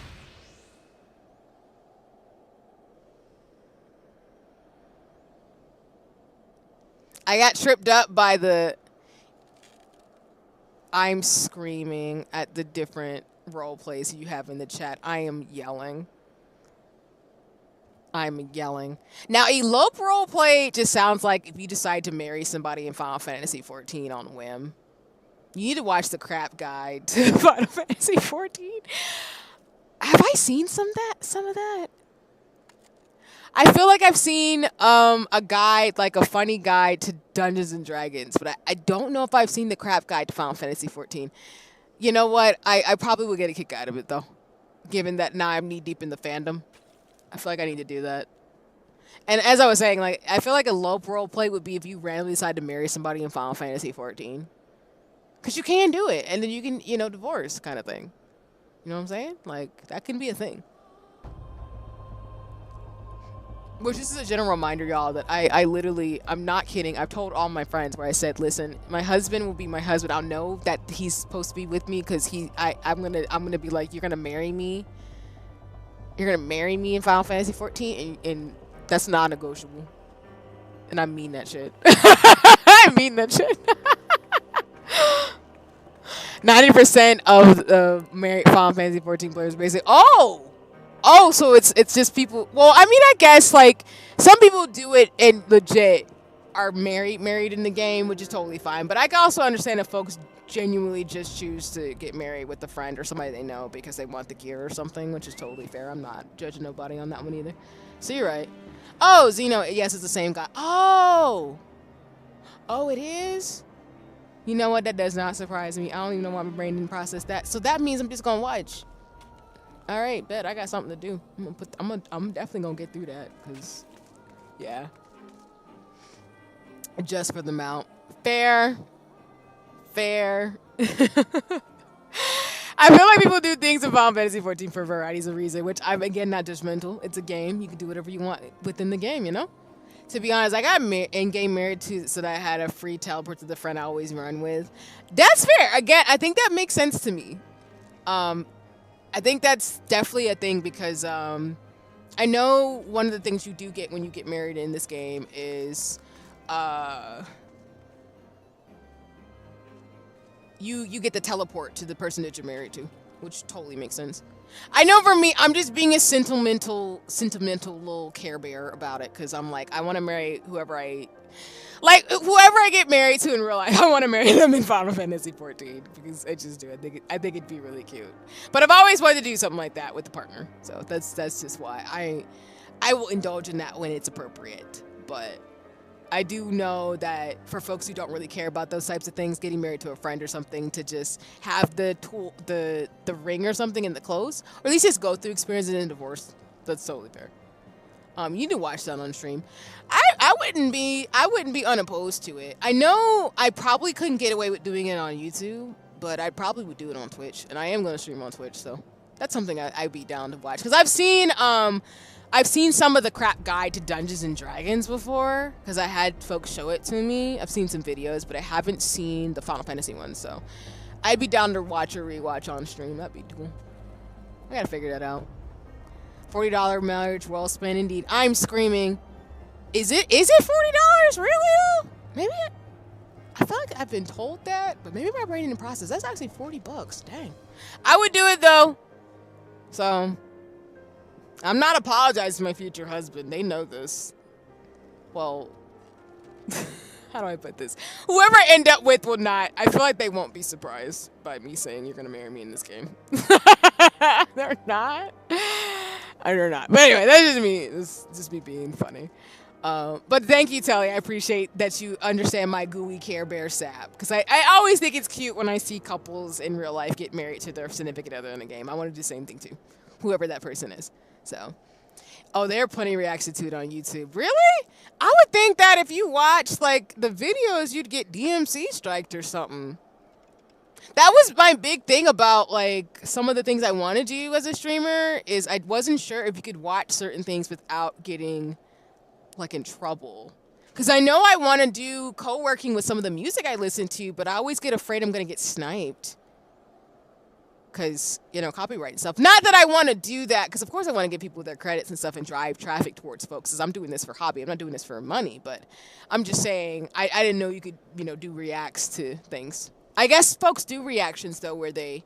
I got tripped up by the... I'm screaming at the different role plays you have in the chat. I am yelling. I'm yelling. Now, elope roleplay just sounds like if you decide to marry somebody in Final Fantasy 14 on a whim. You need to watch the crap guide to Final Fantasy 14. Have I seen some of that? I feel like I've seen a guide, like a funny guide to Dungeons and Dragons, but I don't know if I've seen the crap guide to Final Fantasy 14. You know what? I probably will get a kick out of it though, given that now I'm knee deep in the fandom. I feel like I need to do that. And as I was saying, like I feel like a low role play would be if you randomly decide to marry somebody in Final Fantasy 14, because you can do it, and then you can divorce kind of thing. You know what I'm saying? Like that can be a thing. Which this is a general reminder, y'all, that I literally, I'm not kidding. I've told all my friends where I said, listen, my husband will be my husband. I'll know that he's supposed to be with me because I'm gonna be like, you're gonna marry me. You're gonna marry me in Final Fantasy 14, and that's non-negotiable. And I mean that shit. I mean that shit. 90% of the Final Fantasy 14 players basically, so it's just people. Well, I mean, I guess like some people do it and legit are married in the game, which is totally fine. But I can also understand if folks genuinely just choose to get married with a friend or somebody they know because they want the gear or something, which is totally fair. I'm not judging nobody on that one either. So you're right. Oh, Zeno, yes, it's the same guy. Oh, it is? You know what? That does not surprise me. I don't even know why my brain didn't process that. So that means I'm just gonna watch. All right, bet I got something to do. I'm definitely gonna get through that, cause, yeah. Just for the mount. Fair. I feel like people do things in Final Fantasy 14 for varieties of reason, which I'm again not judgmental. It's a game. You can do whatever you want within the game, you know. To be honest, I got in-game married to so that I had a free teleport to the friend I always run with. That's fair. Again, I think that makes sense to me. I think that's definitely a thing because I know one of the things you do get when you get married in this game is you get the teleport to the person that you're married to, which totally makes sense. I know for me, I'm just being a sentimental little Care Bear about it because I'm like, I want to marry whoever I get married to in real life. I want to marry them in Final Fantasy 14 because I just do. I think it'd be really cute. But I've always wanted to do something like that with a partner, so that's just why I will indulge in that when it's appropriate. But I do know that for folks who don't really care about those types of things, getting married to a friend or something, to just have the ring or something in the clothes, or at least just go through experiencing a divorce, that's totally fair. You need to watch that on stream. I wouldn't be unopposed to it. I know I probably couldn't get away with doing it on YouTube, but I probably would do it on Twitch, and I am going to stream on Twitch, so that's something I'd be down to watch. Because I've seen some of the crap guide to Dungeons and Dragons before, because I had folks show it to me. I've seen some videos, but I haven't seen the Final Fantasy ones, so I'd be down to watch or rewatch on stream. That'd be cool. I gotta figure that out. $40 marriage well spent indeed. I'm screaming. Is it $40? Really? Maybe I feel like I've been told that, but maybe my brain didn't process. That's actually $40. Dang. I would do it though. So I'm not apologizing to my future husband. They know this. Well, how do I put this? Whoever I end up with will not. I feel like they won't be surprised by me saying you're gonna marry me in this game. They're not. They're not. But anyway, that's just me. It's just me being funny. But thank you, Telly. I appreciate that you understand my gooey Care Bear sap. Because I always think it's cute when I see couples in real life get married to their significant other in a game. I want to do the same thing too, whoever that person is. So, there are plenty of reactions to it on YouTube. Really? I would think that if you watch like the videos, you'd get DMC striked or something. That was my big thing about like some of the things I want to do as a streamer is I wasn't sure if you could watch certain things without getting like in trouble. Because I know I want to do co-working with some of the music I listen to, but I always get afraid I'm going to get sniped. Because, copyright and stuff. Not that I want to do that, because of course I want to give people their credits and stuff and drive traffic towards folks, because I'm doing this for hobby. I'm not doing this for money, but I'm just saying I didn't know you could, do reacts to things. I guess folks do reactions, though, where they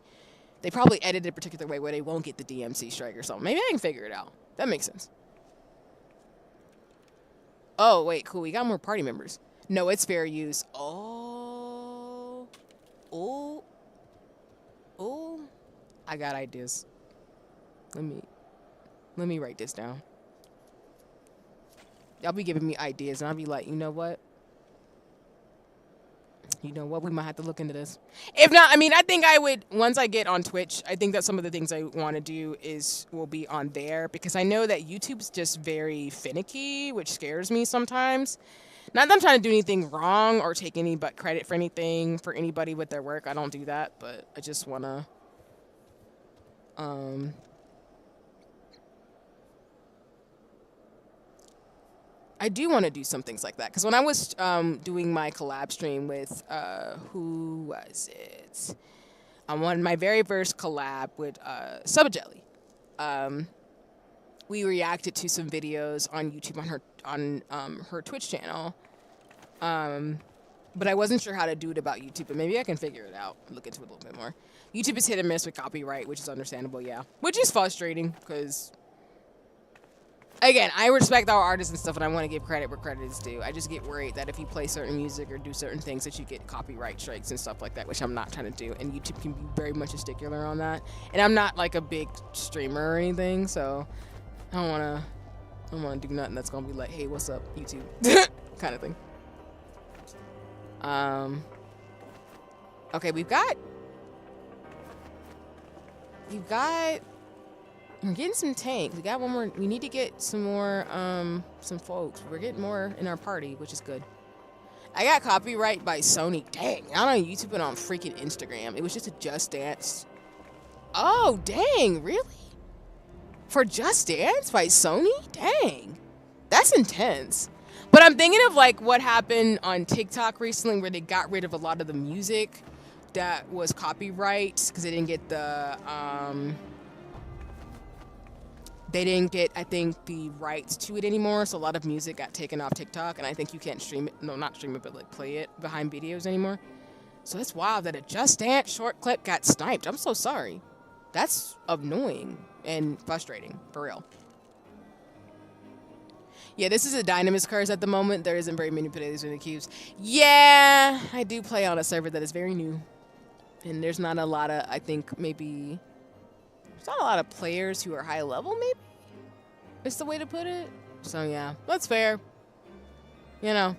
probably edit it a particular way where they won't get the DMC strike or something. Maybe I can figure it out. That makes sense. Oh, wait, cool. We got more party members. No, it's fair use. Oh. I got ideas. Let me write this down. Y'all be giving me ideas, and I'll be like, you know what? You know what? We might have to look into this. If not, I mean, I think I would, once I get on Twitch, I think that some of the things I want to do will be on there, because I know that YouTube's just very finicky, which scares me sometimes. Not that I'm trying to do anything wrong or take any but credit for anything for anybody with their work. I don't do that, but I just want to, I do want to do some things like that, because when I was doing my collab stream with who was it? On my very first collab with Subjelly, we reacted to some videos on YouTube on her Twitch channel, but I wasn't sure how to do it about YouTube, but maybe I can figure it out. Look into it a little bit more. YouTube is hit and miss with copyright, which is understandable, yeah, which is frustrating because. Again, I respect our artists and stuff, and I want to give credit where credit is due. I just get worried that if you play certain music or do certain things that you get copyright strikes and stuff like that, which I'm not trying to do. And YouTube can be very much a stickler on that. And I'm not like a big streamer or anything, so I don't want to do nothing that's gonna be like, hey, what's up, YouTube, kind of thing. Okay, we've got. We're getting some tanks. We got one more. We need to get some more, some folks. We're getting more in our party, which is good. I got copyright by Sony. Dang, not on YouTube and on freaking Instagram. It was just a Just Dance. Oh, dang, really? For Just Dance by Sony? Dang, that's intense. But I'm thinking of like what happened on TikTok recently, where they got rid of a lot of the music that was copyright because they didn't get the they didn't get, I think, the rights to it anymore, so a lot of music got taken off TikTok, and I think you can't stream it, no, not stream it, but like play it behind videos anymore. So it's wild that a Just Dance short clip got sniped. I'm so sorry. That's annoying and frustrating, for real. Yeah, this is a Dynamis curse at the moment. There isn't very many potatoes in the cubes. Yeah, I do play on a server that is very new, and there's not a lot of, I think, maybe... There's not a lot of players who are high level, maybe? Is the way to put it. So yeah, that's fair. You know.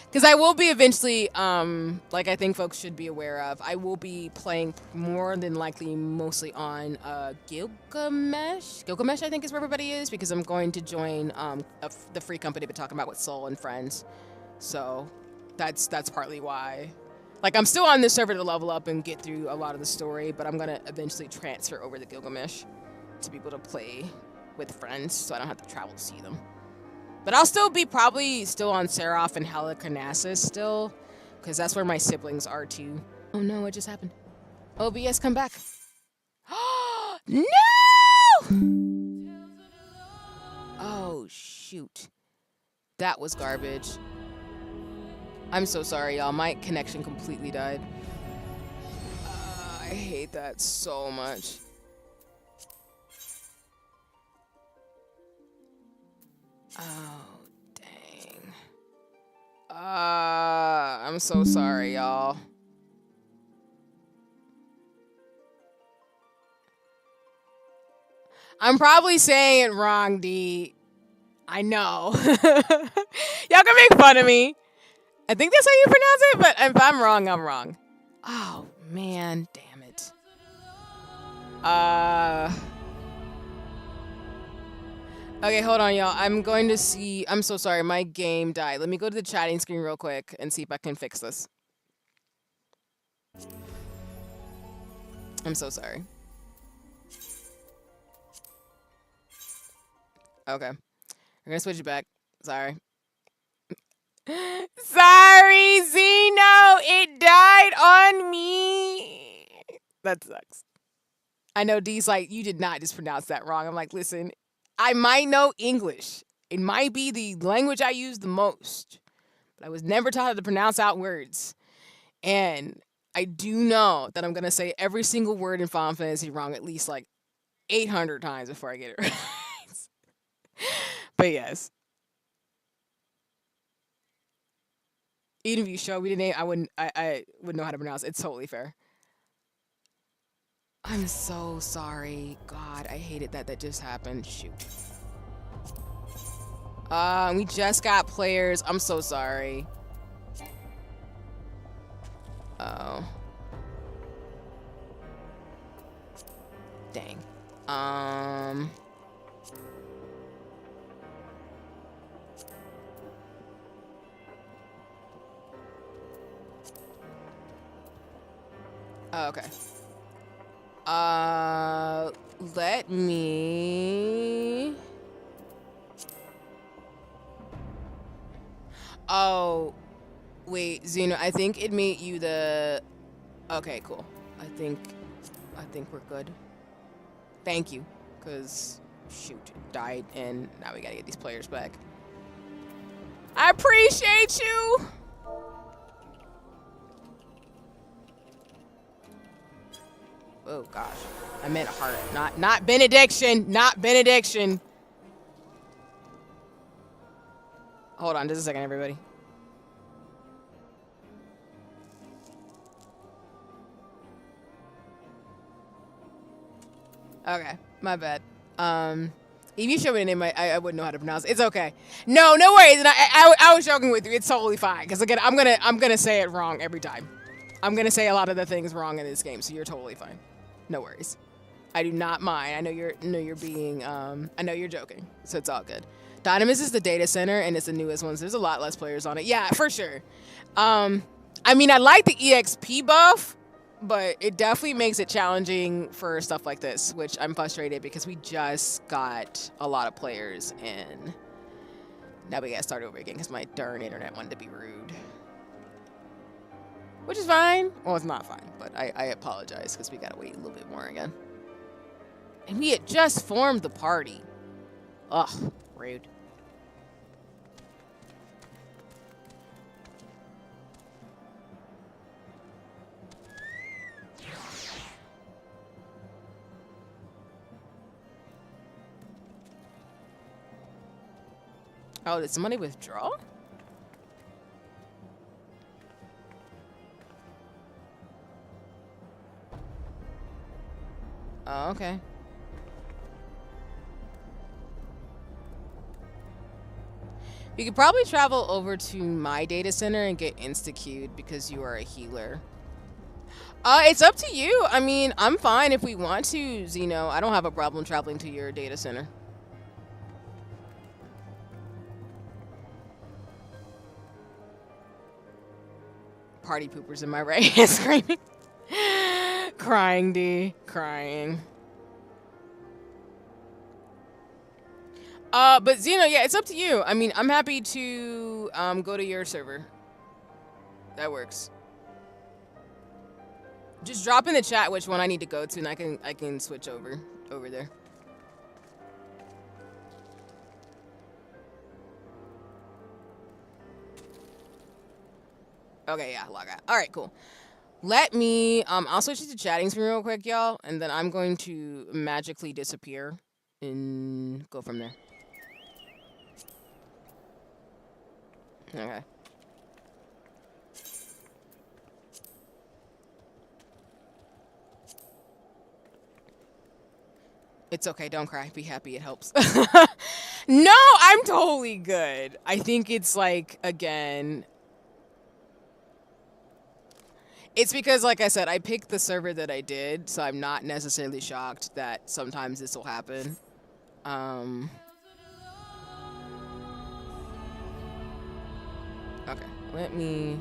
Because I will be eventually, like I think folks should be aware of, I will be playing more than likely mostly on Gilgamesh. Gilgamesh, I think, is where everybody is, because I'm going to join the free company I've been talking about with Soul and Friends. So that's partly why. Like, I'm still on this server to level up and get through a lot of the story, but I'm going to eventually transfer over to Gilgamesh to be able to play with friends, so I don't have to travel to see them. But I'll still be probably still on Seraph and Halicarnassus still, because that's where my siblings are too. Oh no, what just happened? OBS, come back. No! Oh, shoot. That was garbage. I'm so sorry, y'all. My connection completely died. I hate that so much. Oh, dang. I'm so sorry, y'all. I'm probably saying it wrong, D. I know. Y'all can make fun of me. I think that's how you pronounce it, but if I'm wrong, I'm wrong. Oh, man. Damn it. Okay, hold on, y'all. I'm going to see... I'm so sorry. My game died. Let me go to the chatting screen real quick and see if I can fix this. I'm so sorry. Okay. We're going to switch it back. Sorry. Sorry, Zeno! It died on me! That sucks. I know D's like, you did not just pronounce that wrong. I'm like, listen, I might know English. It might be the language I use the most. But I was never taught how to pronounce out words. And I do know that I'm going to say every single word in Final Fantasy wrong at least like 800 times before I get it right. But yes. Even if you showed me the name, I wouldn't know how to pronounce it. It's totally fair. I'm so sorry. God, I hated that just happened. Shoot. We just got players. I'm so sorry. Oh. Dang. Oh, okay. Let me... Oh, wait, Xeno, I think it made you the... Okay, cool. I think we're good. Thank you, because, shoot, it died, and now we gotta get these players back. I appreciate you! Oh, gosh. I meant heart, not benediction, not benediction. Hold on just a second, everybody. Okay, my bad. If you show me the name, I wouldn't know how to pronounce it. It's okay. No worries. And I was joking with you. It's totally fine. Because again, I'm gonna say it wrong every time. I'm gonna say a lot of the things wrong in this game, so you're totally fine. No worries. I do not mind. I know you're being I know you're joking, so it's all good. Dynamis is the data center, and it's the newest one, so there's a lot less players on it. Yeah, for sure. I mean, I like the EXP buff, but it definitely makes it challenging for stuff like this, which I'm frustrated because we just got a lot of players, and now we gotta start over again because my darn internet wanted to be rude. Which is fine. Well, it's not fine, but I apologize because we gotta wait a little bit more again. And we had just formed the party. Ugh, rude. Oh, did somebody withdraw? Oh, okay. You could probably travel over to my data center and get insta-queued because you are a healer. It's up to you. I mean, I'm fine if we want to, Xeno. I don't have a problem traveling to your data center. Party poopers in my right hand screaming. Crying, D. Crying. But Xeno, yeah, it's up to you. I mean, I'm happy to go to your server. That works. Just drop in the chat which one I need to go to, and I can switch over there. Okay, yeah, log out. All right, cool. Let me, I'll switch it to chatting screen real quick, y'all, and then I'm going to magically disappear and go from there. Okay. It's okay, don't cry. Be happy, it helps. No, I'm totally good. I think it's like, again... It's because, like I said, I picked the server that I did, so I'm not necessarily shocked that sometimes this will happen. Okay, let me...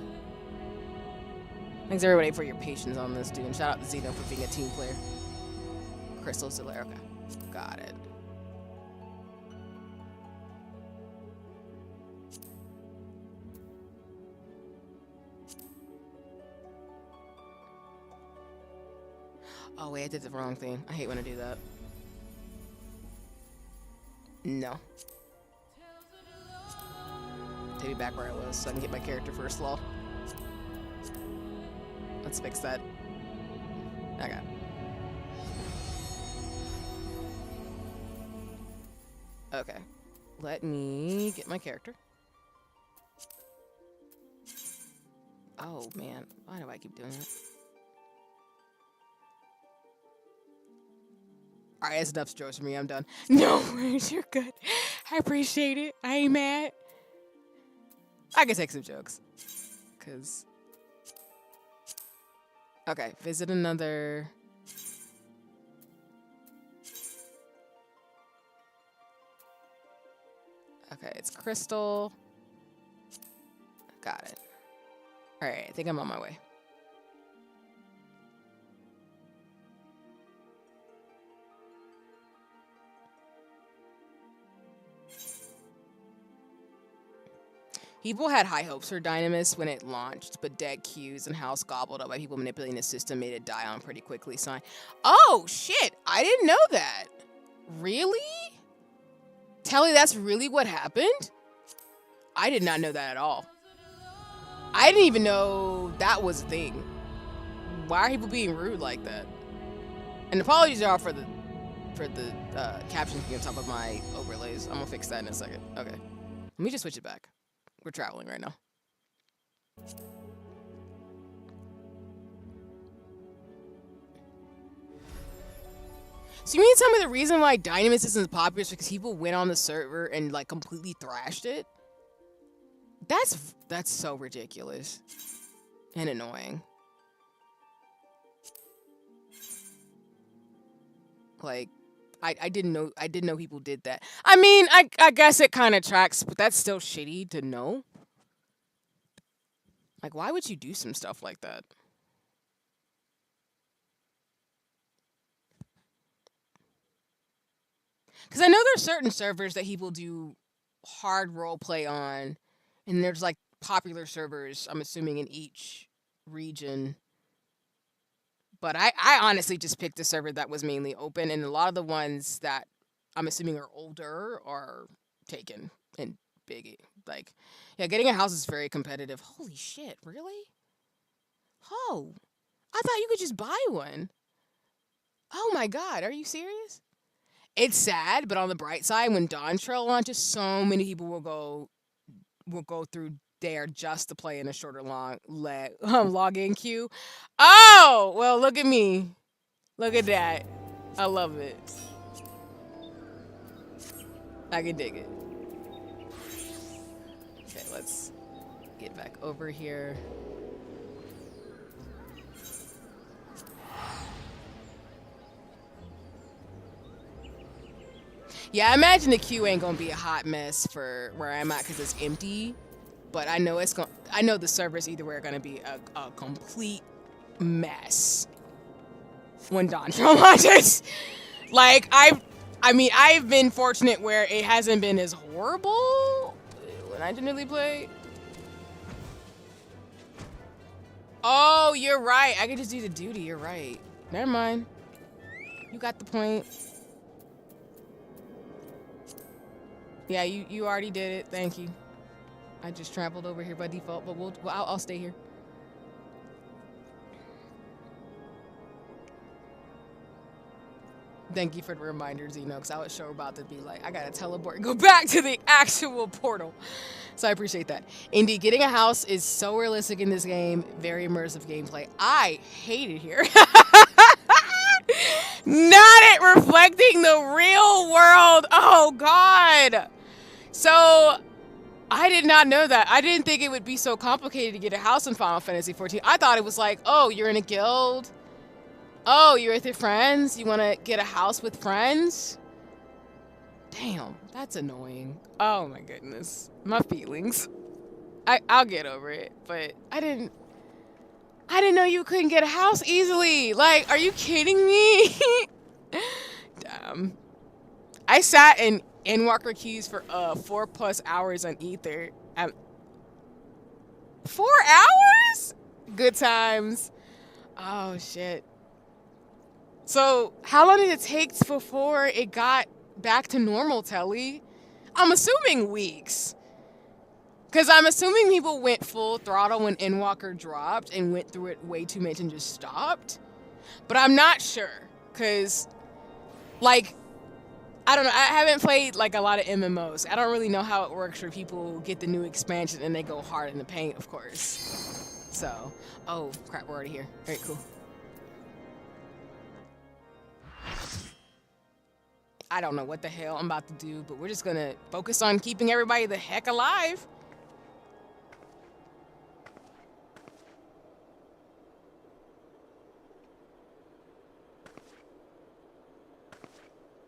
Thanks, everybody, for your patience on this, dude. And shout out to Xeno for being a team player. Crystal Ziller, okay. Got it. Oh, wait, I did the wrong thing. I hate when I do that. No. Take me back where I was so I can get my character first law. Let's fix that. Okay. Okay. Let me get my character. Oh, man. Why do I keep doing that? Alright, that's enough strokes for me. I'm done. No worries, you're good. I appreciate it. I ain't mad. I can take some jokes. Cause okay, visit another. Okay, it's Crystal. Got it. Alright, I think I'm on my way. People had high hopes for Dynamis when it launched, but dead queues and house gobbled up by people manipulating the system made it die on pretty quickly. Oh, shit. I didn't know that. Really? Telly, that's really what happened? I did not know that at all. I didn't even know that was a thing. Why are people being rude like that? And apologies are for the captions being on top of my overlays. I'm gonna fix that in a second. Okay. Let me just switch it back. We're traveling right now. So you mean tell me the reason why Dynamis isn't popular is because people went on the server and like completely thrashed it? That's so ridiculous and annoying. Like I didn't know people did that. I mean, I guess it kind of tracks, but that's still shitty to know. Like, why would you do some stuff like that? Because I know there's certain servers that people do hard role play on, and there's like popular servers, I'm assuming, in each region. But I honestly just picked a server that was mainly open, and a lot of the ones that I'm assuming are older are taken and big. Like, yeah, getting a house is very competitive. Holy shit, really? Oh, I thought you could just buy one. Oh my god, are you serious? It's sad, but on the bright side, when Dawn Trail launches, so many people will go through there just to play in a shorter login queue. Oh, well, look at me. Look at that. I love it. I can dig it. Okay, let's get back over here. Yeah, I imagine the queue ain't gonna be a hot mess for where I'm at because it's empty. But I know I know the servers either way are gonna be a complete mess when Dawn Trail launches. Like I mean I've been fortunate where it hasn't been as horrible when I generally play. Oh, you're right. I could just do the duty. You're right. Never mind. You got the point. Yeah, you already did it. Thank you. I just traveled over here by default, but I'll stay here. Thank you for the reminder, Zeno, because I was sure about to be like, I gotta teleport and go back to the actual portal. So I appreciate that. Indeed, getting a house is so realistic in this game. Very immersive gameplay. I hate it here. Not it reflecting the real world. Oh, God. So I did not know that. I didn't think it would be so complicated to get a house in Final Fantasy XIV. I thought it was like, oh, you're in a guild. Oh, you're with your friends. You want to get a house with friends? Damn, that's annoying. Oh my goodness. My feelings. I'll get over it, but I didn't know you couldn't get a house easily. Like, are you kidding me? Damn. I sat in Endwalker queues for 4+ hours on Ether. 4 hours? Good times. Oh shit. So how long did it take before it got back to normal, Telly? I'm assuming weeks. Because I'm assuming people went full throttle when Endwalker dropped and went through it way too much and just stopped. But I'm not sure. Because, like, I don't know. I haven't played, like, a lot of MMOs. I don't really know how it works where people get the new expansion and they go hard in the paint, of course. So, oh, crap, we're already here. All right, cool. I don't know what the hell I'm about to do, but we're just gonna focus on keeping everybody the heck alive.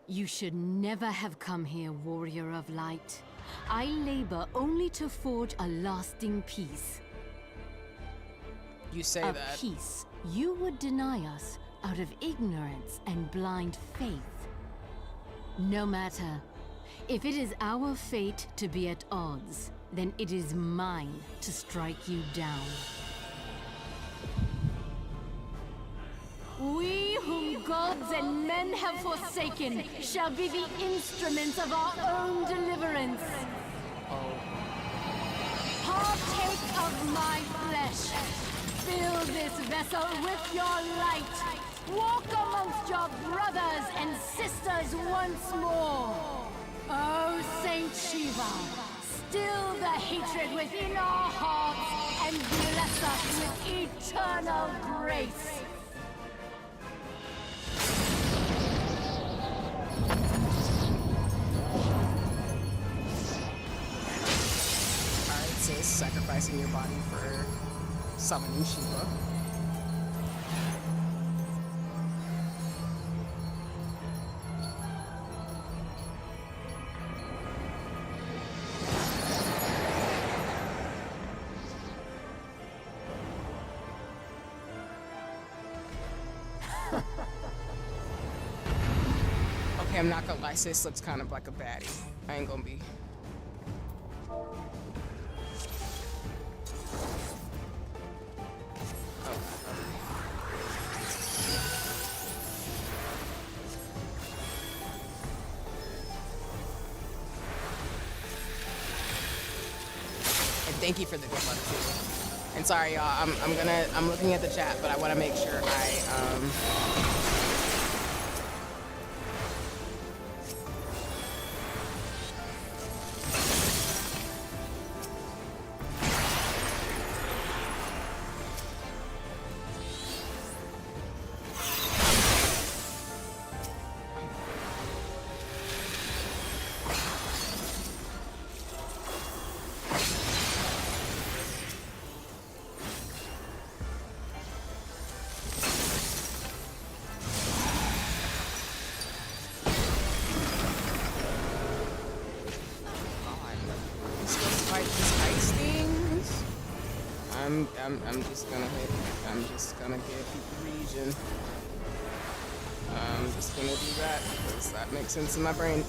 You should never have come here, warrior of light. I labor only to forge a lasting peace. You say a that. peace you would deny us out of ignorance and blind faith. No matter. If it is our fate to be at odds, then it is mine to strike you down. We whom gods and men have forsaken shall be the instruments of our own deliverance. Partake of my flesh. Fill this vessel with your light. Walk amongst your brothers and sisters once more. Oh, Saint Shiva, still the hatred within our hearts and bless us with eternal grace. Alright, so it's sacrificing your body for summoning Shiva. Okay, I'm not gonna lie, sis looks kind of like a baddie. I ain't gonna be. Thank you for the good luck too. And sorry, y'all. I'm looking at the chat, but I want to make sure I'm just gonna give the region. I'm just gonna do that because that makes sense in my brain.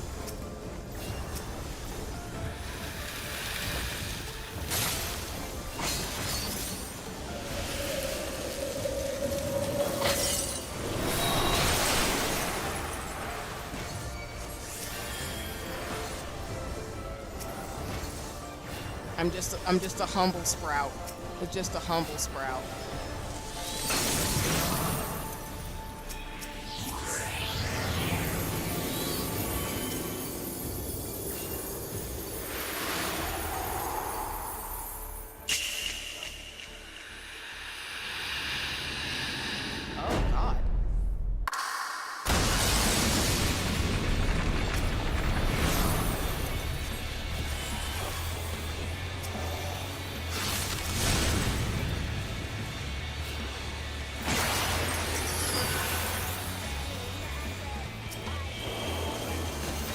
I'm just a humble sprout. It's just a humble sprout.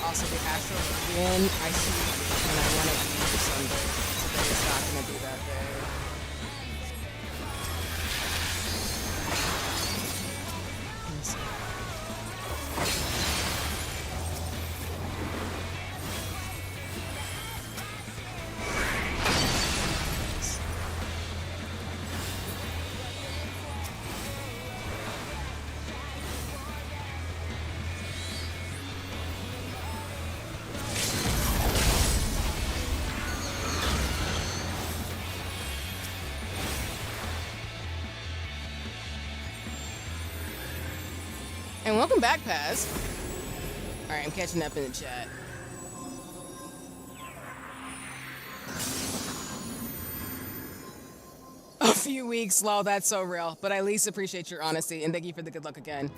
Also, the astral again, I see, and I want to be Sunday. Today is not going to be that day. Let's see. And welcome back, Paz. Alright, I'm catching up in the chat. A few weeks, lol, that's so real. But I at least appreciate your honesty, and thank you for the good luck again.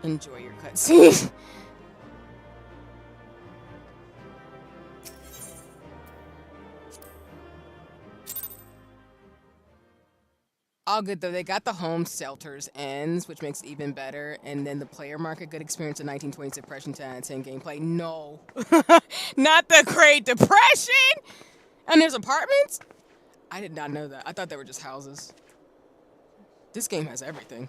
Enjoy your cutscene. All good though. They got the home shelters ends, which makes it even better. And then the player market, good experience in 1920s Depression 10 out of 10 gameplay. No, not the Great Depression. And there's apartments. I did not know that. I thought they were just houses. This game has everything.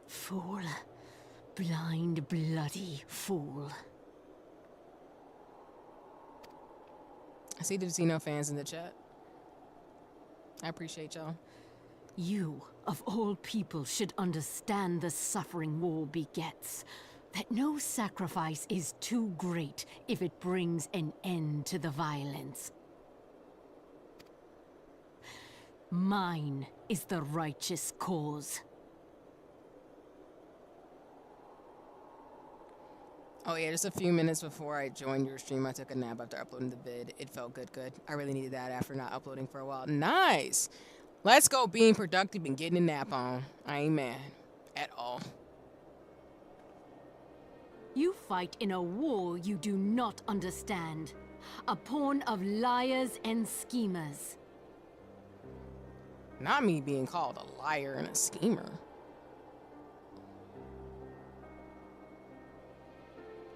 Fool. Blind, bloody fool. I see the Xeno fans in the chat. I appreciate y'all. You, of all people, should understand the suffering war begets. That no sacrifice is too great if it brings an end to the violence. Mine is the righteous cause. Oh yeah, just a few minutes before I joined your stream, I took a nap after uploading the vid. It felt good. I really needed that after not uploading for a while. Nice! Let's go being productive and getting a nap on. I ain't mad. At all. You fight in a war you do not understand. A pawn of liars and schemers. Not me being called a liar and a schemer.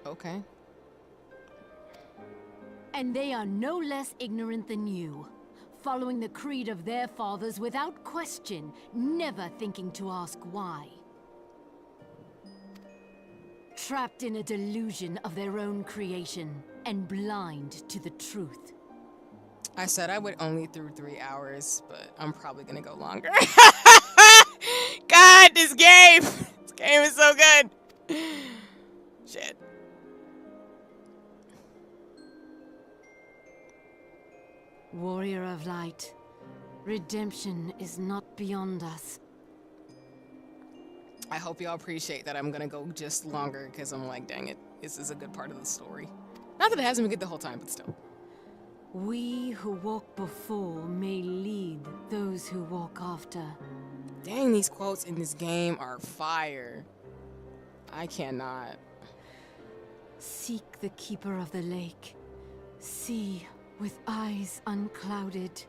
Okay. And they are no less ignorant than you, following the creed of their fathers without question, never thinking to ask why. Trapped in a delusion of their own creation, and blind to the truth. I said I would only through 3 hours, but I'm probably gonna go longer. God, this game! This game is so good! Shit. Warrior of light, redemption is not beyond us. I hope y'all appreciate that I'm gonna go just longer, because I'm like, dang it, this is a good part of the story. Not that it hasn't been good the whole time, but still. We who walk before may lead those who walk after. Dang, these quotes in this game are fire. I cannot. Seek the keeper of the lake. See with eyes unclouded.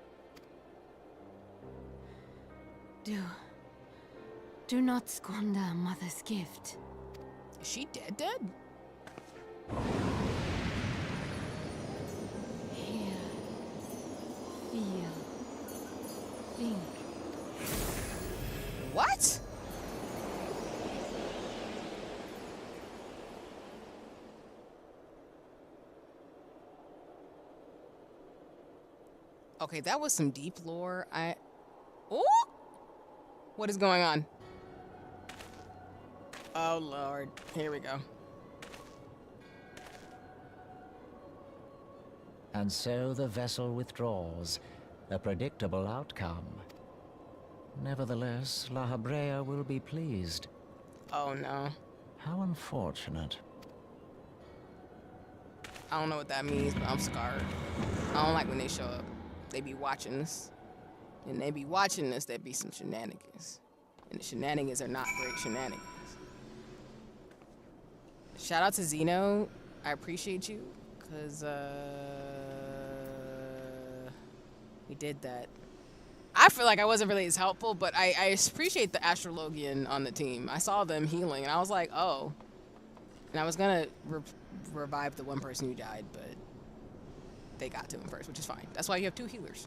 Do not squander a mother's gift. Is she dead? Hear, feel, think. What? Okay, that was some deep lore. Ooh! What is going on? Oh, Lord. Here we go. And so the vessel withdraws, a predictable outcome. Nevertheless, La Habrea will be pleased. Oh, no. How unfortunate. I don't know what that means, but I'm scarred. I don't like when they show up. They be watching us. And they be watching us, there be some shenanigans. And the shenanigans are not great shenanigans. Shout out to Xeno. I appreciate you, because, we did that. I feel like I wasn't really as helpful, but I appreciate the Astrologian on the team. I saw them healing, and I was like, oh. And I was gonna revive the one person who died, but they got to him first, which is fine. That's why you have 2 healers.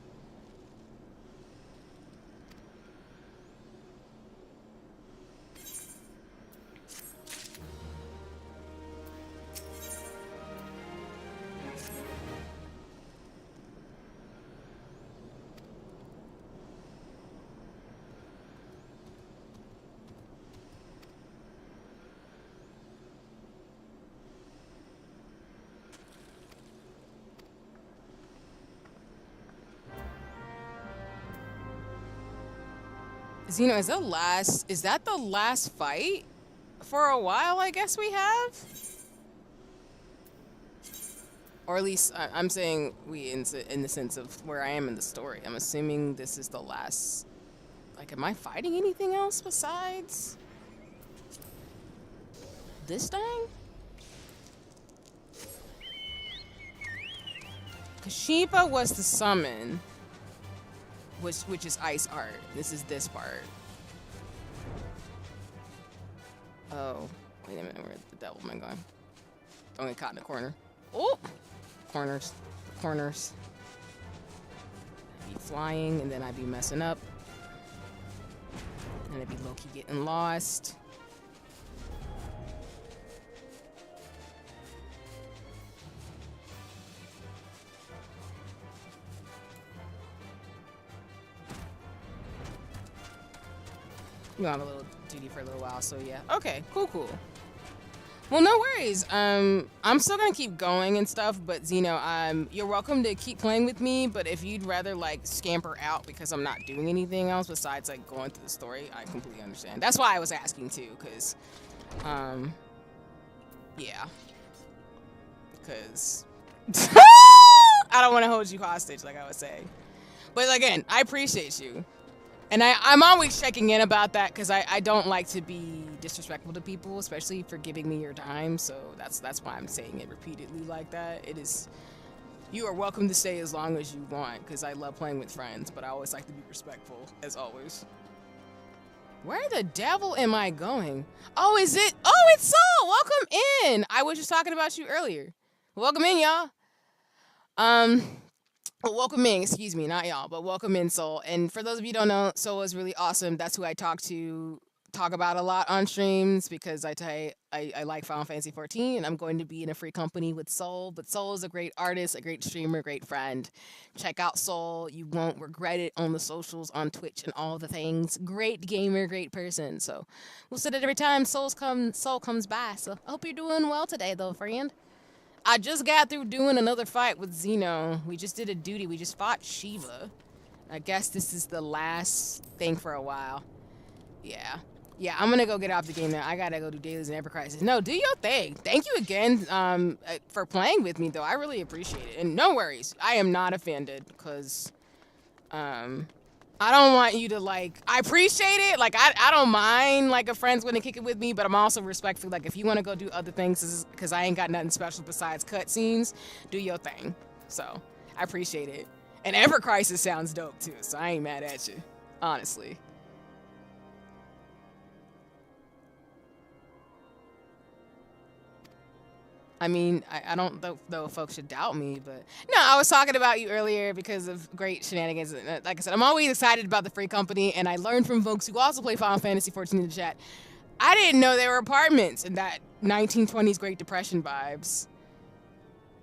Xeno, is that the last fight? For a while, I guess we have? Or at least, I'm saying we in the sense of where I am in the story. I'm assuming this is the last Like, am I fighting anything else besides this thing? Kashiba was the summon, which is ice art. This is this part. Oh, wait a minute, where the devil am I going? Don't get caught in the corner. Oh, corners, the corners. I'd be flying, and then I'd be messing up, and I'd be low-key getting lost. We on a little duty for a little while, so yeah. Okay, cool. Well, no worries. I'm still gonna keep going and stuff, but Zeno, you're welcome to keep playing with me, but if you'd rather like scamper out because I'm not doing anything else besides like going through the story, I completely understand. That's why I was asking too, cause yeah. Because I don't want to hold you hostage, like I was saying. But again, I appreciate you. And I'm always checking in about that because I don't like to be disrespectful to people, especially for giving me your time. So that's why I'm saying it repeatedly like that. It is, you are welcome to stay as long as you want because I love playing with friends, but I always like to be respectful, as always. Where the devil am I going? Oh, is it? Oh, it's Soul! Welcome in! I was just talking about you earlier. Welcome in, y'all. Welcome in, excuse me, not y'all, but welcome in, Soul. And for those of you who don't know, Soul is really awesome. That's who I talk about a lot on streams because I like Final Fantasy 14 and I'm going to be in a free company with Soul. But Soul is a great artist, a great streamer, great friend. Check out Soul. You won't regret it on the socials, on Twitch and all the things. Great gamer, great person. So we'll say it every time Soul comes by. So I hope you're doing well today though, friend. I just got through doing another fight with Zeno. We just did a duty. We just fought Shiva. I guess this is the last thing for a while. Yeah. Yeah, I'm gonna go get off the game now. I gotta go do dailies and Ever Crisis. No, do your thing. Thank you again for playing with me, though. I really appreciate it. And no worries. I am not offended, because I don't want you to, like, I appreciate it. Like, I don't mind, like, a friend's gonna kick it with me, but I'm also respectful. Like, if you want to go do other things, because I ain't got nothing special besides cutscenes, do your thing. So, I appreciate it. And Ever Crisis sounds dope, too, so I ain't mad at you. Honestly. I mean, I don't know if folks should doubt me, but no, I was talking about you earlier because of great shenanigans. Like I said, I'm always excited about the free company, and I learned from folks who also play Final Fantasy 14 in the chat. I didn't know there were apartments in that 1920s Great Depression vibes.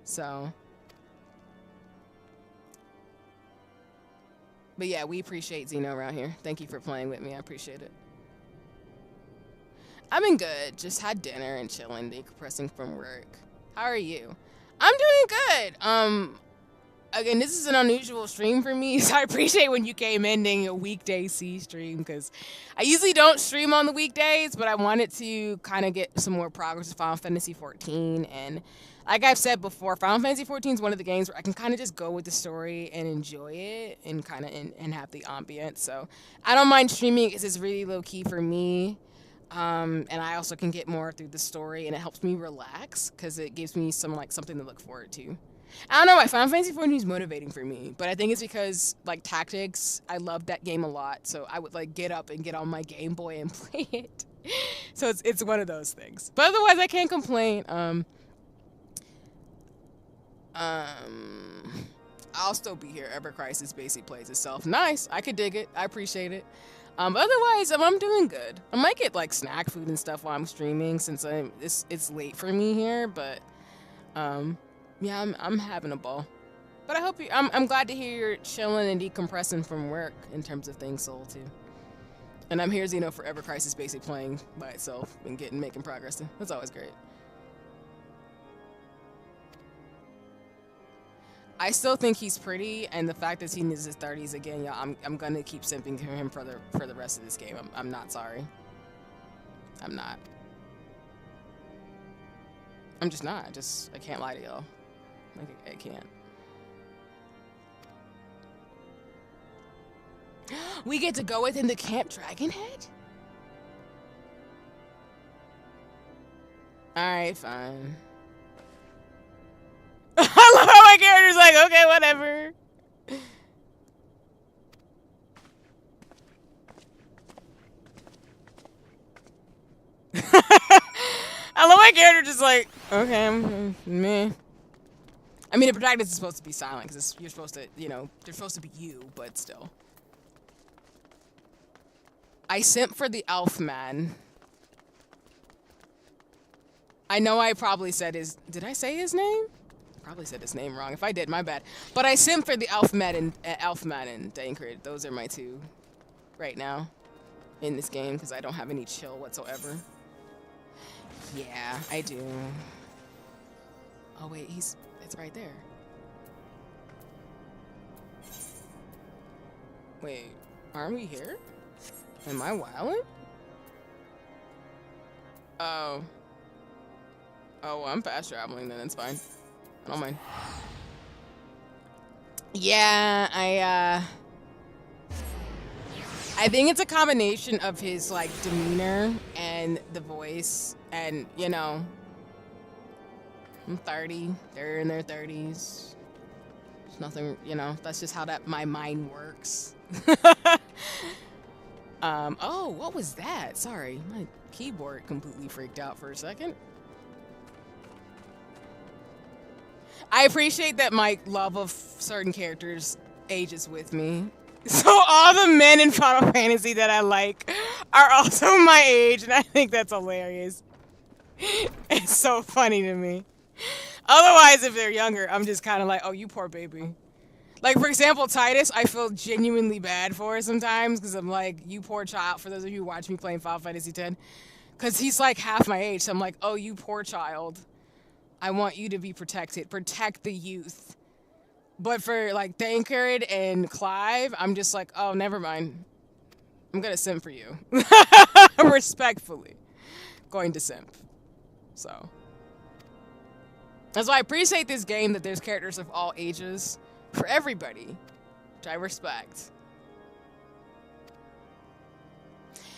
So. But yeah, we appreciate Zeno around here. Thank you for playing with me. I appreciate it. I've been good. Just had dinner and chilling, decompressing from work. How are you? I'm doing good. Again, this is an unusual stream for me, so I appreciate when you came in doing a weekday C stream, because I usually don't stream on the weekdays, but I wanted to kind of get some more progress with Final Fantasy 14, and like I've said before, Final Fantasy 14 is one of the games where I can kind of just go with the story and enjoy it and kind of and have the ambience, so I don't mind streaming because it's really low-key for me. And I also can get more through the story, and it helps me relax because it gives me something to look forward to. I don't know why Final Fantasy 14 is motivating for me, but I think it's because like tactics, I love that game a lot, so I would like get up and get on my Game Boy and play it. So it's one of those things. But otherwise, I can't complain. I'll still be here. Ever Crisis basically plays itself. Nice. I could dig it. I appreciate it. Otherwise, I'm doing good. I might get like snack food and stuff while I'm streaming since it's late for me here, but yeah, I'm having a ball. But I hope I'm glad to hear you're chilling and decompressing from work in terms of things, Soul too. And I'm here, Zeno, for Ever Crisis basically playing by itself and making progress too. That's always great. I still think he's pretty, and the fact that he's in his 30s again, yeah, I'm gonna keep simping to him for the rest of this game. I'm not sorry. I'm not. I'm just not. I can't lie to y'all. Like I can't. We get to go with him to Camp Dragonhead? Alright, fine. I love how my character's like, okay, whatever. I love my character just like, okay, meh. I mean, the protagonist is supposed to be silent because you're supposed to, you know, they're supposed to be you, but still. I simp for the elf man. I know I probably said did I say his name? Probably said his name wrong. If I did, my bad. But I simp for the Elfman and Dankred. Those are my two right now in this game because I don't have any chill whatsoever. Yeah, I do. Oh wait, it's right there. Wait, aren't we here? Am I wildin'? Oh. Oh, well, I'm fast traveling then, it's fine. I don't mind. Yeah, I think it's a combination of his, like, demeanor and the voice and, you know, I'm 30, they're in their 30s. There's nothing, you know, that's just how my mind works. Oh, what was that? Sorry, my keyboard completely freaked out for a second. I appreciate that my love of certain characters ages with me. So all the men in Final Fantasy that I like are also my age, and I think that's hilarious. It's so funny to me. Otherwise, if they're younger, I'm just kind of like, oh, you poor baby. Like, for example, Titus, I feel genuinely bad for sometimes because I'm like, you poor child, for those of you who watch me playing Final Fantasy X. Because he's like half my age, so I'm like, oh, you poor child. I want you to be protected. Protect the youth. But for, like, Dankard and Clive, I'm just like, oh, never mind. I'm going to simp for you. Respectfully. Going to simp. So. That's why I appreciate this game that there's characters of all ages for everybody, which I respect.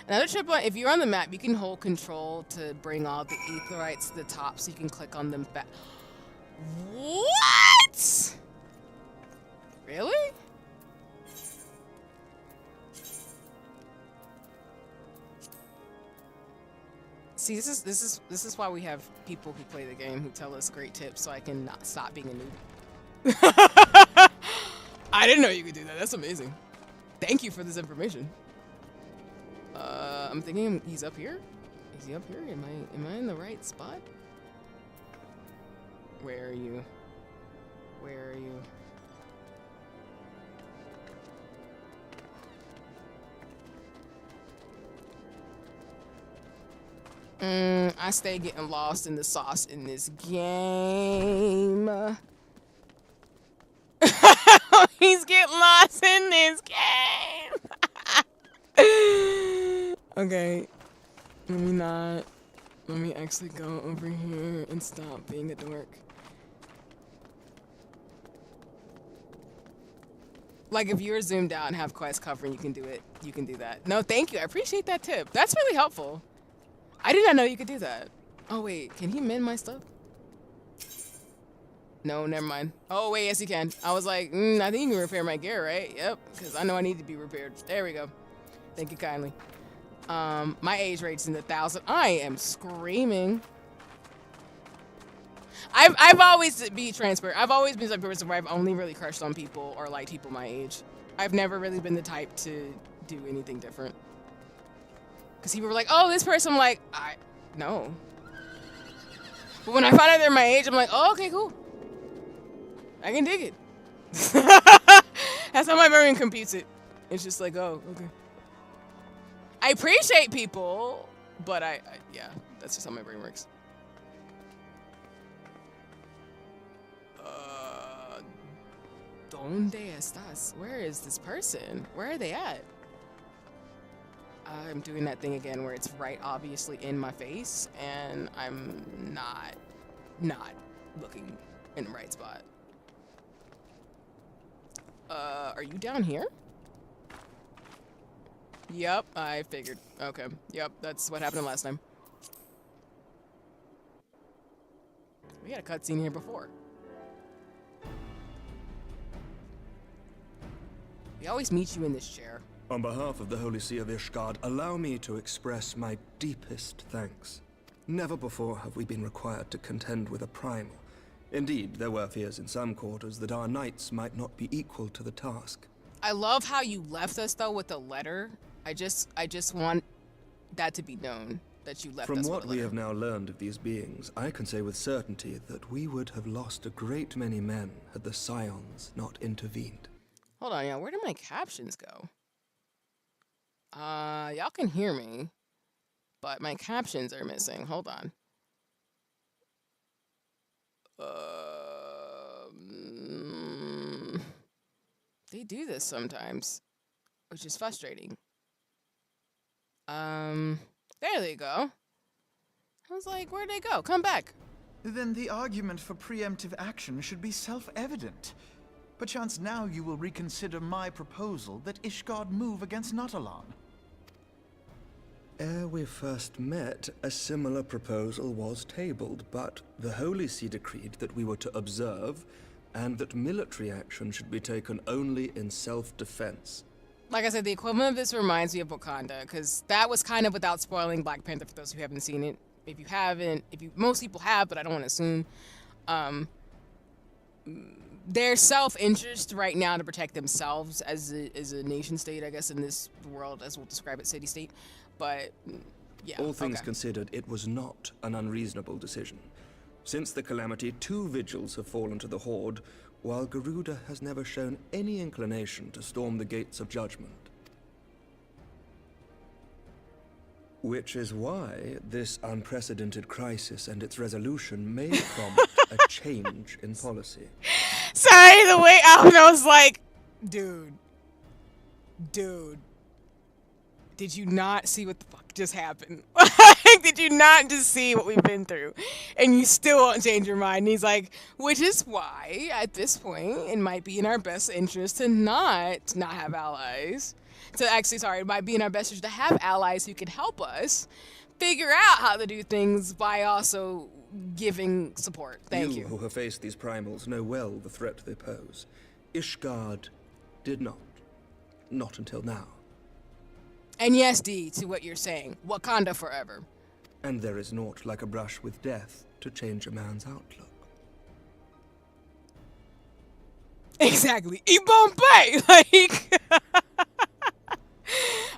Another tip, if you're on the map, you can hold control to bring all the aetherites to the top so you can click on them back. What? Really? See, this is why we have people who play the game who tell us great tips so I can not stop being a noob. I didn't know you could do that. That's amazing. Thank you for this information. I'm thinking he's up here. Is he up here? Am I in the right spot? Where are you? Where are you? I stay getting lost in the sauce in this game. He's getting lost in this game. Okay. Let me actually go over here and stop being a dork. Like, if you're zoomed out and have quest covering, you can do it. You can do that. No, thank you. I appreciate that tip. That's really helpful. I did not know you could do that. Oh, wait. Can he mend my stuff? No, never mind. Oh, wait. Yes, he can. I was like, I think you can repair my gear, right? Yep. Because I know I need to be repaired. There we go. Thank you kindly. My age rate's in the 1,000. I am screaming. I've always, to be transparent, I've always been the person where I've only really crushed on people or liked people my age. I've never really been the type to do anything different. Because people were like, oh, this person, I'm like, no. But when I find out they're my age, I'm like, oh, okay, cool. I can dig it. That's how my brain computes it. It's just like, oh, okay. I appreciate people, but yeah, that's just how my brain works. ¿Dónde estás? Where is this person? Where are they at? I'm doing that thing again where it's right obviously in my face and I'm not looking in the right spot. Are you down here? Yep, I figured. Okay. Yep, that's what happened last time. We had a cutscene here before. We always meet you in this chair. On behalf of the Holy See of Ishgard, allow me to express my deepest thanks. Never before have we been required to contend with a primal. Indeed, there were fears in some quarters that our knights might not be equal to the task. I love how you left us though with a letter. I just want that to be known that you left From us with a what we letter. have now learned of these beings, I can say with certainty that we would have lost a great many men had the Scions not intervened. Hold on, y'all. Where did my captions go? Y'all can hear me, but my captions are missing. Hold on. They do this sometimes, which is frustrating. There they go. I was like, where'd they go? Come back. Then the argument for preemptive action should be self-evident. Perchance now you will reconsider my proposal that Ishgard move against Natalan. Ere we first met, a similar proposal was tabled, but the Holy See decreed that we were to observe, and that military action should be taken only in self-defense. Like I said, the equivalent of this reminds me of Wakanda, because that was kind of without spoiling Black Panther for those who haven't seen it. If you haven't, most people have, but I don't want to assume. Their self-interest right now to protect themselves as a nation state, I guess, in this world, as we'll describe it, city-state. But, yeah. All things considered, it was not an unreasonable decision. Since the calamity, 2 vigils have fallen to the Horde, while Garuda has never shown any inclination to storm the gates of judgment. Which is why this unprecedented crisis and its resolution may prompt a change in policy. Sorry, the way out, I was like, dude. Did you not see what the fuck just happened? Did you not just see what we've been through? And you still won't change your mind. And he's like, which is why, at this point, it might be in our best interest to not have allies. It might be in our best interest to have allies who can help us figure out how to do things by also giving support. Thank you. You who have faced these primals know well the threat they pose. Ishgard did not. Not until now. And yes, D, to what you're saying, Wakanda forever. And there is naught like a brush with death to change a man's outlook. Exactly. Ibombe! Like,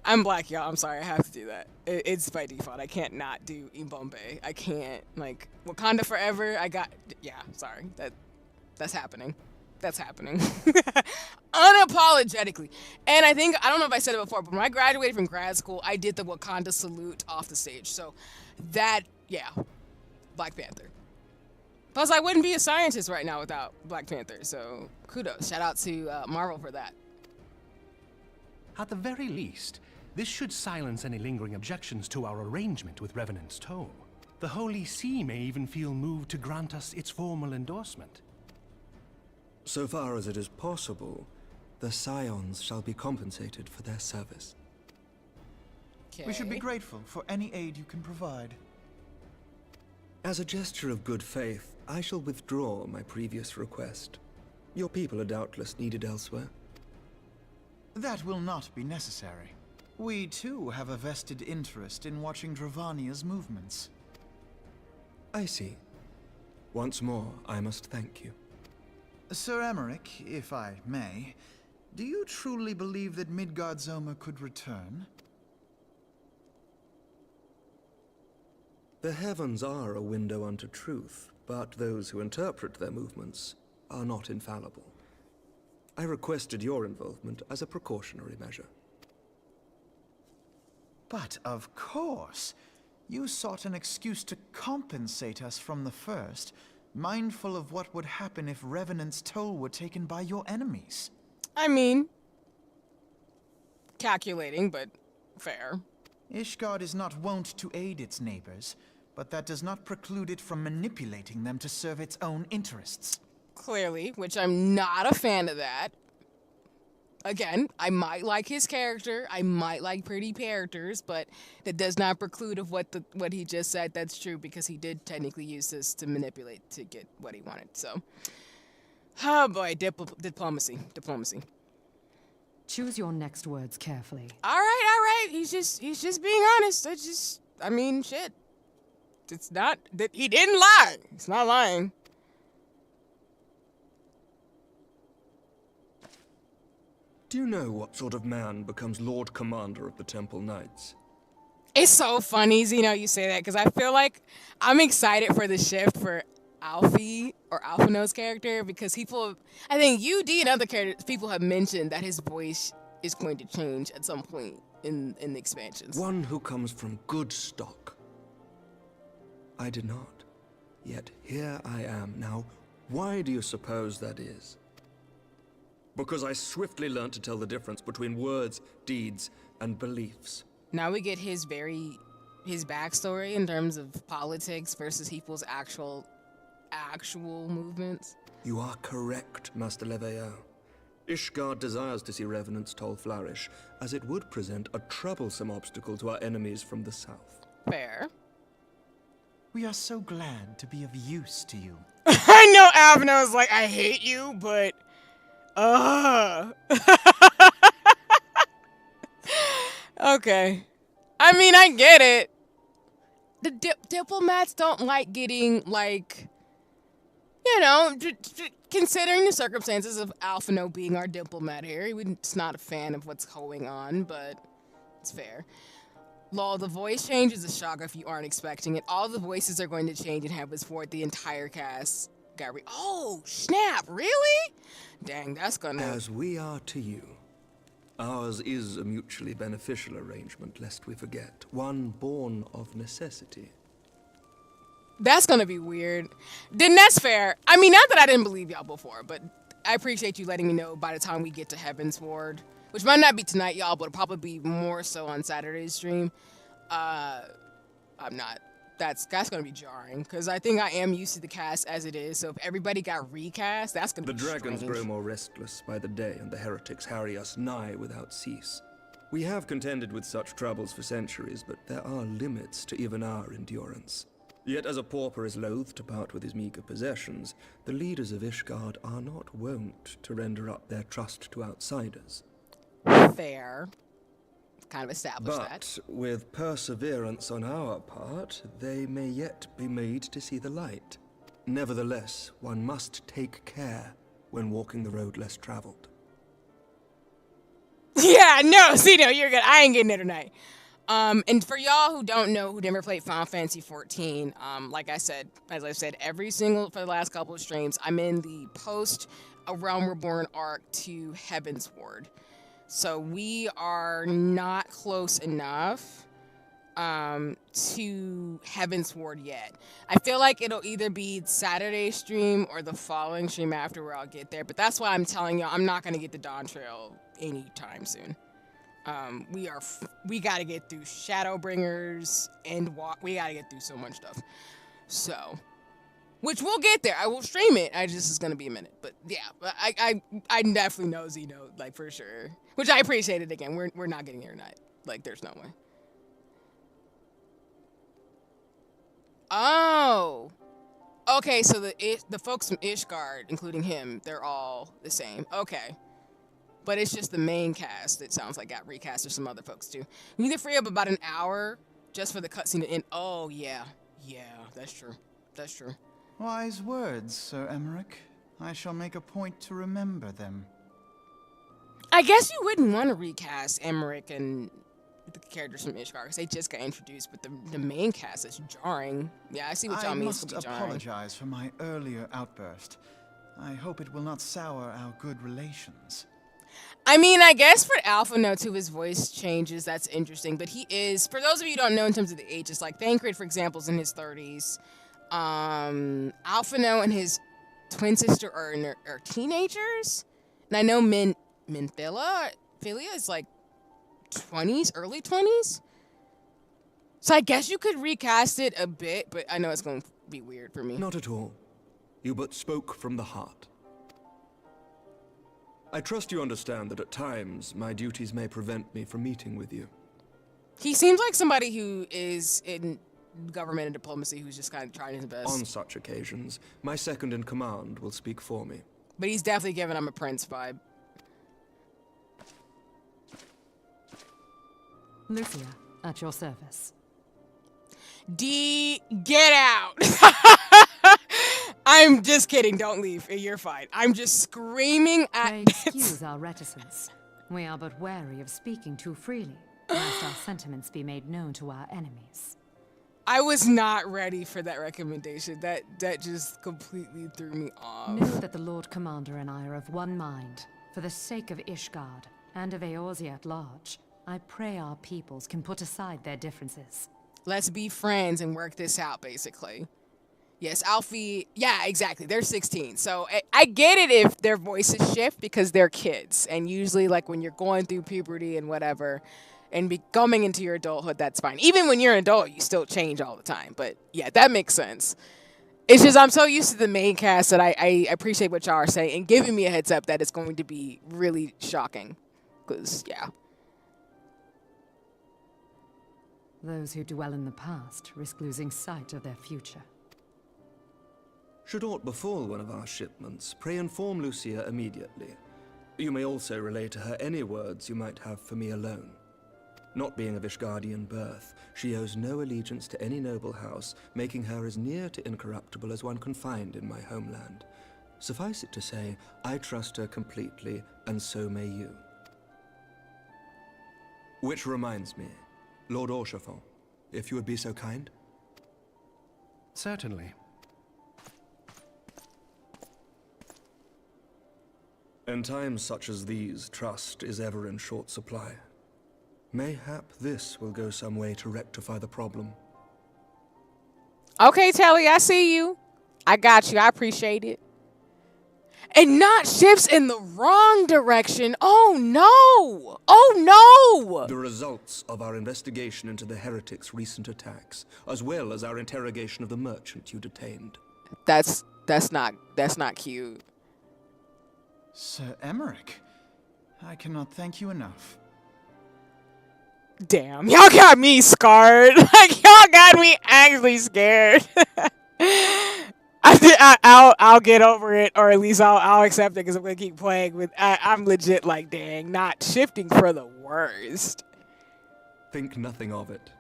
I'm black, y'all. I'm sorry. I have to do that. It's by default. I can't not do Ibombe. I can't, like, Wakanda forever. Sorry. That's happening. That's happening. Unapologetically. And I don't know if I said it before, but when I graduated from grad school, I did the Wakanda salute off the stage. So Black Panther. Plus, I wouldn't be a scientist right now without Black Panther. So kudos. Shout out to Marvel for that. At the very least, this should silence any lingering objections to our arrangement with Revenant's Toll. The Holy See may even feel moved to grant us its formal endorsement. So far as it is possible, the Scions shall be compensated for their service. We should be grateful for any aid you can provide. As a gesture of good faith, I shall withdraw my previous request. Your people are doubtless needed elsewhere. That will not be necessary. We, too, have a vested interest in watching Dravania's movements. I see. Once more, I must thank you. Sir Emmerich, if I may, do you truly believe that Midgard-Zoma could return? The heavens are a window unto truth, but those who interpret their movements are not infallible. I requested your involvement as a precautionary measure. But of course, you sought an excuse to compensate us from the first, mindful of what would happen if Revenant's Toll were taken by your enemies. I mean, calculating, but fair. Ishgard is not wont to aid its neighbors, but that does not preclude it from manipulating them to serve its own interests. Clearly, which I'm not a fan of that. Again, I might like his character. I might like pretty characters, but that does not preclude of what he just said. That's true because he did technically use this to manipulate to get what he wanted. So, oh boy, diplomacy. Choose your next words carefully. All right. He's just being honest. I mean, shit. It's not that he didn't lie. He's not lying. Do you know what sort of man becomes Lord Commander of the Temple Knights? It's so funny, Zeno, you say that, because I feel like I'm excited for the shift for Alfie or Alphino's character, because I think UD and other characters, people have mentioned that his voice is going to change at some point in the expansions. One who comes from good stock. I did not. Yet here I am now. Why do you suppose that is? Because I swiftly learned to tell the difference between words, deeds, and beliefs. Now we get his backstory in terms of politics versus people's actual movements. You are correct, Master Leveilleur. Ishgard desires to see Revenant's toll flourish, as it would present a troublesome obstacle to our enemies from the south. Fair. We are so glad to be of use to you. I know Alphino's like, I hate you, but... Okay. I mean, I get it. The diplomats don't like getting, like, considering the circumstances of Alphino being our diplomat here. He's not a fan of what's going on, but it's fair. Lol, the voice change is a shock if you aren't expecting it. All the voices are going to change in Heavensward. The entire cast got oh, snap, really? Dang, that's gonna... As we are to you. Ours is a mutually beneficial arrangement, lest we forget. One born of necessity. That's gonna be weird. Then that's fair. I mean, not that I didn't believe y'all before, but I appreciate you letting me know by the time we get to Heavensward, which might not be tonight, y'all, but it'll probably be more so on Saturday's stream. I'm not. That's gonna be jarring, because I think I am used to the cast as it is, so if everybody got recast, that's gonna be The dragons strange. grow more restless by the day, and the heretics harry us nigh without cease. We have contended with such troubles for centuries, but there are limits to even our endurance. Yet as a pauper is loath to part with his meager possessions, the leaders of Ishgard are not wont to render up their trust to outsiders. Fair. Kind of established that. But with perseverance on our part, they may yet be made to see the light. Nevertheless, one must take care when walking the road less traveled. Yeah, no, see, no, you're good. I ain't getting there tonight. And for y'all who don't know, who never played Final Fantasy 14, like I said, as I've said, for the last couple of streams, I'm in the Post A Realm Reborn arc to Heavensward. So we are not close enough to Heavensward yet. I feel like it'll either be Saturday's stream or the following stream after where I'll get there. But that's why I'm telling you, I'm not going to get the Dawn Trail anytime soon. We got to get through Shadowbringers and we got to get through so much stuff. So, which we'll get there. I will stream it. It's going to be a minute. But yeah, I definitely know Zeno, like, for sure. Which I appreciate it again. We're not getting there tonight. Like, there's no way. Oh. Okay, so the folks from Ishgard, including him, they're all the same. Okay. But it's just the main cast that sounds like got recast, or some other folks too. You need to free up about an hour just for the cutscene to end. Oh, yeah. Yeah, that's true. That's true. Wise words, Sir Emmerich. I shall make a point to remember them. I guess you wouldn't want to recast Emmerich and the characters from Ishgard, because they just got introduced, but the main cast is jarring. Yeah, I see what y'all mean. I must apologize for my earlier outburst. I hope it will not sour our good relations. I mean, I guess for Alphino too, his voice changes. That's interesting. But he is, for those of you who don't know in terms of the ages, like Thancred, for example, is in his 30s. Alphino and his twin sister are teenagers. And I know Philia is like 20s, early 20s. So I guess you could recast it a bit, but I know it's going to be weird for me. Not at all. You but spoke from the heart. I trust you understand that at times my duties may prevent me from meeting with you. He seems like somebody who is in government and diplomacy who's just kind of trying his best. On such occasions, my second in command will speak for me. But he's definitely giving him a prince vibe. Lucia, at your service. Get out! I'm just kidding. Don't leave. You're fine. I'm just screaming at. Pray excuse our reticence. We are but wary of speaking too freely, lest our sentiments be made known to our enemies. I was not ready for that recommendation. That just completely threw me off. Know that the Lord Commander and I are of one mind. For the sake of Ishgard and of Eorzea at large, I pray our peoples can put aside their differences. Let's be friends and work this out, basically. Yes, Alfie. Yeah, exactly. They're 16. So I get it if their voices shift because they're kids. And usually, like, when you're going through puberty and whatever, and coming into your adulthood, that's fine. Even when you're an adult, you still change all the time. But yeah, that makes sense. It's just I'm so used to the main cast that I appreciate what y'all are saying and giving me a heads up that it's going to be really shocking. Because, yeah. Those who dwell in the past risk losing sight of their future. Should aught befall one of our shipments, pray inform Lucia immediately. You may also relay to her any words you might have for me alone. Not being of Ishgardian birth, she owes no allegiance to any noble house, making her as near to incorruptible as one can find in my homeland. Suffice it to say, I trust her completely, and so may you. Which reminds me, Lord Orchefort, if you would be so kind? Certainly. In times such as these, trust is ever in short supply. Mayhap this will go some way to rectify the problem. Okay, Telly, I see you. I got you. I appreciate it. And not shifts in the wrong direction. Oh, no. Oh, no. The results of our investigation into the heretics' recent attacks, as well as our interrogation of the merchant you detained. That's not cute. Sir Emmerich, I cannot thank you enough. Damn, y'all got me scarred. Like, y'all got me actually scared. I'll get over it, or at least I'll accept it because I'm gonna keep playing with. I'm legit like, dang, not shifting for the worst. Think nothing of it.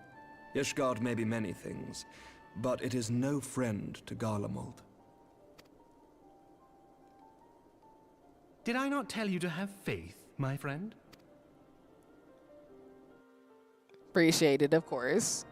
Ishgard may be many things, but it is no friend to Garlemald. Did I not tell you to have faith, my friend? Appreciate it, of course.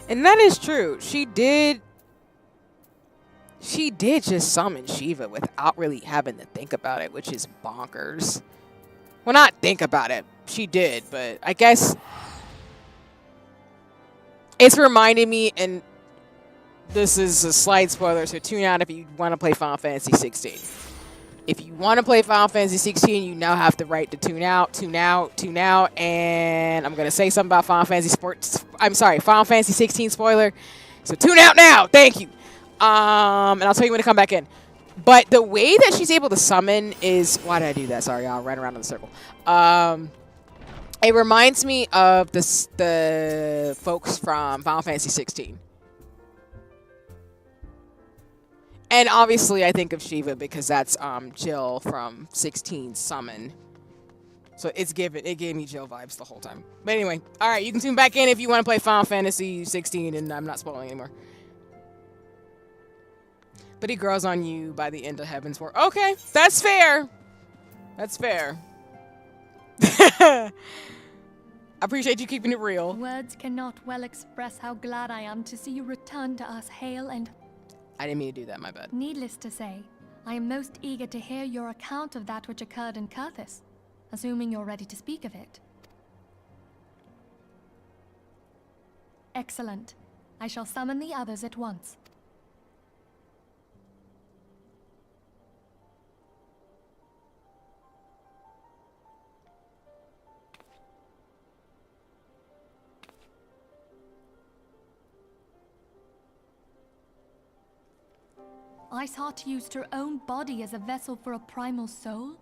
And that is true. She did just summon Shiva without really having to think about it, which is bonkers. Well, not think about it. She did, but I guess it's reminding me, and this is a slight spoiler, so tune out if you want to play Final Fantasy 16. If you want to play Final Fantasy 16, you now have the right to tune out, and I'm going to say something about Final Fantasy 16 spoiler. So tune out now. Thank you. And I'll tell you when to come back in. But the way that she's able to summon is... Why did I do that? Sorry, I'll run around in the circle. It reminds me of the folks from Final Fantasy 16. And obviously, I think of Shiva because that's Jill from 16's Summon. So it gave me Jill vibes the whole time. But anyway, all right, you can tune back in if you want to play Final Fantasy 16, and I'm not spoiling anymore. But he grows on you by the end of Heavensward. Okay, that's fair. That's fair. I appreciate you keeping it real. Words cannot well express how glad I am to see you return to us hale and... I didn't mean to do that, my bad. Needless to say, I am most eager to hear your account of that which occurred in Kurthis, assuming you're ready to speak of it. Excellent. I shall summon the others at once. Iceheart used her own body as a vessel for a primal soul?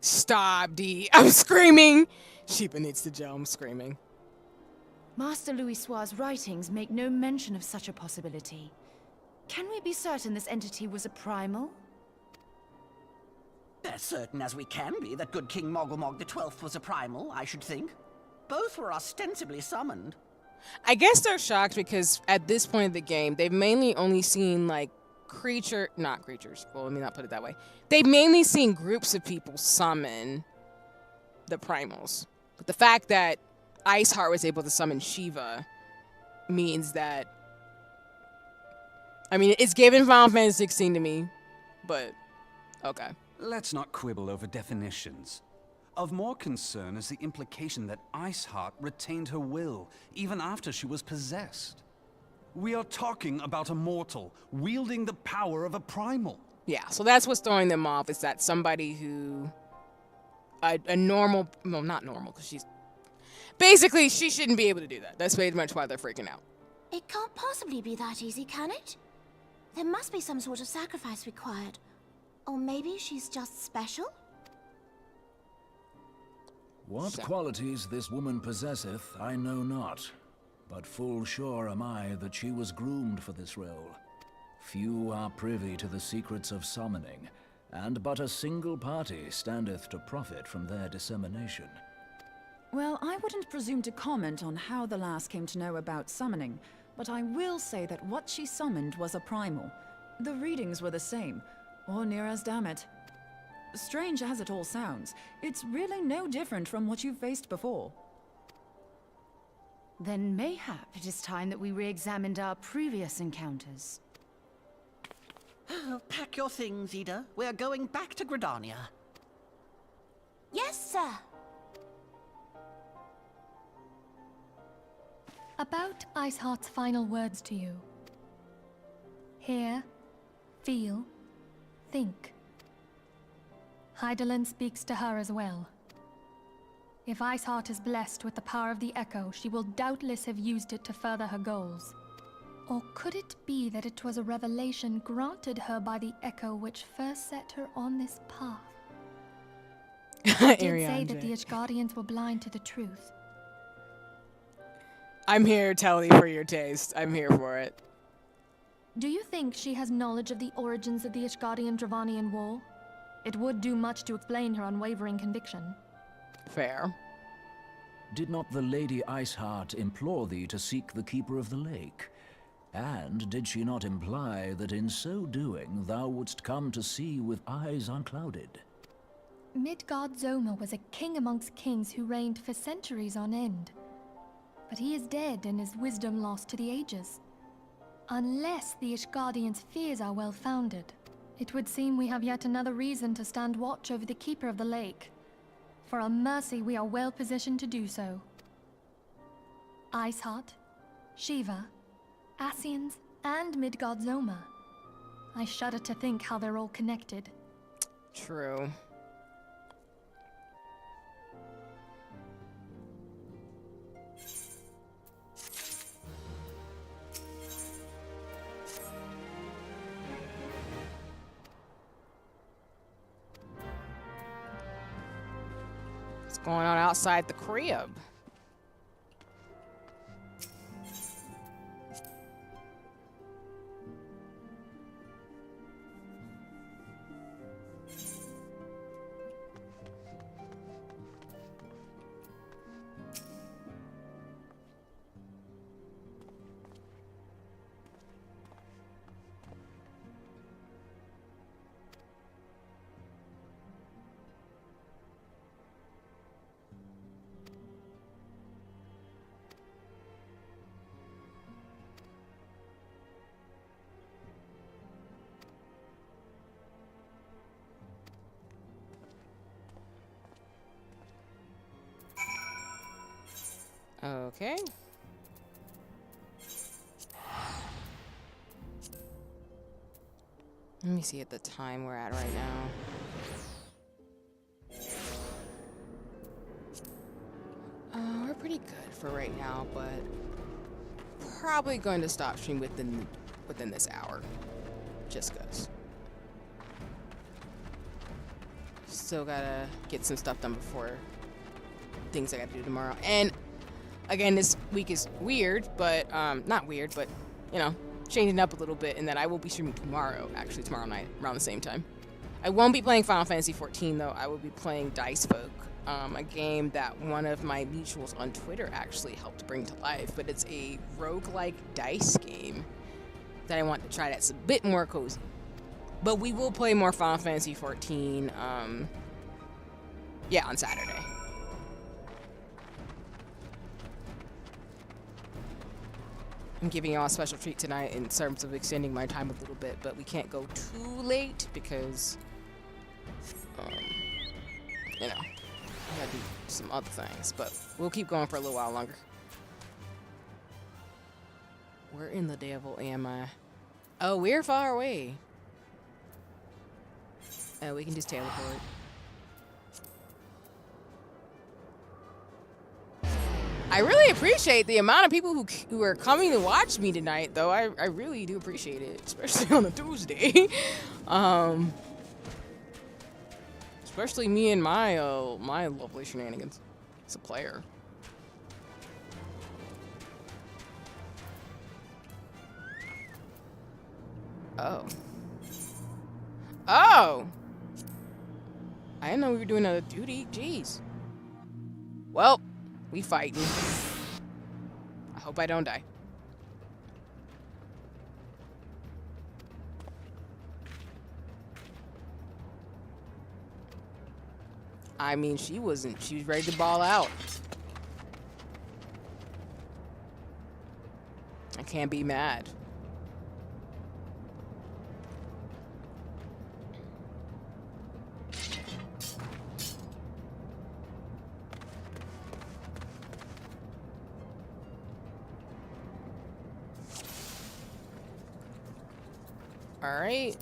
Stop, D. I'm screaming. Sheepa needs to gel. I'm screaming. Master Louis Soir's writings make no mention of such a possibility. Can we be certain this entity was a primal? As certain as we can be that good King Mogglmog the 12th was a primal, I should think. Both were ostensibly summoned. I guess they're shocked because at this point of the game, they've mainly only seen like not creatures. Well, let me not put it that way. They've mainly seen groups of people summon the primals. But the fact that Iceheart was able to summon Shiva means that, I mean, it's given Final Fantasy 16 to me, but okay. Let's not quibble over definitions. Of more concern is the implication that Iceheart retained her will, even after she was possessed. We are talking about a mortal, wielding the power of a primal. Yeah, so that's what's throwing them off, is that somebody who... A normal... Well, not normal, because she's... Basically, she shouldn't be able to do that. That's pretty much why they're freaking out. It can't possibly be that easy, can it? There must be some sort of sacrifice required. Or maybe she's just special? What qualities this woman possesseth, I know not. But full sure am I that she was groomed for this role. Few are privy to the secrets of summoning, and but a single party standeth to profit from their dissemination. Well, I wouldn't presume to comment on how the lass came to know about summoning, but I will say that what she summoned was a primal. The readings were the same, or near as damn it. Strange as it all sounds, it's really no different from what you've faced before. Then mayhap it is time that we re-examined our previous encounters. Pack your things, Ida. We're going back to Gridania. Yes, sir. About Iceheart's final words to you. Hear, feel, think. Hydaelyn speaks to her as well. If Iceheart is blessed with the power of the Echo, she will doubtless have used it to further her goals. Or could it be that it was a revelation granted her by the Echo which first set her on this path? She did say that the Ishgardians were blind to the truth. I'm here, Telly, for your taste. I'm here for it. Do you think she has knowledge of the origins of the Ishgardian-Dravanian War? It would do much to explain her unwavering conviction. Fair. Did not the Lady Iceheart implore thee to seek the Keeper of the Lake? And did she not imply that in so doing thou wouldst come to see with eyes unclouded? Midgard Zoma was a king amongst kings who reigned for centuries on end. But he is dead and his wisdom lost to the ages. Unless the Ishgardians' fears are well founded. It would seem we have yet another reason to stand watch over the Keeper of the Lake. For a mercy, we are well positioned to do so. Iceheart, Shiva, Ascians, and Midgard Zoma. I shudder to think how they're all connected. True. What's going on outside the crib? Okay. Let me see at the time we're at right now. We're pretty good for right now, but probably going to stop stream within this hour, just 'cause. Still gotta get some stuff done before things I gotta do tomorrow. And again, this week is weird, but not weird, but you know, changing up a little bit. And then I will be streaming tomorrow, actually tomorrow night around the same time. I won't be playing Final Fantasy 14 though. I will be playing Dice Folk, a game that one of my mutuals on Twitter actually helped bring to life. But it's a roguelike dice game that I want to try. That's a bit more cozy. But we will play more Final Fantasy 14, yeah, on Saturday. I'm giving y'all a special treat tonight in terms of extending my time a little bit, but we can't go too late because, you know, I gotta do some other things, but we'll keep going for a little while longer. Where in the devil am I? Oh, we're far away. Oh, we can just teleport. I really appreciate the amount of people who are coming to watch me tonight, though. I really do appreciate it, especially on a Tuesday. Especially me and my lovely shenanigans. It's a player. Oh. Oh! I didn't know we were doing a duty. Jeez. Well, we fighting. I hope I don't die. I mean, she wasn't. She was ready to ball out. I can't be mad. All right.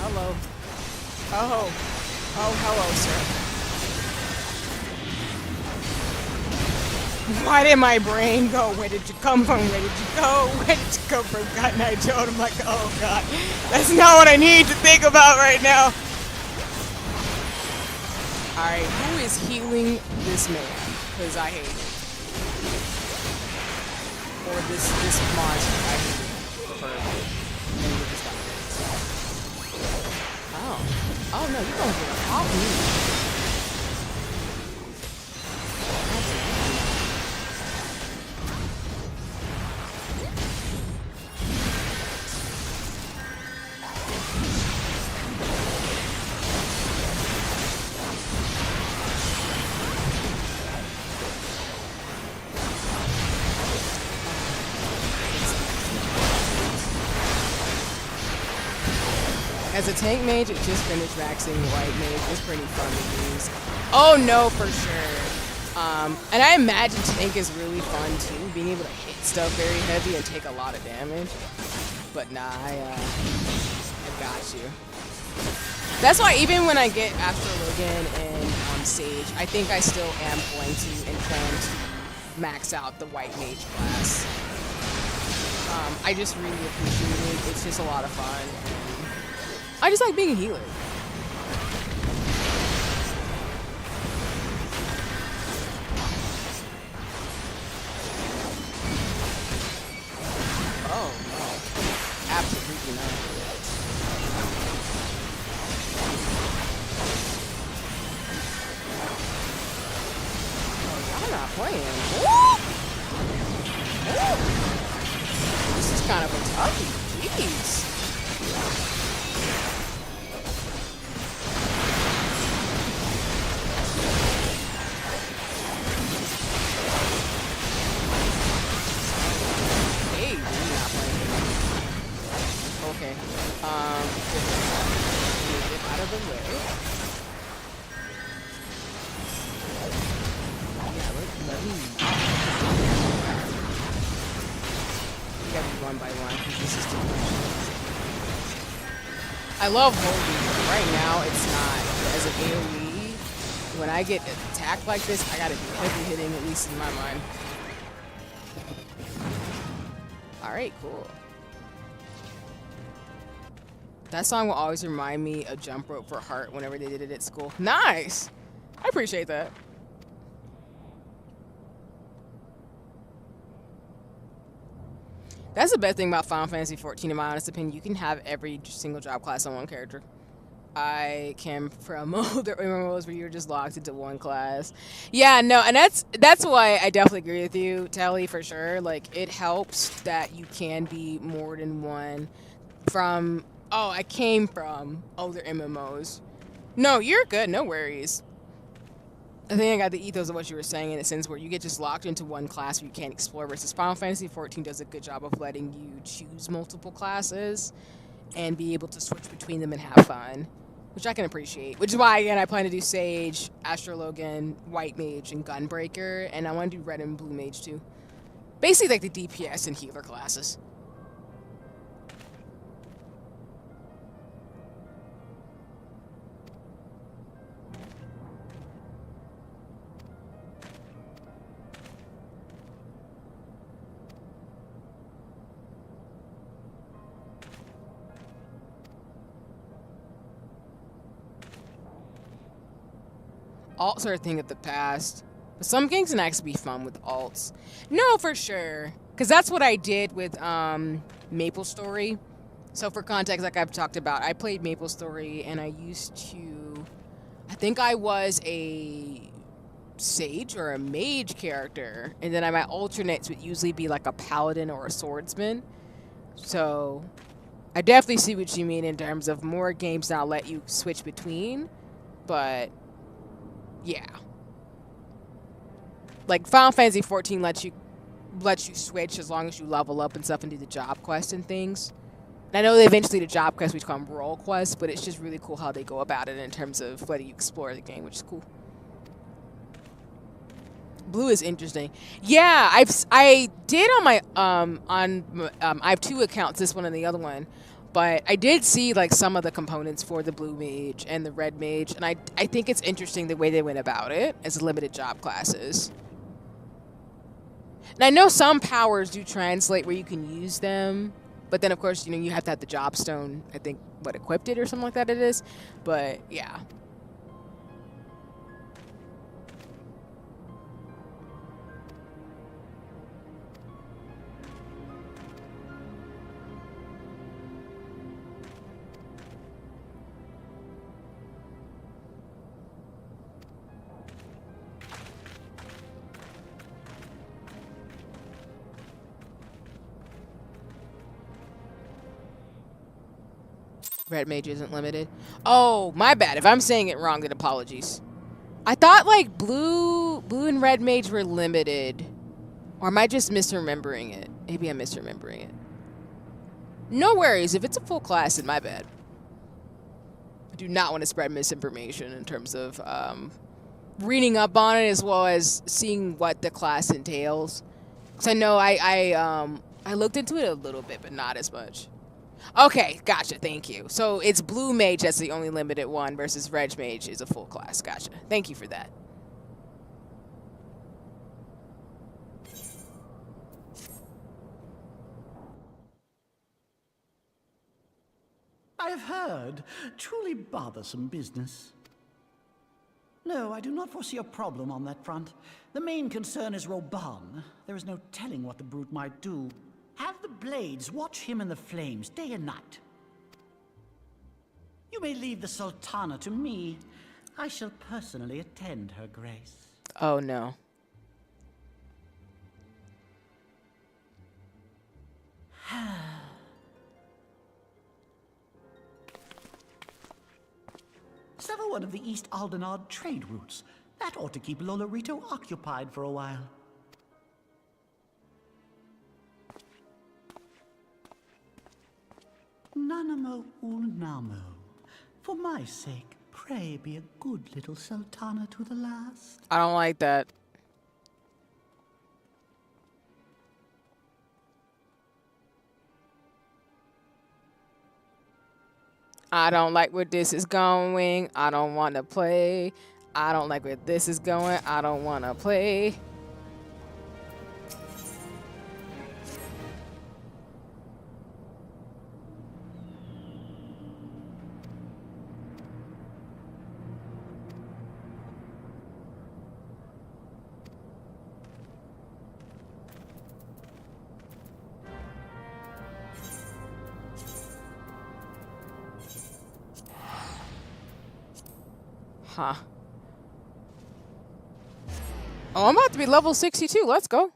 Hello. Oh, hello, sir. Why did my brain go? Where did you come from? Where did you go? Where did you come from? God, and I told him, like, oh, God. That's not what I need to think about right now. Alright, who is healing this man? Because I hate it. Or this monster. I hate it. Preferably. Oh no, you're gonna get off me. As a tank mage, it just finished maxing white mage. It's pretty fun to use. Oh no, for sure. And I imagine tank is really fun too, being able to hit stuff very heavy and take a lot of damage. But nah, I got you. That's why even when I get Astro Logan and Sage, I think I still am going to and plan to max out the white mage class. I just really appreciate it. It's just a lot of fun. I just like being a healer. Oh, no. Absolutely not. Oh, y'all not playing. Woo! Woo! This is kind of a toughie. Jeez. Okay. Get out of the way. Yeah, let me. We gotta be one by one because this is too much. I love holding, but right now it's not. As an AoE, when I get attacked like this, I gotta be heavy hitting, at least in my mind. Alright, cool. That song will always remind me of Jump Rope for Heart whenever they did it at school. Nice! I appreciate that. That's the best thing about Final Fantasy XIV, in my honest opinion. You can have every single job class on one character. I came from older MMOs where you were just locked into one class. Yeah, no, and that's why I definitely agree with you, Tally, for sure. Like, it helps that you can be more than one from... Oh, I came from older MMOs. No, you're good. No worries. I think I got the ethos of what you were saying in a sense where you get just locked into one class where you can't explore versus Final Fantasy XIV does a good job of letting you choose multiple classes and be able to switch between them and have fun, which I can appreciate. Which is why, again, I plan to do Sage, Astro Logan, White Mage, and Gunbreaker, and I want to do Red and Blue Mage too. Basically like the DPS and healer classes. Alts are a thing of the past. But some games can actually be fun with alts. No, for sure. Because that's what I did with MapleStory. So for context, like I've talked about, I played MapleStory and I used to... I think I was a Sage or a Mage character. And then my alternates would usually be like a Paladin or a Swordsman. So I definitely see what you mean in terms of more games now let you switch between. But... yeah. Like Final Fantasy XIV lets you switch as long as you level up and stuff and do the job quests and things. And I know that eventually the job quests become role quests, but it's just really cool how they go about it in terms of letting you explore the game, which is cool. Blue is interesting. Yeah, I did on my I have two accounts, this one and the other one. But I did see like some of the components for the Blue Mage and the Red Mage, and I think it's interesting the way they went about it as limited job classes. And I know some powers do translate where you can use them, but then of course, you know, you have to have the job stone, I think, what, equipped it or something like that it is. But yeah. Red Mage isn't limited. Oh, my bad. If I'm saying it wrong, then apologies. I thought like blue and Red Mage were limited. Or am I just misremembering it? Maybe I'm misremembering it. No worries. If it's a full class, then my bad. I do not want to spread misinformation in terms of reading up on it as well as seeing what the class entails. Because I know I looked into it a little bit, but not as much. Okay, gotcha. Thank you. So it's blue mage that's the only limited one versus red mage is a full class. Gotcha. Thank you for that. I have heard. Truly bothersome business. No, I do not foresee a problem on that front. The main concern is Roban. There is no telling what the brute might do. Have the blades watch him in the flames day and night. You may leave the Sultana to me. I shall personally attend her grace. Oh no. Sever one of the East Aldenard trade routes. That ought to keep Lolorito occupied for a while. Nanamo unamo. For my sake, pray be a good little Sultana to the last. I don't like that. I don't like where this is going. I don't want to play. I don't like where this is going. I don't want to play. Huh. Oh, I'm about to be level 62. Let's go.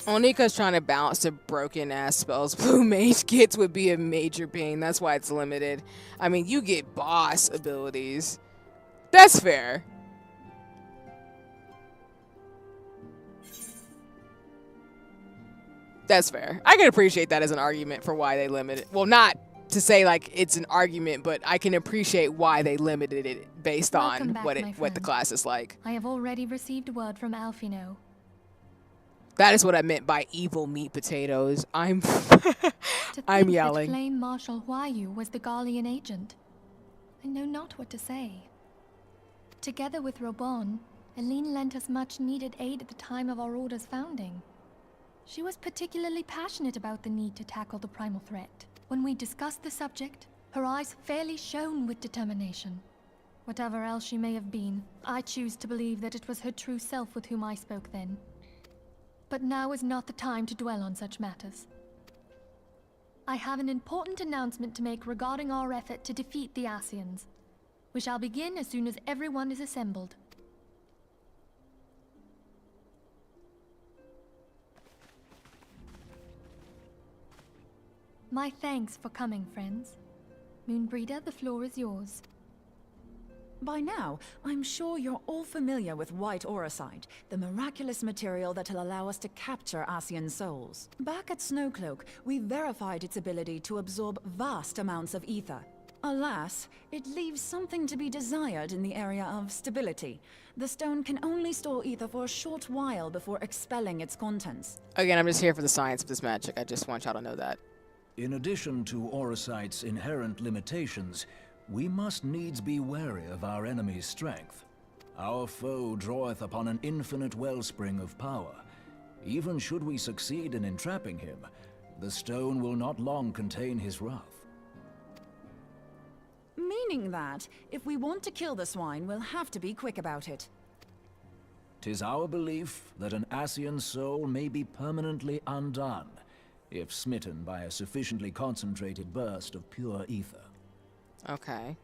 Onika's trying to balance the broken ass spells Blue Mage gets would be a major pain. That's why it's limited. I mean, you get boss abilities. That's fair. That's fair. I can appreciate that as an argument for why they limited it. Well, not to say like it's an argument, but I can appreciate why they limited it based on what the class is like. I have already received word from Alfino. That is what I meant by evil meat potatoes. I'm I'm yelling. That Flame Marshal Huayu was the Garlean agent. I know not what to say. Together with Robon, Aline lent us much needed aid at the time of our order's founding. She was particularly passionate about the need to tackle the primal threat. When we discussed the subject, her eyes fairly shone with determination. Whatever else she may have been, I choose to believe that it was her true self with whom I spoke then. But now is not the time to dwell on such matters. I have an important announcement to make regarding our effort to defeat the Asians. We shall begin as soon as everyone is assembled. My thanks for coming, friends. Moonbreeder, the floor is yours. By now, I'm sure you're all familiar with white auracite, the miraculous material that'll allow us to capture Asian souls. Back at Snowcloak, we verified its ability to absorb vast amounts of ether. Alas, it leaves something to be desired in the area of stability. The stone can only store ether for a short while before expelling its contents. Again, I'm just here for the science of this magic. I just want y'all to know that. In addition to auracite's inherent limitations, we must needs be wary of our enemy's strength. Our foe draweth upon an infinite wellspring of power. Even should we succeed in entrapping him, the stone will not long contain his wrath. Meaning that, if we want to kill the swine, we'll have to be quick about it. 'Tis our belief that an Asian soul may be permanently undone, if smitten by a sufficiently concentrated burst of pure ether. Okay.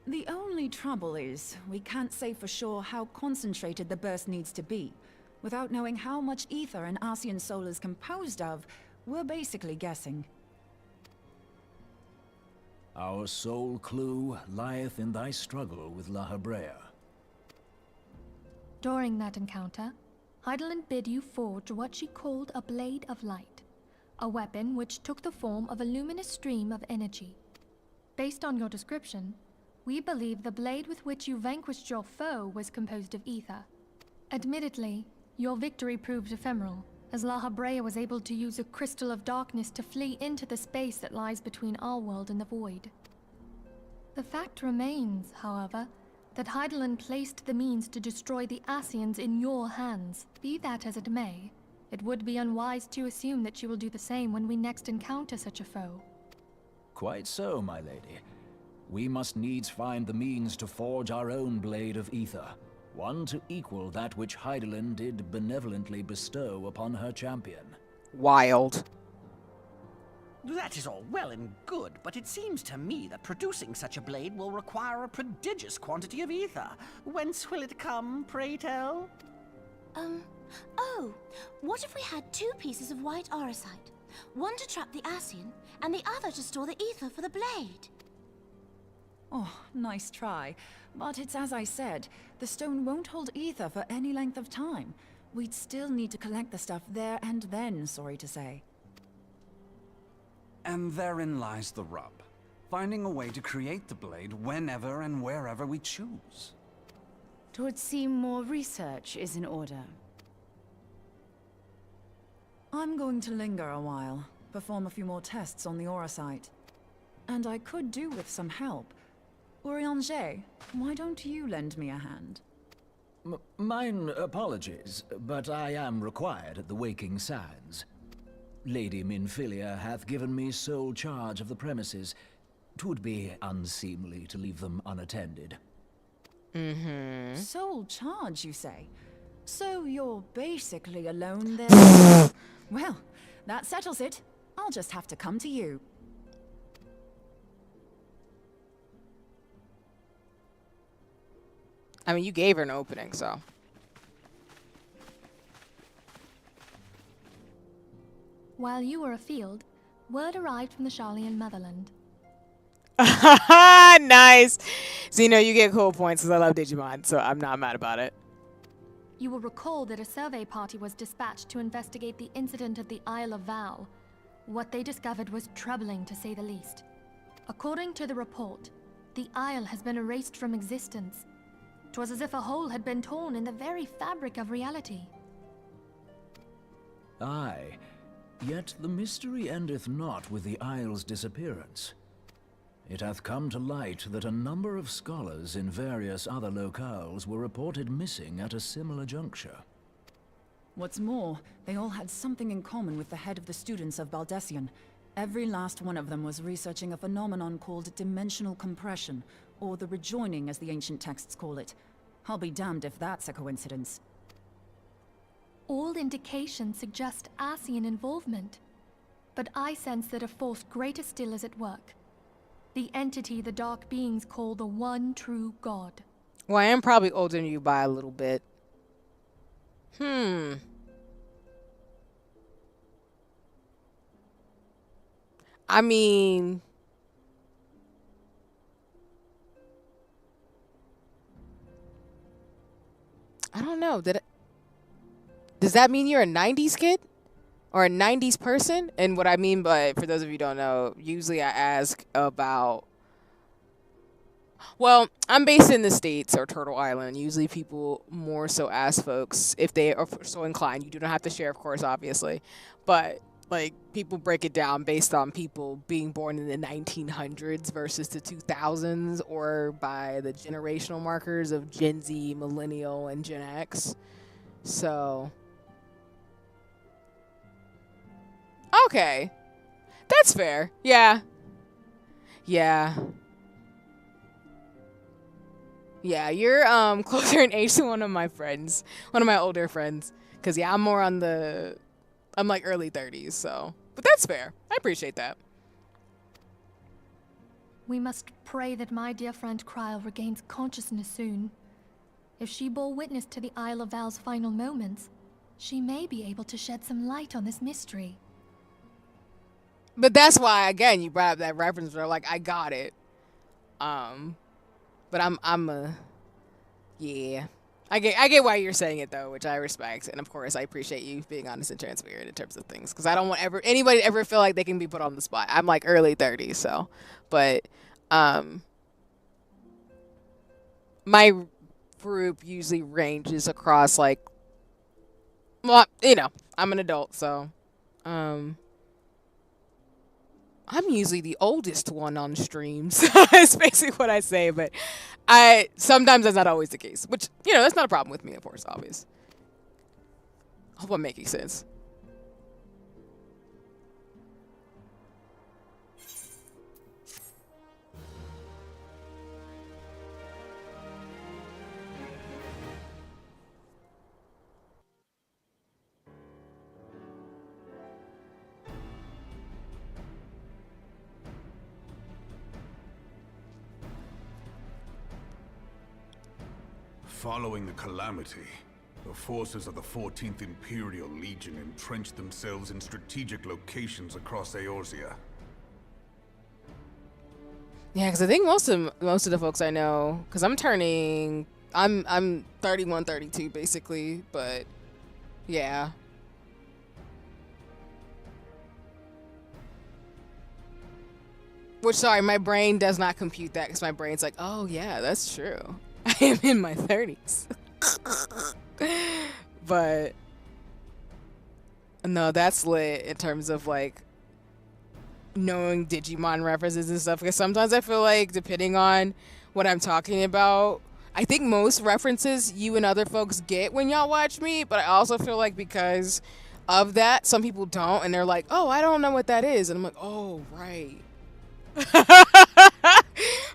The only trouble is, we can't say for sure how concentrated the burst needs to be. Without knowing how much ether an Arcean soul is composed of, we're basically guessing. Our sole clue lieth in thy struggle with La Hebrea. During that encounter, Heidelin bid you forge what she called a Blade of Light, a weapon which took the form of a luminous stream of energy. Based on your description, we believe the blade with which you vanquished your foe was composed of ether. Admittedly, your victory proved ephemeral, as La Hebrea was able to use a crystal of darkness to flee into the space that lies between our world and the void. The fact remains, however, that Heidelin placed the means to destroy the Ascians in your hands. Be that as it may, it would be unwise to assume that she will do the same when we next encounter such a foe. Quite so, my lady. We must needs find the means to forge our own blade of ether, one to equal that which Heidelin did benevolently bestow upon her champion. Wild. That is all well and good, but it seems to me that producing such a blade will require a prodigious quantity of ether. Whence will it come, pray tell? Oh, what if we had 2 pieces of white auricite? One to trap the Ascian, and the other to store the ether for the blade. Oh, nice try. But it's as I said, the stone won't hold ether for any length of time. We'd still need to collect the stuff there and then, sorry to say. And therein lies the rub. Finding a way to create the blade whenever and wherever we choose. Twould seem more research is in order. I'm going to linger a while, perform a few more tests on the auricite. And I could do with some help. Urianger, why don't you lend me a hand? Mine apologies, but I am required at the Waking Sands. Lady Minfilia hath given me sole charge of the premises. 'Twould be unseemly to leave them unattended. Sole charge, you say? So you're basically alone there? Well, that settles it. I'll just have to come to you. I mean, you gave her an opening, so. While you were afield, word arrived from the Sharlayan motherland. Nice! So, you know, you get cool points because I love Digimon, so I'm not mad about it. You will recall that a survey party was dispatched to investigate the incident at the Isle of Val. What they discovered was troubling, to say the least. According to the report, the isle has been erased from existence. 'Twas as if a hole had been torn in the very fabric of reality. Aye, yet the mystery endeth not with the isle's disappearance. It hath come to light that a number of scholars in various other locales were reported missing at a similar juncture. What's more, they all had something in common with the head of the students of Baldessian. Every last one of them was researching a phenomenon called dimensional compression, or the rejoining as the ancient texts call it. I'll be damned if that's a coincidence. All indications suggest Ascian involvement, but I sense that a force greater still is at work. The entity the Dark Beings call the One True God. Well, I am probably older than you by a little bit. I mean... I don't know. Does that mean you're a 90s kid? Or a 90s person? And what I mean by, for those of you who don't know, usually I ask about... Well, I'm based in the States, or Turtle Island. Usually people more so ask folks if they are so inclined. You do not have to share, of course, obviously. But, like, people break it down based on people being born in the 1900s versus the 2000s, or by the generational markers of Gen Z, Millennial, and Gen X. So... Okay. That's fair. Yeah. Yeah. Yeah, you're closer in age to one of my friends. One of my older friends. Cause yeah, I'm more on the I'm like early 30s, so but that's fair. I appreciate that. We must pray that my dear friend Kryle regains consciousness soon. If she bore witness to the Isle of Val's final moments, she may be able to shed some light on this mystery. But that's why, again, you brought up that reference where, like, I got it. But yeah. I get why you're saying it, though, which I respect. And, of course, I appreciate you being honest and transparent in terms of things. Because I don't want anybody to ever feel like they can be put on the spot. I'm, like, early 30s, so. But, my group usually ranges across, like, well, you know, I'm an adult, so, I'm usually the oldest one on streams. It's basically what I say, but sometimes that's not always the case, which, you know, that's not a problem with me, of course, obvious. Hope I'm making sense. Following the calamity, the forces of the 14th Imperial Legion entrenched themselves in strategic locations across Eorzea. Yeah, because I think most of the folks I know, because I'm 31, 32 basically, but yeah. Which, sorry, my brain does not compute that because my brain's like, oh yeah, that's true. I am in my 30s. But no, that's lit in terms of like knowing Digimon references and stuff. Because sometimes I feel like, depending on what I'm talking about, I think most references you and other folks get when y'all watch me. But I also feel like because of that, some people don't. And they're like, oh, I don't know what that is. And I'm like, oh, right.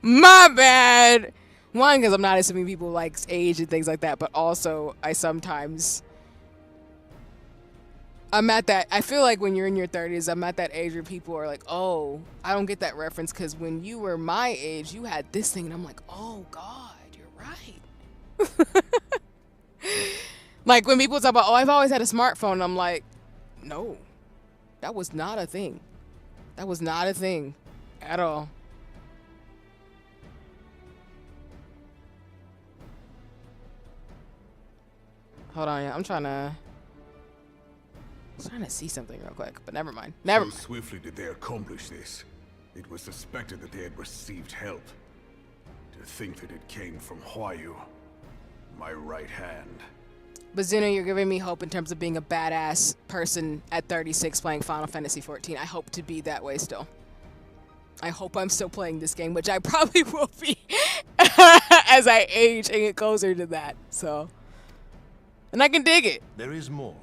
My bad. One, because I'm not assuming people like age and things like that, but also I'm at that, I feel like when you're in your 30s, I'm at that age where people are like, oh, I don't get that reference because when you were my age, you had this thing, and I'm like, oh, God, you're right. Like when people talk about, oh, I've always had a smartphone, and I'm like, no, that was not a thing. That was not a thing at all. Hold on, yeah. I'm trying to see something real quick, but never mind. So swiftly did they accomplish this. It was suspected that they had received help. To think that it came from HIYOKO, my right hand. But Zuno, you're giving me hope in terms of being a badass person at 36 playing Final Fantasy 14. I hope to be that way still. I hope I'm still playing this game, which I probably will be as I age and get closer to that. So. And I can dig it. There is more.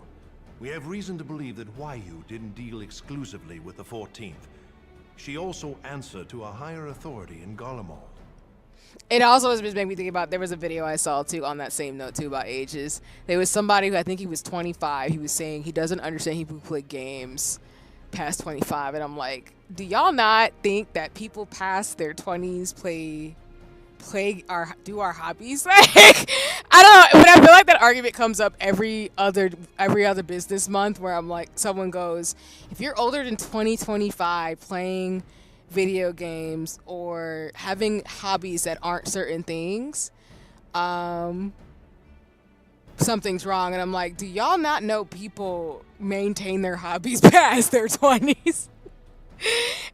We have reason to believe that HIYOKO didn't deal exclusively with the 14th. She also answered to a higher authority in Garlemald. It also has made me think about, there was a video I saw too on that same note too about ages. There was somebody who, I think he was 25, he was saying he doesn't understand people who play games past 25, and I'm like, do y'all not think that people past their 20s do our hobbies? Like, I don't know, but I feel like that argument comes up every other business month where I'm like, someone goes, if you're older than 2025 playing video games or having hobbies that aren't certain things, something's wrong. And I'm like, do y'all not know people maintain their hobbies past their 20s?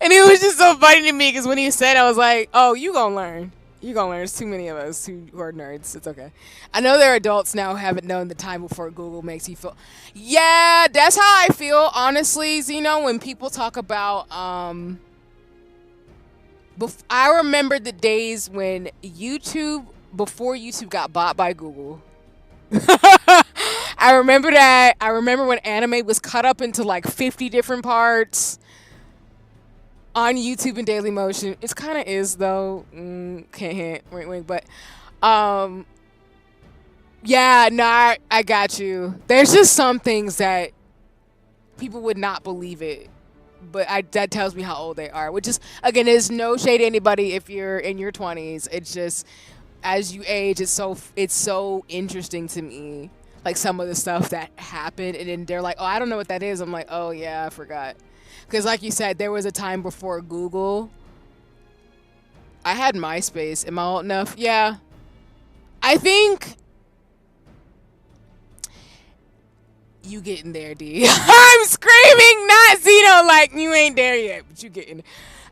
And it was just so funny to me because when he said, I was like, oh, you gonna learn. You're gonna learn. There's too many of us who are nerds. It's okay. I know there are adults now who haven't known the time before Google makes you feel. Yeah, that's how I feel, honestly, Zeno, when people talk about, I remember the days when before YouTube got bought by Google. I remember that. I remember when anime was cut up into like 50 different parts on YouTube and Dailymotion. It kind of is though. Can't hint, wink, but yeah, no, I got you. There's just some things that people would not believe it but that tells me how old they are, which is, again, there's no shade to anybody if you're in your 20s. It's just, as you age, it's so interesting to me, like some of the stuff that happened, and then they're like, oh, I don't know what that is. I'm like, oh yeah, I forgot. Because like you said, there was a time before Google. I had MySpace. Am I old enough? Yeah. I think you getting there, D. I'm screaming, not Zeno, like you ain't there yet, but you getting.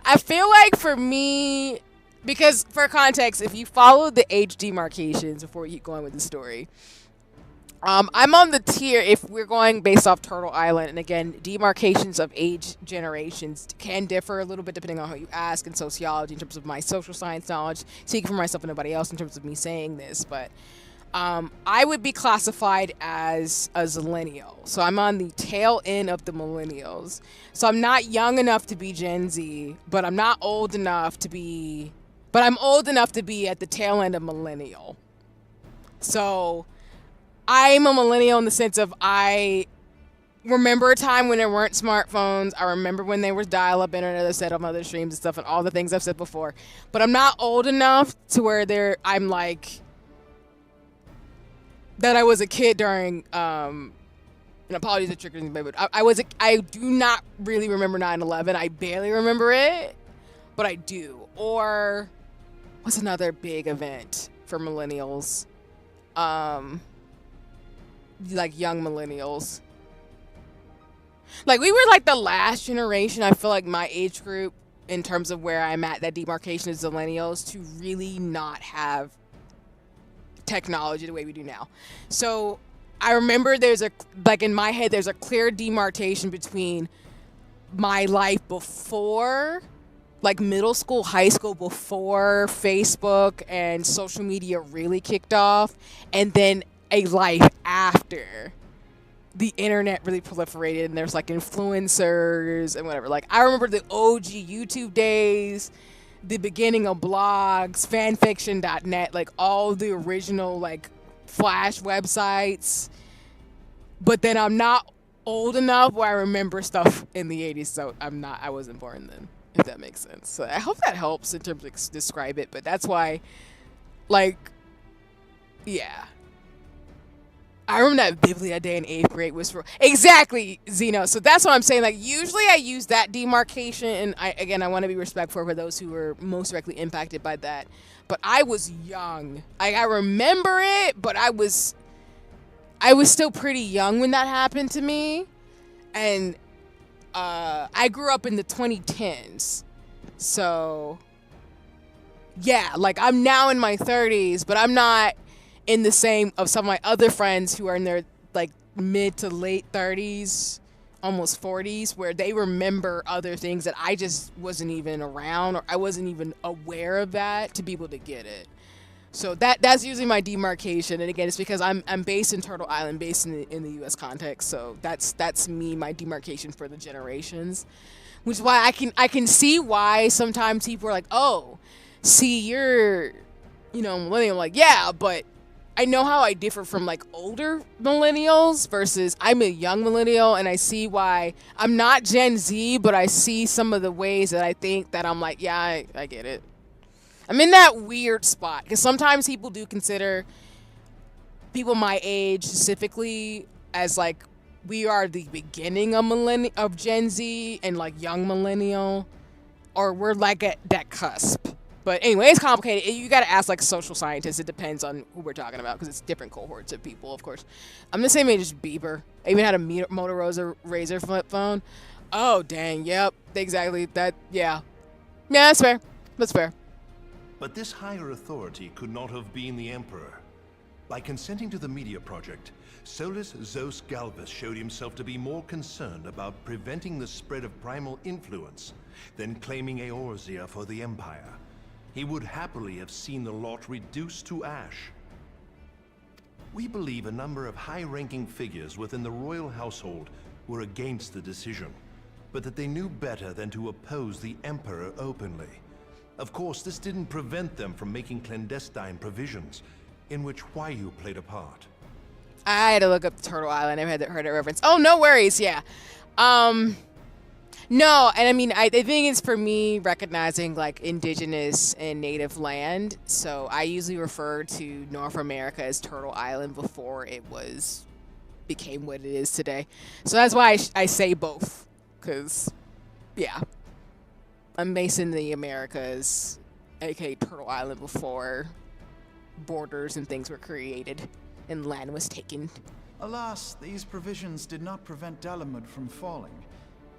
I feel like for me, because for context, if you follow the age demarcations before you keep going with the story, I'm on the tier, if we're going based off Turtle Island, and again, demarcations of age generations can differ a little bit depending on who you ask in sociology in terms of my social science knowledge, speaking for myself and nobody else in terms of me saying this, but I would be classified as a zillennial. So I'm on the tail end of the millennials. So I'm not young enough to be Gen Z, but I'm not old enough to be, but I'm old enough to be at the tail end of millennial. So I'm a millennial in the sense of I remember a time when there weren't smartphones. I remember when there was dial-up internet, I said on other streams and stuff, and all the things I've said before. But I'm not old enough to where I'm like that I was a kid during, and apologies if triggering me, but I do not really remember 9/11. I barely remember it, but I do. Or what's another big event for millennials? Like young millennials. Like we were like the last generation, I feel like my age group, in terms of where I'm at, that demarcation is millennials, to really not have technology the way we do now. So I remember in my head, there's a clear demarcation between my life before, like middle school, high school, before Facebook and social media really kicked off, and then a life after the internet really proliferated and there's like influencers and whatever. Like I remember the OG YouTube days, the beginning of blogs, fanfiction.net, like all the original like Flash websites. But then I'm not old enough where I remember stuff in the 80s, so I wasn't born then, if that makes sense. So I hope that helps in terms of describe it, but that's why, like, yeah. I remember that vividly, that day in 8th grade was for exactly Zeno. So that's what I'm saying. Like usually I use that demarcation, and I want to be respectful for those who were most directly impacted by that. But I was young. I remember it, but I was still pretty young when that happened to me, and I grew up in the 2010s. So yeah, like I'm now in my 30s, but I'm not in the same of some of my other friends who are in their like mid to late 30s, almost 40s, where they remember other things that I just wasn't even around, or I wasn't even aware of that to be able to get it. So that's usually my demarcation, and again, it's because I'm based in Turtle Island, based in the U.S. context. So that's me, my demarcation for the generations, which is why I can see why sometimes people are like, oh, see, you're, millennial. Like, yeah, but I know how I differ from like older millennials versus I'm a young millennial, and I see why I'm not Gen Z, but I see some of the ways that I think that I'm like, yeah, I get it. I'm in that weird spot because sometimes people do consider people my age specifically as like we are the beginning of Gen Z and like young millennial, or we're like at that cusp. But anyway, it's complicated. You got to ask like social scientists. It depends on who we're talking about because it's different cohorts of people, of course. I'm the same age as Bieber. I even had a Motorola Razr flip phone. Oh, dang. Yep. Exactly. That. Yeah. Yeah, that's fair. That's fair. But this higher authority could not have been the Emperor. By consenting to the media project, Solus Zos Galvus showed himself to be more concerned about preventing the spread of primal influence than claiming Eorzea for the Empire. He would happily have seen the lot reduced to ash. We believe a number of high-ranking figures within the royal household were against the decision, but that they knew better than to oppose the Emperor openly. Of course, this didn't prevent them from making clandestine provisions, in which HIYOKO played a part. I had to look up Turtle Island. I never had heard that reference. Oh, no worries. Yeah. No, and I mean, I think it's for me recognizing like indigenous and native land. So I usually refer to North America as Turtle Island before it became what it is today. So that's why I say both, because yeah, I'm based in the Americas, aka Turtle Island, before borders and things were created and land was taken. Alas, these provisions did not prevent Dalamud from falling,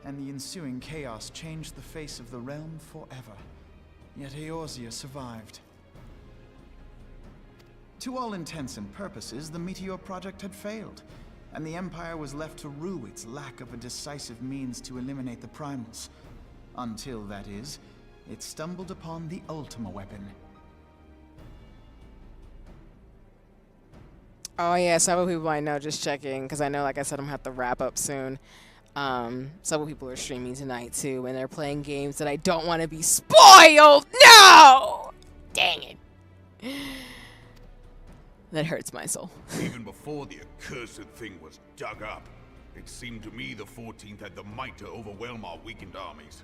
and the ensuing chaos changed the face of the realm forever. Yet Eorzea survived. To all intents and purposes, the Meteor Project had failed, and the Empire was left to rue its lack of a decisive means to eliminate the Primals. Until, that is, it stumbled upon the Ultima weapon. Oh yeah, several people I know, just checking, because I know, like I said, I'm gonna have to wrap up soon. Several people are streaming tonight too, and they're playing games that I don't want to be spoiled. No, dang it, that hurts my soul. Even before the accursed thing was dug up, it seemed to me the 14th had the might to overwhelm our weakened armies.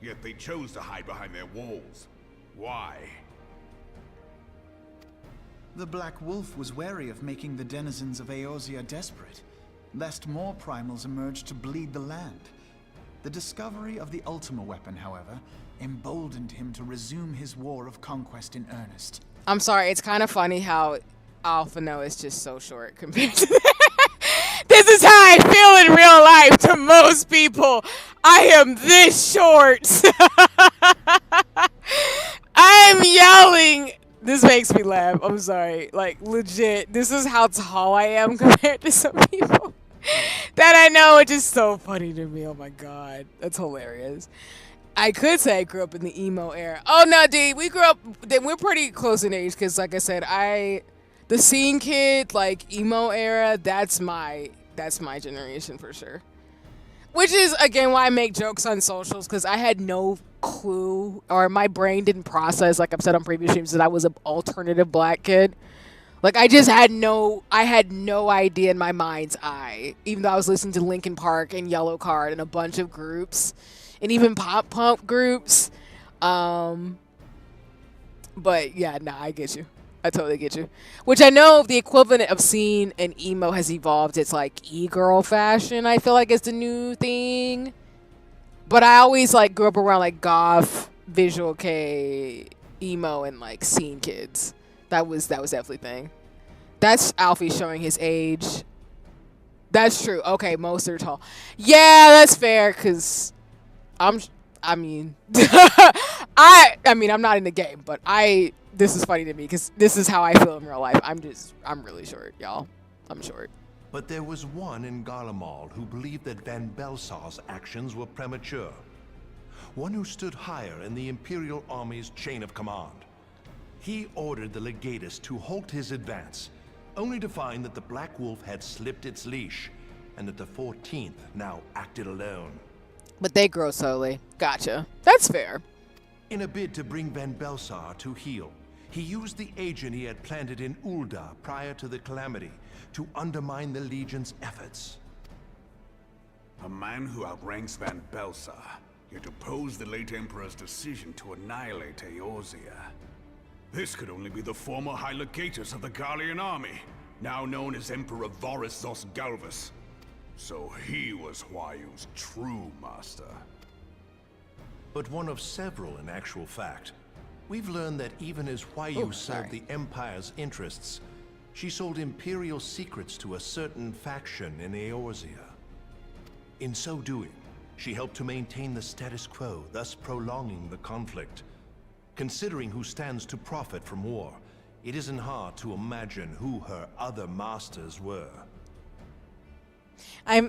Yet they chose to hide behind their walls. Why? The Black Wolf was wary of making the denizens of Eorzea desperate, lest more primals emerge to bleed the land. The discovery of the Ultima weapon, however, emboldened him to resume his war of conquest in earnest. I'm sorry, it's kind of funny how Alpha Noah is just so short compared to that. This is how I feel in real life to most people. I am this short. I'm yelling. This makes me laugh. I'm sorry. Like, legit. This is how tall I am compared to some people that I know. It's just so funny to me. Oh, my God. That's hilarious. I could say I grew up in the emo era. Oh, no, dude. We grew up. We're pretty close in age because, like I said, the scene kid, like, emo era, that's my generation for sure. Which is, again, why I make jokes on socials, because I had no clue, or my brain didn't process, like I've said on previous streams, that I was an alternative black kid. Like, I had no idea in my mind's eye, even though I was listening to Linkin Park and Yellow Card and a bunch of groups, and even pop punk groups. But, yeah, nah, I get you. I totally get you. Which I know the equivalent of scene and emo has evolved. It's like e-girl fashion, I feel like, is the new thing. But I always like grew up around like goth, visual K, emo, and like scene kids. That was definitely a thing. That's Alfie showing his age. That's true. Okay, most are tall. Yeah, that's fair, because I'm not in the game, but this is funny to me because this is how I feel in real life. I'm really short, y'all. I'm short. But there was one in Garlemald who believed that Van Belsar's actions were premature. One who stood higher in the Imperial Army's chain of command. He ordered the Legatus to halt his advance, only to find that the Black Wolf had slipped its leash, and that the 14th now acted alone. But they grow slowly. Gotcha. That's fair. In a bid to bring Van Belsar to heel, he used the agent he had planted in Ul'dah prior to the Calamity to undermine the Legion's efforts. A man who outranks Van Belsar, yet opposed the late Emperor's decision to annihilate Eorzea. This could only be the former High Legatus of the Garlean army, now known as Emperor Varys Zosgalvus. So he was HIYOKO's true master. But one of several in actual fact. We've learned that even as HIYOKO served the Empire's interests, she sold Imperial secrets to a certain faction in Eorzea. In so doing, she helped to maintain the status quo, thus prolonging the conflict. Considering who stands to profit from war, it isn't hard to imagine who her other masters were.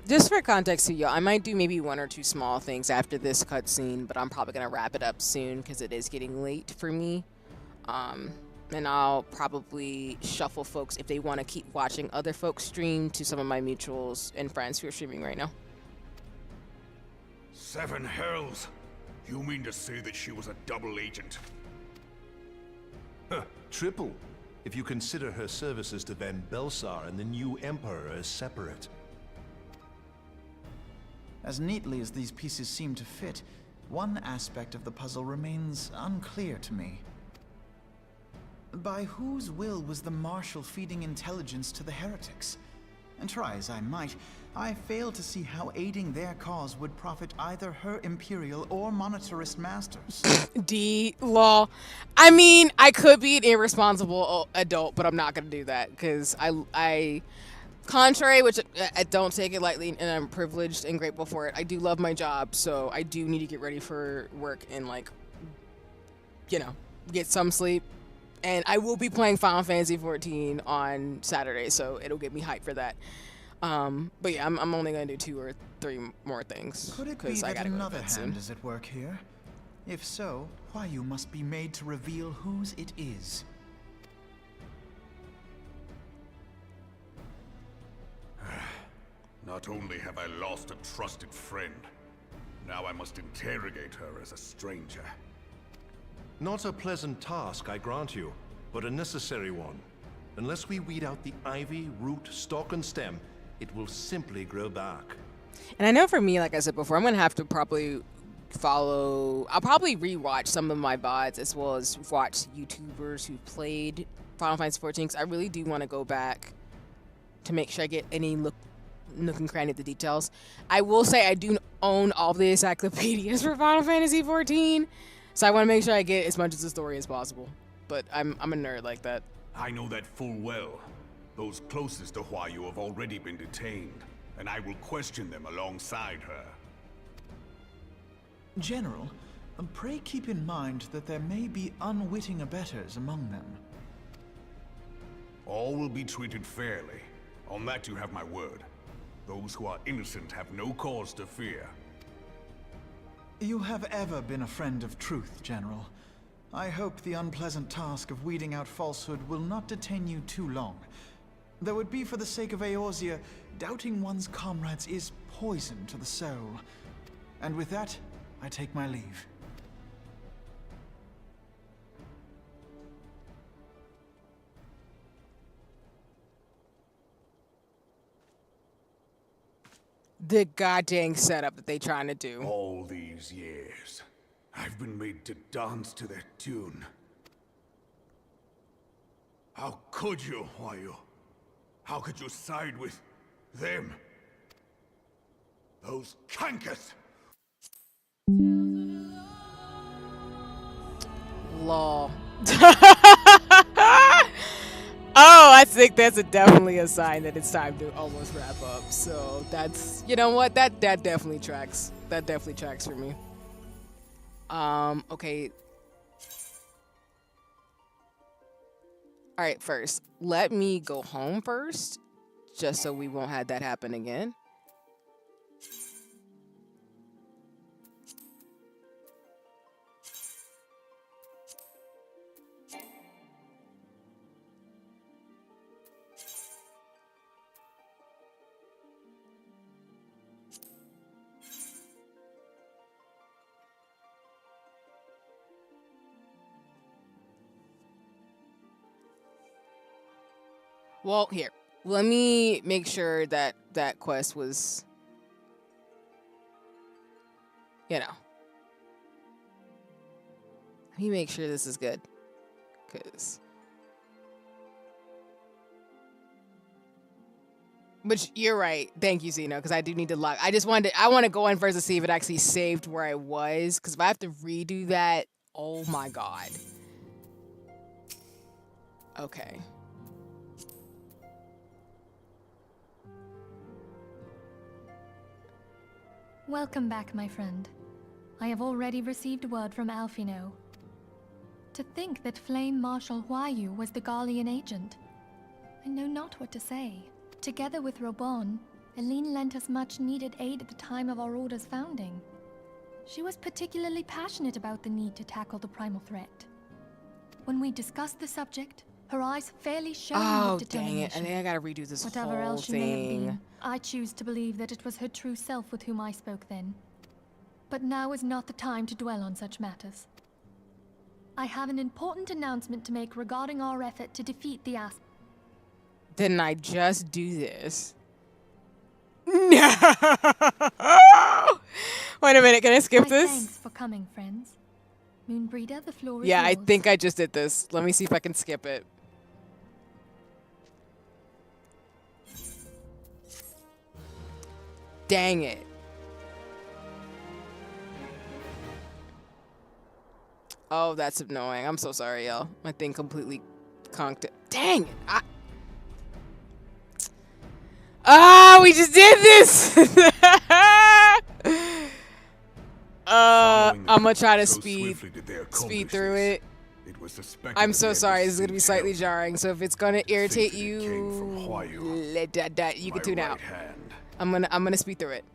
Just for context to you, I might do maybe one or two small things after this cutscene, but I'm probably gonna wrap it up soon because it is getting late for me. And I'll probably shuffle folks if they want to keep watching other folks stream to some of my mutuals and friends who are streaming right now. 7 hells! You mean to say that she was a double agent? Triple, if you consider her services to Van Belsar and the new Emperor as separate. As neatly as these pieces seem to fit, one aspect of the puzzle remains unclear to me. By whose will was the Marshal feeding intelligence to the heretics? And try as I might, I fail to see how aiding their cause would profit either her Imperial or monetarist masters. Lol. I mean, I could be an irresponsible adult, but I'm not gonna do that, because I contrary, which I don't take it lightly, and I'm privileged and grateful for it, I do love my job, so I do need to get ready for work and, like, you know, get some sleep. And I will be playing Final Fantasy 14 on Saturday, so it'll get me hyped for that. But yeah, I'm only gonna do 2 or 3 more things. Could it be that another hand is at work here? If so, why you must be made to reveal whose it is. Not only have I lost a trusted friend, now I must interrogate her as a stranger. Not a pleasant task, I grant you, but a necessary one. Unless we weed out the ivy, root, stalk, and stem, it will simply grow back. And I know for me, like I said before, I'm gonna have to probably I'll probably rewatch some of my VODs as well as watch YouTubers who played Final Fantasy 14, because I really do want to go back to make sure I get any nook and cranny of the details. I will say I do own all the encyclopedias for Final Fantasy 14, so I want to make sure I get as much of the story as possible. But I'm a nerd like that. I know that full well. Those closest to HIYOKO have already been detained, and I will question them alongside her. General, pray keep in mind that there may be unwitting abettors among them. All will be treated fairly. On that you have my word. Those who are innocent have no cause to fear. You have ever been a friend of truth, General. I hope the unpleasant task of weeding out falsehood will not detain you too long. Though it be for the sake of Eorzea, doubting one's comrades is poison to the soul. And with that, I take my leave. The goddamn setup that they trying to do. All these years, I've been made to dance to their tune. How could you, HIYOKO? How could you side with them? Those cankers! Lol. Oh, I think that's definitely a sign that it's time to almost wrap up. So that's, you know what, that definitely tracks. That definitely tracks for me. Okay. All right, first, let me go home first, just so we won't have that happen again. Well, here, let me make sure that that quest was, you know, let me make sure this is good, because, which you're right. Thank you, Zeno, because I do need to log. I want to go in first to see if it actually saved where I was, because if I have to redo that, oh my God. Okay. Welcome back, my friend. I have already received word from Alphino. To think that Flame Marshal HIYOKO was the Garlean agent. I know not what to say. Together with Robon, Eline lent us much needed aid at the time of our Order's founding. She was particularly passionate about the need to tackle the primal threat. When we discussed the subject, her eyes fairly shone with determination. Dang it, I think I gotta redo this Whatever whole else she may have thing. been, I choose to believe that it was her true self with whom I spoke then. But now is not the time to dwell on such matters. I have an important announcement to make regarding our effort to defeat the Didn't I just do this? No! Wait a minute, can I skip this? Thanks for coming, friends. Moonbreeder, the floor is Yeah, I yours. think I just did this. Let me see if I can skip it. Dang it. Oh, that's annoying. I'm so sorry, y'all. My thing completely conked it. Dang it. We just did this! I'm gonna try to speed through it. I'm so sorry. This is gonna be slightly jarring. So if it's gonna irritate you, you can tune out. I'm gonna speed through it.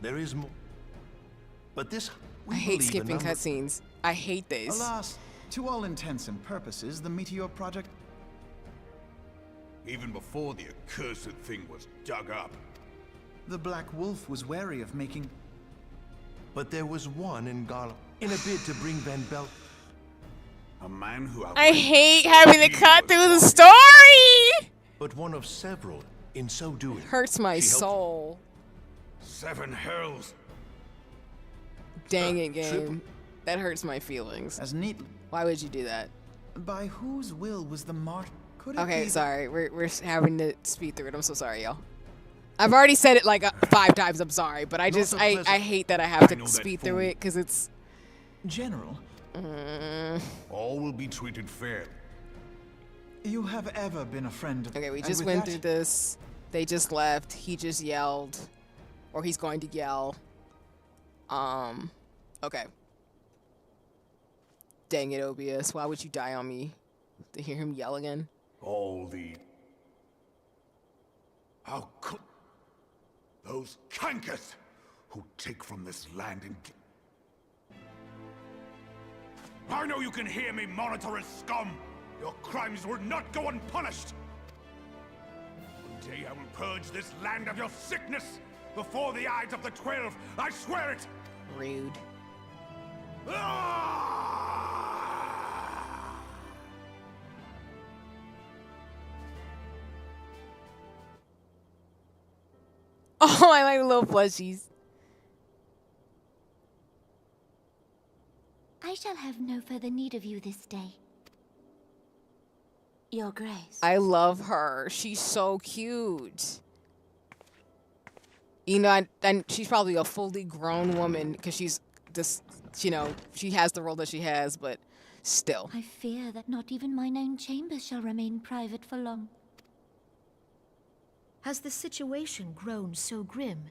There is more. But this... I hate skipping cutscenes. I hate this. Alas, to all intents and purposes, the Meteor Project... Even before the accursed thing was dug up. The Black Wolf was wary of making... But there was one in Gala, in a bid to bring Van Belt... A man who... I hate having to cut through the story! But one of several in so doing. Hurts my soul. 7 hells. Dang it, game. That hurts my feelings. As neat. Why would you do that? By whose will was the mark? Okay, sorry. We're having to speed through it. I'm so sorry, y'all. I've already said it like 5 times. I'm sorry, but I hate that I have to speed through it because it's... General. All will be treated fairly. You have ever been a friend of... Okay, we just went through this. They just left. He just yelled. Or he's going to yell. Okay. Dang it, OBS. Why would you die on me? To hear him yell again? All the... How could... Those cankers who take from this land and... I know you can hear me, monitor as scum! Your crimes will not go unpunished! One day I will purge this land of your sickness! Before the eyes of the 12, I swear it! Rude. Oh, I like the little plushies. I shall have no further need of you this day. Your Grace. I love her. She's so cute. You know, and she's probably a fully grown woman because she's just, you know, she has the role that she has, but still. I fear that not even mine own chambers shall remain private for long. Has the situation grown so grim?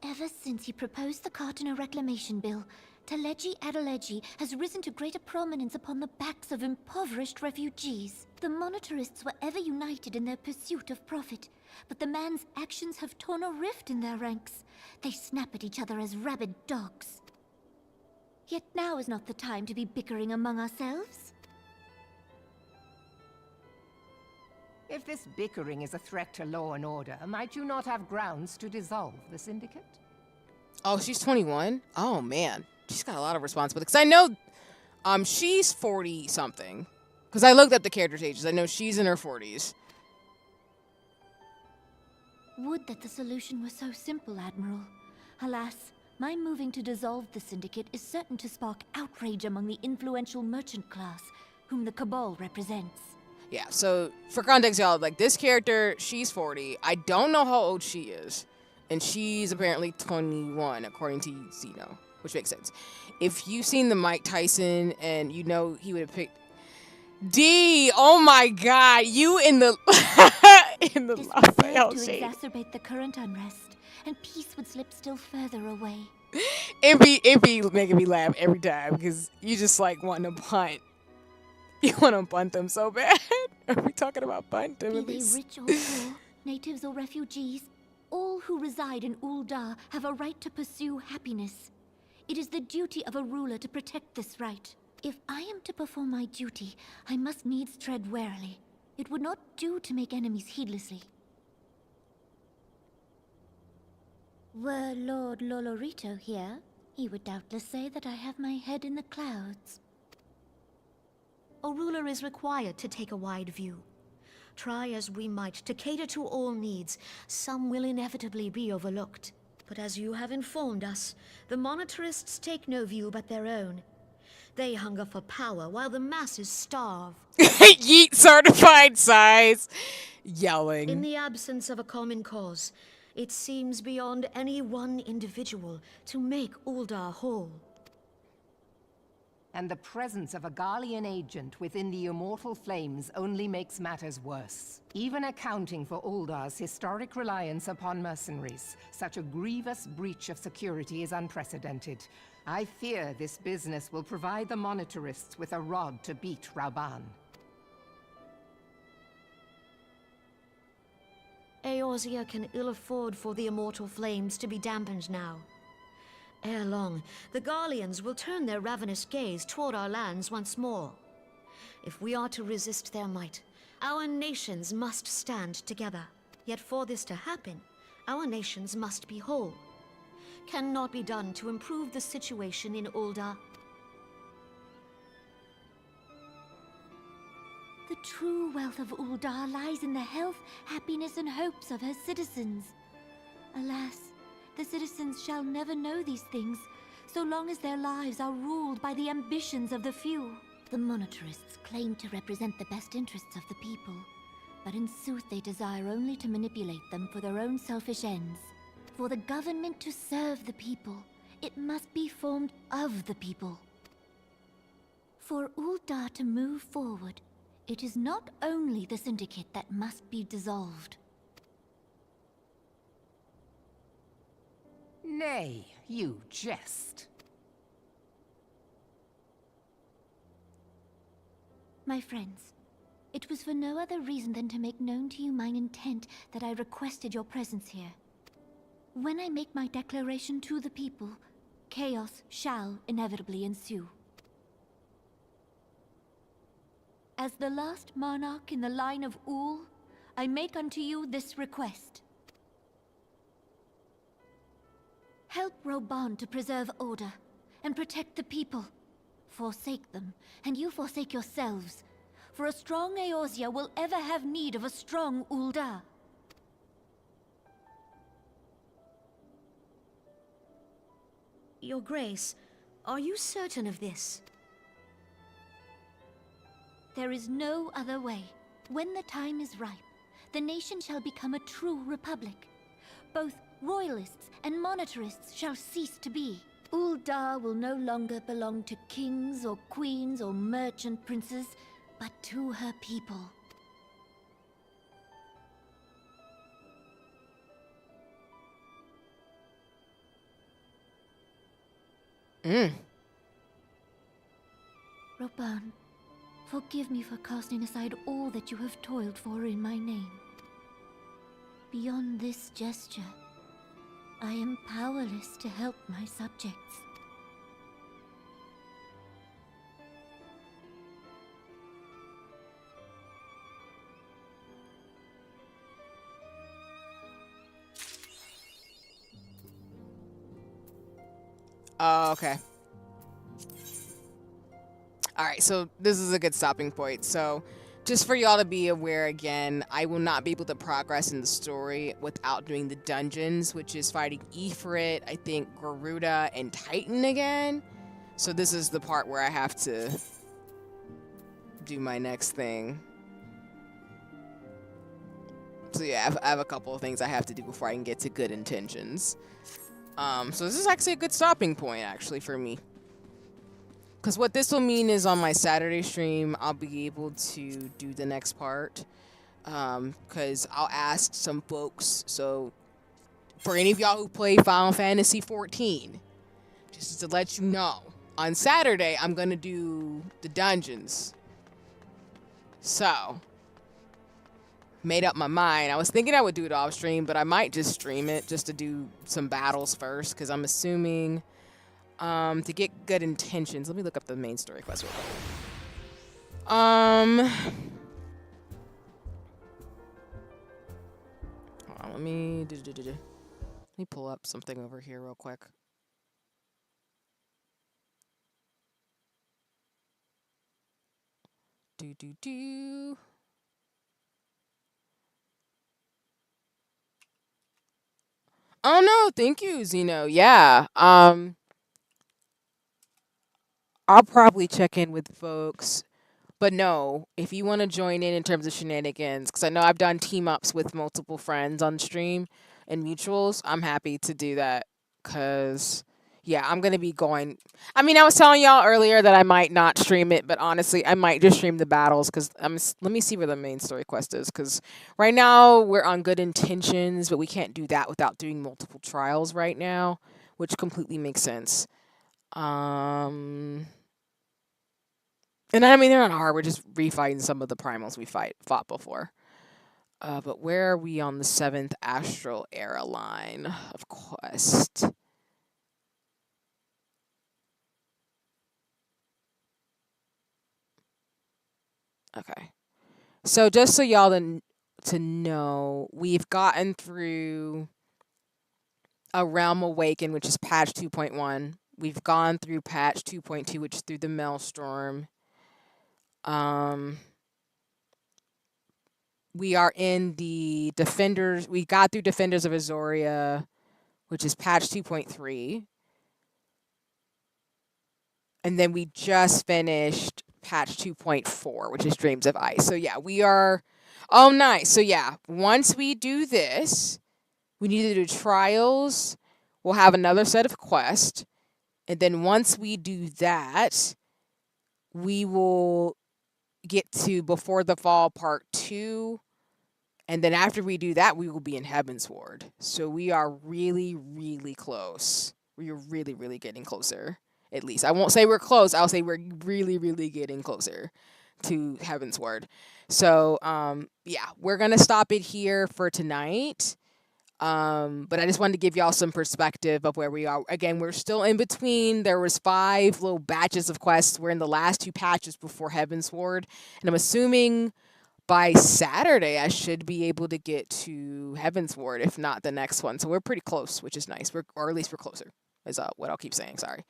Ever since he proposed the Cartiner Reclamation Bill, Teleji Adeleji has risen to greater prominence upon the backs of impoverished refugees. The monetarists were ever united in their pursuit of profit, but the man's actions have torn a rift in their ranks. They snap at each other as rabid dogs. Yet now is not the time to be bickering among ourselves. If this bickering is a threat to law and order, might you not have grounds to dissolve the syndicate? Oh, she's 21? Oh, man. She's got a lot of responsibility. Because I know she's 40-something. Because I looked up the character's ages. I know she's in her 40s. Would that the solution were so simple, Admiral. Alas, my moving to dissolve the syndicate is certain to spark outrage among the influential merchant class, whom the Cabal represents. Yeah, so for context, y'all, like this character, she's 40. I don't know how old she is. And she's apparently 21, according to Zeno, which makes sense. If you've seen the Mike Tyson and you know he would have picked D, oh my god, you in the in the Raphael to shade. Exacerbate the current unrest, and peace would slip still further away. It be making me laugh every time because you just like want to punt. You want to punt them so bad. Are we talking about punt them Be at they least? rich or poor, natives or refugees, all who reside in Ul'dah have a right to pursue happiness. It is the duty of a ruler to protect this right. If I am to perform my duty, I must needs tread warily. It would not do to make enemies heedlessly. Were Lord Lolorito here, he would doubtless say that I have my head in the clouds. A ruler is required to take a wide view. Try as we might to cater to all needs, some will inevitably be overlooked. But as you have informed us, the monetarists take no view but their own. They hunger for power while the masses starve. Yeet certified size. Yelling. In the absence of a common cause, it seems beyond any one individual to make Uldar whole. And the presence of a Garlean agent within the immortal flames only makes matters worse. Even accounting for Uldar's historic reliance upon mercenaries, such a grievous breach of security is unprecedented. I fear this business will provide the monetarists with a rod to beat Rauban. Eorzea can ill afford for the immortal flames to be dampened now. Ere long, the Garleans will turn their ravenous gaze toward our lands once more. If we are to resist their might, our nations must stand together. Yet for this to happen, our nations must be whole. Cannot be done to improve the situation in Uldar. The true wealth of Uldar lies in the health, happiness, and hopes of her citizens. Alas, the citizens shall never know these things, so long as their lives are ruled by the ambitions of the few. The monetarists claim to represent the best interests of the people, but in sooth they desire only to manipulate them for their own selfish ends. For the government to serve the people, it must be formed of the people. For Uldar to move forward, it is not only the Syndicate that must be dissolved. Nay, you jest. My friends, it was for no other reason than to make known to you mine intent that I requested your presence here. When I make my declaration to the people, chaos shall inevitably ensue. As the last monarch in the line of Ul, I make unto you this request. Help Rauban to preserve order, and protect the people. Forsake them, and you forsake yourselves. For a strong Eorzea will ever have need of a strong Uldar. Your Grace, are you certain of this? There is no other way. When the time is ripe, the nation shall become a true republic. Both royalists and monetarists shall cease to be. Uldar will no longer belong to kings or queens or merchant princes, but to her people. Rauban, forgive me for casting aside all that you have toiled for in my name. Beyond this gesture, I am powerless to help my subjects. Oh, okay. Alright, so this is a good stopping point. So, just for y'all to be aware again, I will not be able to progress in the story without doing the dungeons, which is fighting Ifrit, I think Garuda, and Titan again. So this is the part where I have to do my next thing. So yeah, I have a couple of things I have to do before I can get to good intentions. So this is actually a good stopping point, actually, for me. Because what this will mean is on my Saturday stream, I'll be able to do the next part. Because I'll ask some folks. So for any of y'all who play Final Fantasy 14, just to let you know, on Saturday, I'm going to do the dungeons. So, made up my mind. I was thinking I would do it off stream, but I might just stream it just to do some battles first. Because I'm assuming... to get good intentions. Let me look up the main story quest real quick. Hold on, let me pull up something over here real quick. Oh no, thank you, Zeno. Yeah. I'll probably check in with folks. But no, if you want to join in terms of shenanigans, because I know I've done team ups with multiple friends on stream and mutuals, I'm happy to do that. Because, yeah, I'm going to be going. I mean, I was telling y'all earlier that I might not stream it, but honestly, I might just stream the battles. Because let me see where the main story quest is. Because right now, we're on good intentions, but we can't do that without doing multiple trials right now, which completely makes sense. And I mean, they're not hard. We're just refighting some of the primals we fought before. But where are we on the 7th Astral Era line of quest? Okay. So just so y'all to know, we've gotten through A Realm Awakened, which is patch 2.1. We've gone through patch 2.2, which is through the Maelstrom. We are in the Defenders. We got through Defenders of Azoria, which is patch 2.3. And then we just finished patch 2.4, which is Dreams of Ice. So yeah, we are... Oh, nice. So yeah, once we do this, we need to do trials. We'll have another set of quests. And then once we do that, we will get to Before the Fall Part 2. And then after we do that, we will be in Heavensward. So we are really, really close. We are really, really getting closer. At least. I won't say we're close. I'll say we're really, really getting closer to Heavensward. So, yeah, we're going to stop it here for tonight. But I just wanted to give y'all some perspective of where we are. Again, we're still in between. There was 5 little batches of quests. We're in the last 2 patches before Heavensward. And I'm assuming by Saturday, I should be able to get to Heavensward, if not the next one. So we're pretty close, which is nice. Or at least we're closer, is what I'll keep saying. Sorry.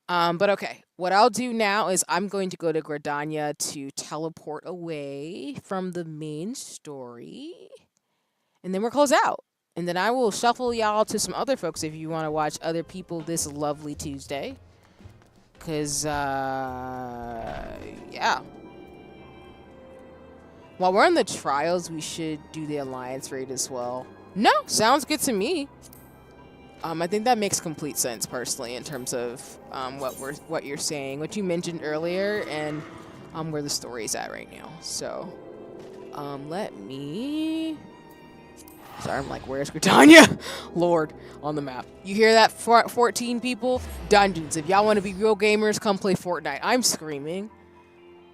But okay, what I'll do now is I'm going to go to Gridania to teleport away from the main story. And then we'll close out. And then I will shuffle y'all to some other folks if you want to watch other people this lovely Tuesday. Because, yeah. While we're in the trials, we should do the Alliance raid as well. No, sounds good to me. I think that makes complete sense personally in terms of what you're saying, what you mentioned earlier, and where the story is at right now. So, let me. Sorry, I'm like, where's Gridania? Lord, on the map. You hear that? 14 people, dungeons. If y'all want to be real gamers, come play Fortnite. I'm screaming.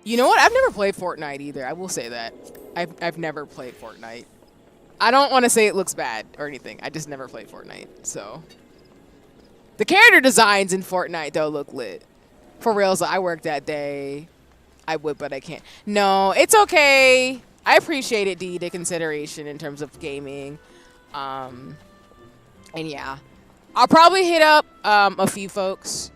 You know what? I've never played Fortnite either. I will say that. I've never played Fortnite. I don't want to say it looks bad or anything. I just never played Fortnite, so. The character designs in Fortnite, though, look lit. For reals, I worked that day. I would, but I can't. No, it's okay. I appreciate it, D, the consideration in terms of gaming. And yeah. I'll probably hit up a few folks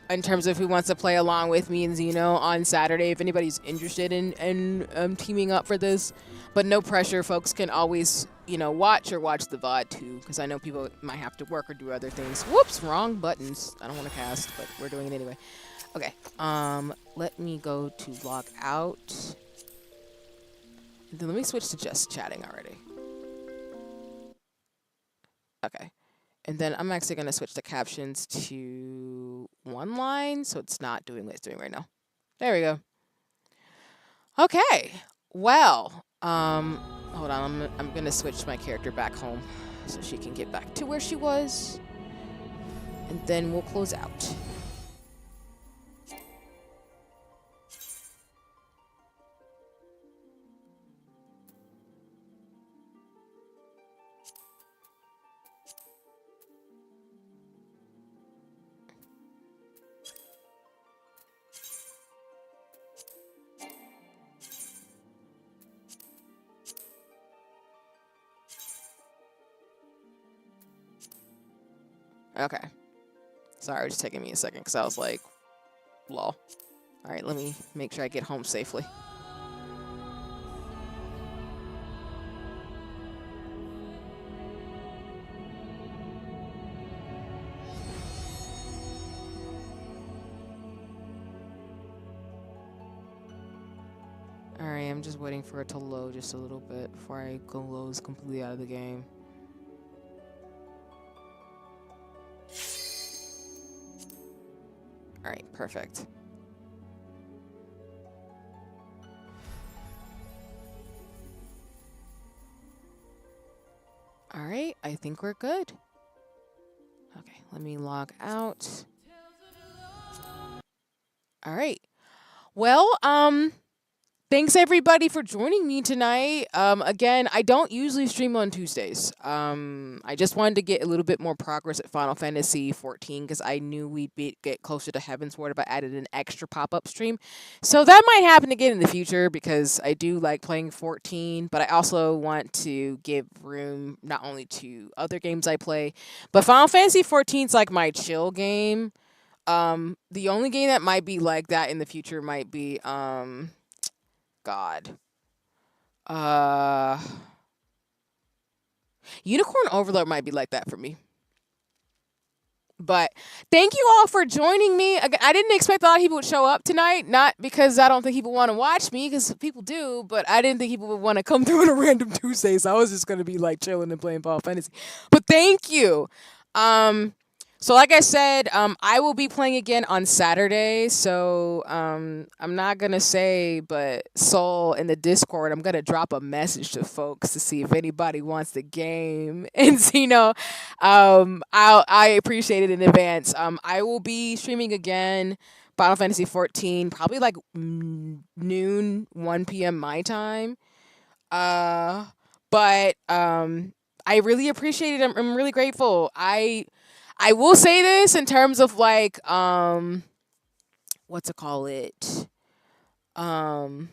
in terms of who wants to play along with me and Zeno on Saturday, if anybody's interested in teaming up for this. But no pressure. Folks can always, watch the VOD too, because I know people might have to work or do other things. Whoops, wrong buttons. I don't want to cast, but we're doing it anyway. Okay. Let me go to log out. And then let me switch to just chatting already. Okay. And then I'm actually going to switch the captions to one line, so it's not doing what it's doing right now. There we go. Okay. Well, hold on. I'm going to switch my character back home so she can get back to where she was. And then we'll close out. Okay. Sorry, it was taking me a second because I was like, lol. All right, let me make sure I get home safely. I'm just waiting for it to load just a little bit before I close completely out of the game. All right, perfect. All right, I think we're good. Okay, let me log out. All right. Well, thanks everybody for joining me tonight. Again, I don't usually stream on Tuesdays. I just wanted to get a little bit more progress at Final Fantasy 14 because I knew we'd get closer to Heavensward if I added an extra pop-up stream. So that might happen again in the future because I do like playing 14, but I also want to give room not only to other games I play, but Final Fantasy 14 is like my chill game. The only game that might be like that in the future might be God. Unicorn Overlord might be like that for me. But thank you all for joining me. I didn't expect a lot of people would show up tonight. Not because I don't think people want to watch me, because people do, but I didn't think people would want to come through on a random Tuesday, so I was just going to be like chilling and playing Final Fantasy. But thank you. So like I said, I will be playing again on Saturday. So I'm not going to say, but Soul in the Discord, I'm going to drop a message to folks to see if anybody wants the game. And, I appreciate it in advance. I will be streaming again Final Fantasy 14, probably like noon, 1 p.m. my time. But I really appreciate it. I'm really grateful. I will say this in terms of like what's it call it? I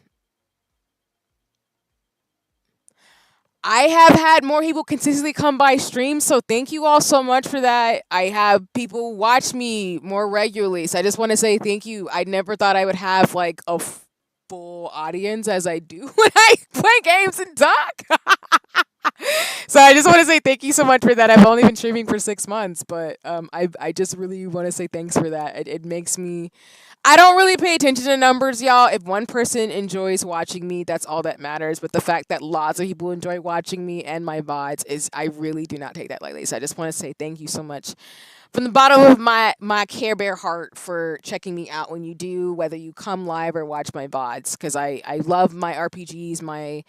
have had more people consistently come by stream, so thank you all so much for that. I have people watch me more regularly, so I just want to say thank you. I never thought I would have like a full audience as I do when I play games and talk. So I just want to say thank you so much for that. I've only been streaming for 6 months, but I just really want to say thanks for that. It makes me... I don't really pay attention to numbers, y'all. If one person enjoys watching me, that's all that matters. But the fact that lots of people enjoy watching me and my VODs is... I really do not take that lightly. So I just want to say thank you so much from the bottom of my Care Bear heart for checking me out when you do, whether you come live or watch my VODs. Because I love my RPGs, my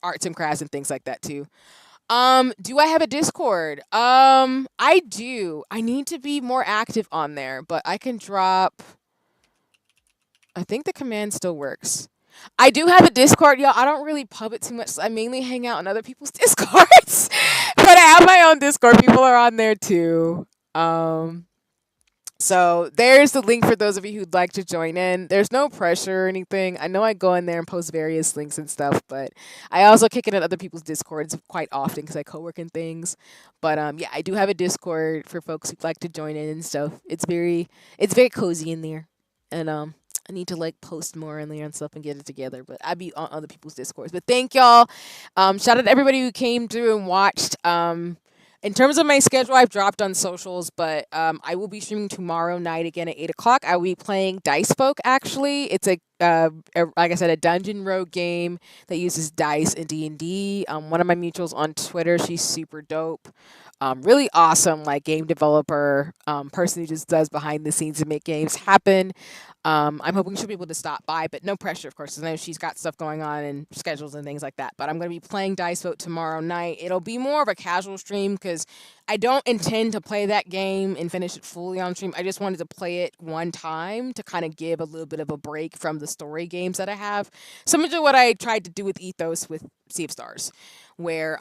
arts and crafts and things like that too. Do I have a Discord? I do. I need to be more active on there, but I can drop... I think the command still works. I do have a Discord, y'all. I don't really pub it too much. So I mainly hang out on other people's Discords. But I have my own Discord. People are on there too. So there's the link for those of you who'd like to join in. There's no pressure or anything. I know I go in there and post various links and stuff, but I also kick it at other people's Discords quite often because I co-work in things. But yeah, I do have a Discord for folks who'd like to join in and stuff. It's very cozy in there, and I need to like post more in there and stuff and get it together. But I be on other people's Discords. But thank y'all. Shout out to everybody who came through and watched. In terms of my schedule, I've dropped on socials, but I will be streaming tomorrow night again at 8 o'clock. I will be playing Dice Folk, actually. It's like I said, a dungeon rogue game that uses dice and D&D. One of my mutuals on Twitter, she's super dope. Really awesome, like, game developer, person who just does behind the scenes to make games happen. I'm hoping she'll be able to stop by, but no pressure, of course, because I know she's got stuff going on and schedules and things like that. But I'm going to be playing Dice Vote tomorrow night. It'll be more of a casual stream because I don't intend to play that game and finish it fully on stream. I just wanted to play it one time to kind of give a little bit of a break from the story games that I have. Similar to what I tried to do with Ethos with Sea of Stars, where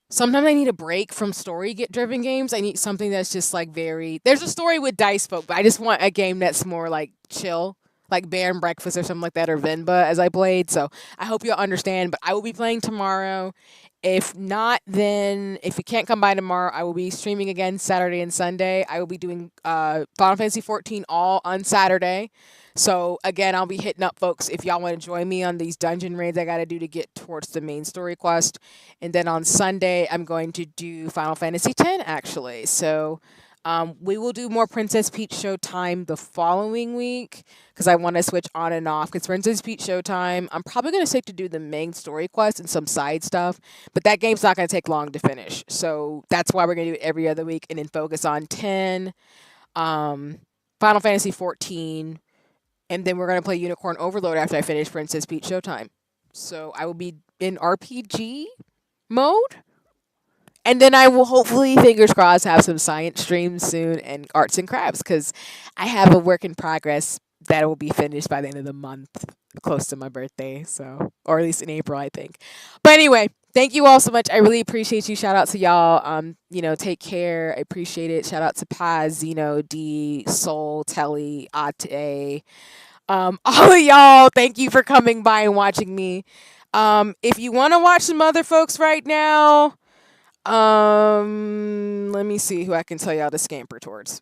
sometimes I need a break from story-driven games. I need something that's just like very... There's a story with Dice Folk, but I just want a game that's more like chill, like Bear and Breakfast or something like that, or Venba as I played. So I hope you'll understand, but I will be playing tomorrow. If not, then if you can't come by tomorrow, I will be streaming again Saturday and Sunday. I will be doing Final Fantasy 14 all on Saturday. So, again, I'll be hitting up folks if y'all want to join me on these dungeon raids I got to do to get towards the main story quest. And then on Sunday, I'm going to do Final Fantasy X, actually. So, We will do more Princess Peach Showtime the following week because I want to switch on and off. Because Princess Peach Showtime, I'm probably going to stick to do the main story quest and some side stuff, but that game's not going to take long to finish. So that's why we're going to do it every other week and then focus on 10, Final Fantasy 14, and then we're going to play Unicorn Overload after I finish Princess Peach Showtime. So I will be in RPG mode. And then I will hopefully, fingers crossed, have some science streams soon and arts and crafts because I have a work in progress that will be finished by the end of the month, close to my birthday. So, or at least in April, I think. But anyway, thank you all so much. I really appreciate you. Shout out to y'all. Take care. I appreciate it. Shout out to Paz, Zeno, D, Soul, Telly, Ate. All of y'all, thank you for coming by and watching me. If you want to watch some other folks right now, let me see who I can tell y'all to scamper towards.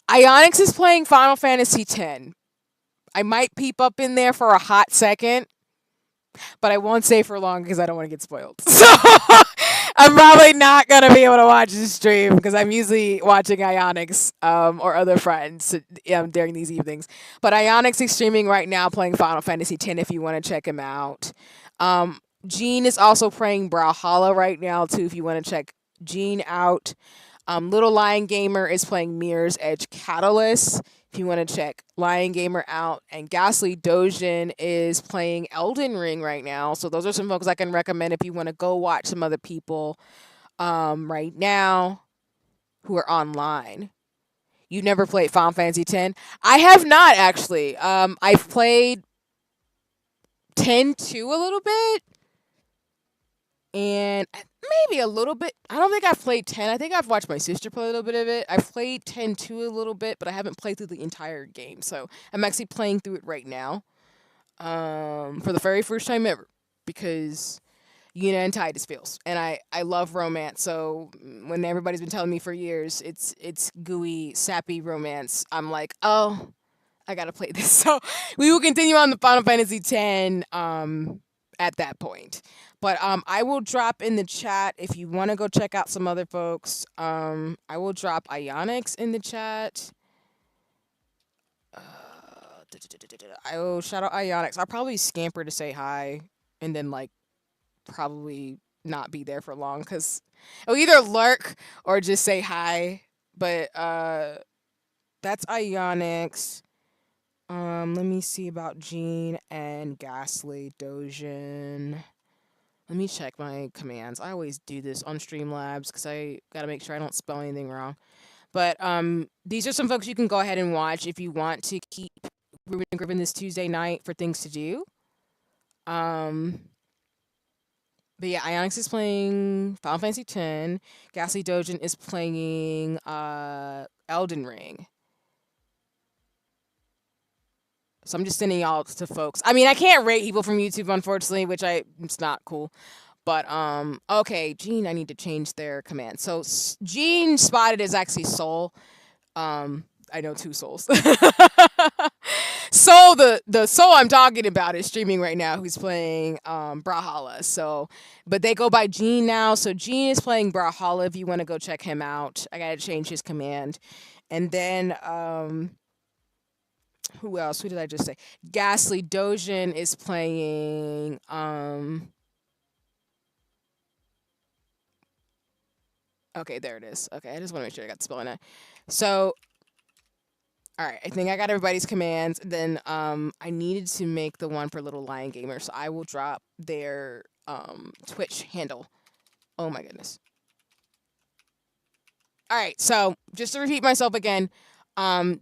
Ionix is playing Final Fantasy X. I might peep up in there for a hot second, but I won't stay for long because I don't want to get spoiled. So I'm probably not going to be able to watch this stream because I'm usually watching Ionix or other friends during these evenings. But Ionix is streaming right now playing Final Fantasy X if you want to check him out. Gene is also playing Brawlhalla right now too if you want to check Gene out. Little Lion Gamer is playing Mirror's Edge Catalyst if you want to check Lion Gamer out. And Ghastly Dojin is playing Elden Ring right now. So those are some folks I can recommend if you want to go watch some other people right now who are online. You never played Final Fantasy X? I have not actually. I've played 10-2 a little bit. And maybe a little bit. I don't think I've played 10. I think I've watched my sister play a little bit of it. I've played 10-2 a little bit, but I haven't played through the entire game. So I'm actually playing through it right now for the very first time ever because Yuna and Titus feels. And I love romance. So when everybody's been telling me for years it's gooey, sappy romance, I'm like, oh, I got to play this. So we will continue on the Final Fantasy X at that point. But I will drop in the chat if you want to go check out some other folks. I will drop Ionix in the chat. I will shout out Ionix. I'll probably scamper to say hi and then probably not be there for long because it'll either lurk or just say hi. But that's Ionix. Let me see about Gene and Ghastly Dojin. Let me check my commands. I always do this on Streamlabs because I gotta make sure I don't spell anything wrong. But these are some folks you can go ahead and watch if you want to keep Ruben and Griffin this Tuesday night for things to do. But yeah, Ionix is playing Final Fantasy X. Ghastly Dojin is playing Elden Ring. So I'm just sending y'all to folks. I mean, I can't rate people from YouTube, unfortunately, which it's not cool. But, okay, Gene, I need to change their command. So Gene Spotted is actually Soul. I know 2 souls. Soul, the Soul I'm talking about is streaming right now, who's playing Brawlhalla. So, but they go by Gene now. So Gene is playing Brawlhalla if you want to go check him out. I got to change his command. And then, who else? Who did I just say? Ghastly Dojin is playing okay, there it is. Okay, I just want to make sure I got the spelling right. So all right, I think I got everybody's commands. Then I needed to make the one for Little Lion Gamer, so I will drop their Twitch handle. Oh my goodness. All right, so just to repeat myself again,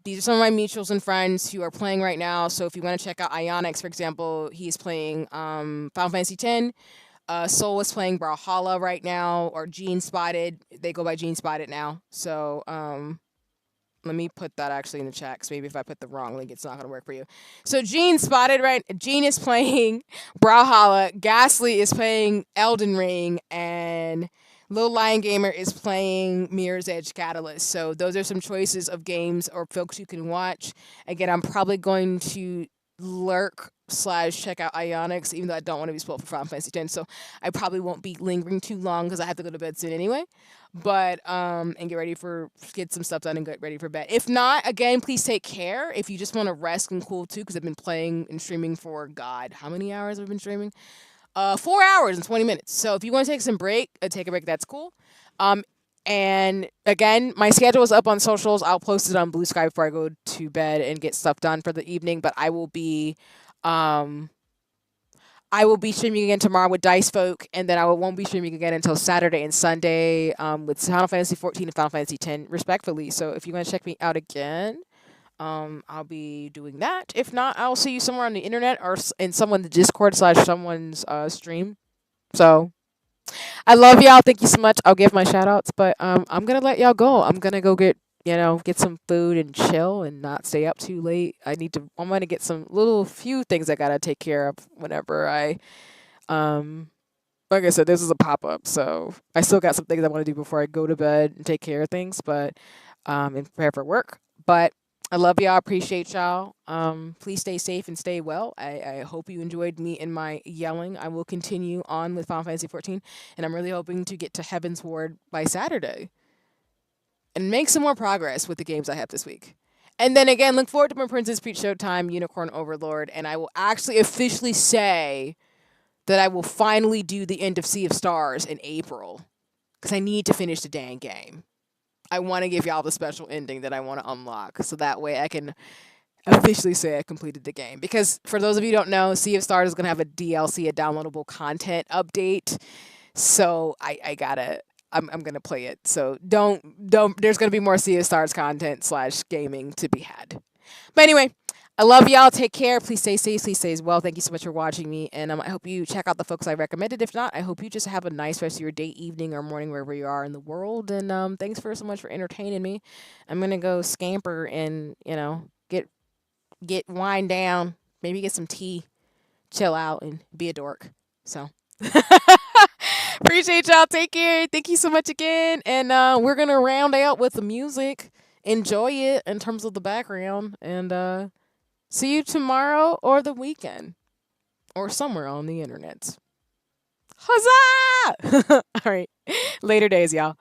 these are some of my mutuals and friends who are playing right now. So if you want to check out Ionix, for example, he's playing Final Fantasy X. Soul is playing Brawlhalla right now, or Gene Spotted. They go by Gene Spotted now. So let me put that actually in the chat, because maybe if I put the wrong link, it's not going to work for you. So Gene Spotted, right? Gene is playing Brawlhalla. Ghastly is playing Elden Ring, and Little Lion Gamer is playing Mirror's Edge Catalyst. So those are some choices of games or folks you can watch. Again, I'm probably going to lurk / check out Ionics, even though I don't want to be spoiled for Final Fantasy X. So I probably won't be lingering too long because I have to go to bed soon anyway. But and get some stuff done and get ready for bed. If not, again, please take care. If you just want to rest and cool too, because I've been playing and streaming for God, how many hours have I been streaming? 4 hours and 20 minutes. So if you want to take take a break, that's cool. And again, my schedule is up on socials. I'll post it on Blue Sky before I go to bed and get stuff done for the evening. But I will be streaming again tomorrow with Dice Folk, and then I won't be streaming again until Saturday and Sunday with Final Fantasy 14 and Final Fantasy 10, respectfully. So if you want to check me out again, I'll be doing that. If not, I'll see you somewhere on the internet or in someone's Discord / someone's stream. So I love y'all. Thank you so much. I'll give my shout outs, but I'm going to let y'all go. I'm going to go get some food and chill and not stay up too late. I'm going to get some few things I got to take care of whenever like I said, this is a pop-up, so I still got some things I want to do before I go to bed and take care of things, but, and prepare for work. But I love y'all. Appreciate y'all. Please stay safe and stay well. I hope you enjoyed me and my yelling. I will continue on with Final Fantasy 14, and I'm really hoping to get to Heavensward by Saturday and make some more progress with the games I have this week. And then again, look forward to my Princess Peach Showtime Unicorn Overlord, and I will actually officially say that I will finally do the end of Sea of Stars in April, because I need to finish the dang game. I want to give y'all the special ending that I want to unlock, so that way I can officially say I completed the game. Because for those of you who don't know, Sea of Stars is going to have a DLC, a downloadable content update. So I'm going to play it. So don't, there's going to be more Sea of Stars content / gaming to be had. But anyway, I love y'all. Take care. Please stay safe. Please stay well. Thank you so much for watching me. And I hope you check out the folks I recommended. If not, I hope you just have a nice rest of your day, evening, or morning, wherever you are in the world. And thanks so much for entertaining me. I'm going to go scamper and, get wind down. Maybe get some tea. Chill out and be a dork. So appreciate y'all. Take care. Thank you so much again. And we're going to round out with the music. Enjoy it in terms of the background. And see you tomorrow or the weekend. Or somewhere on the internet. Huzzah! All right. Later days, y'all.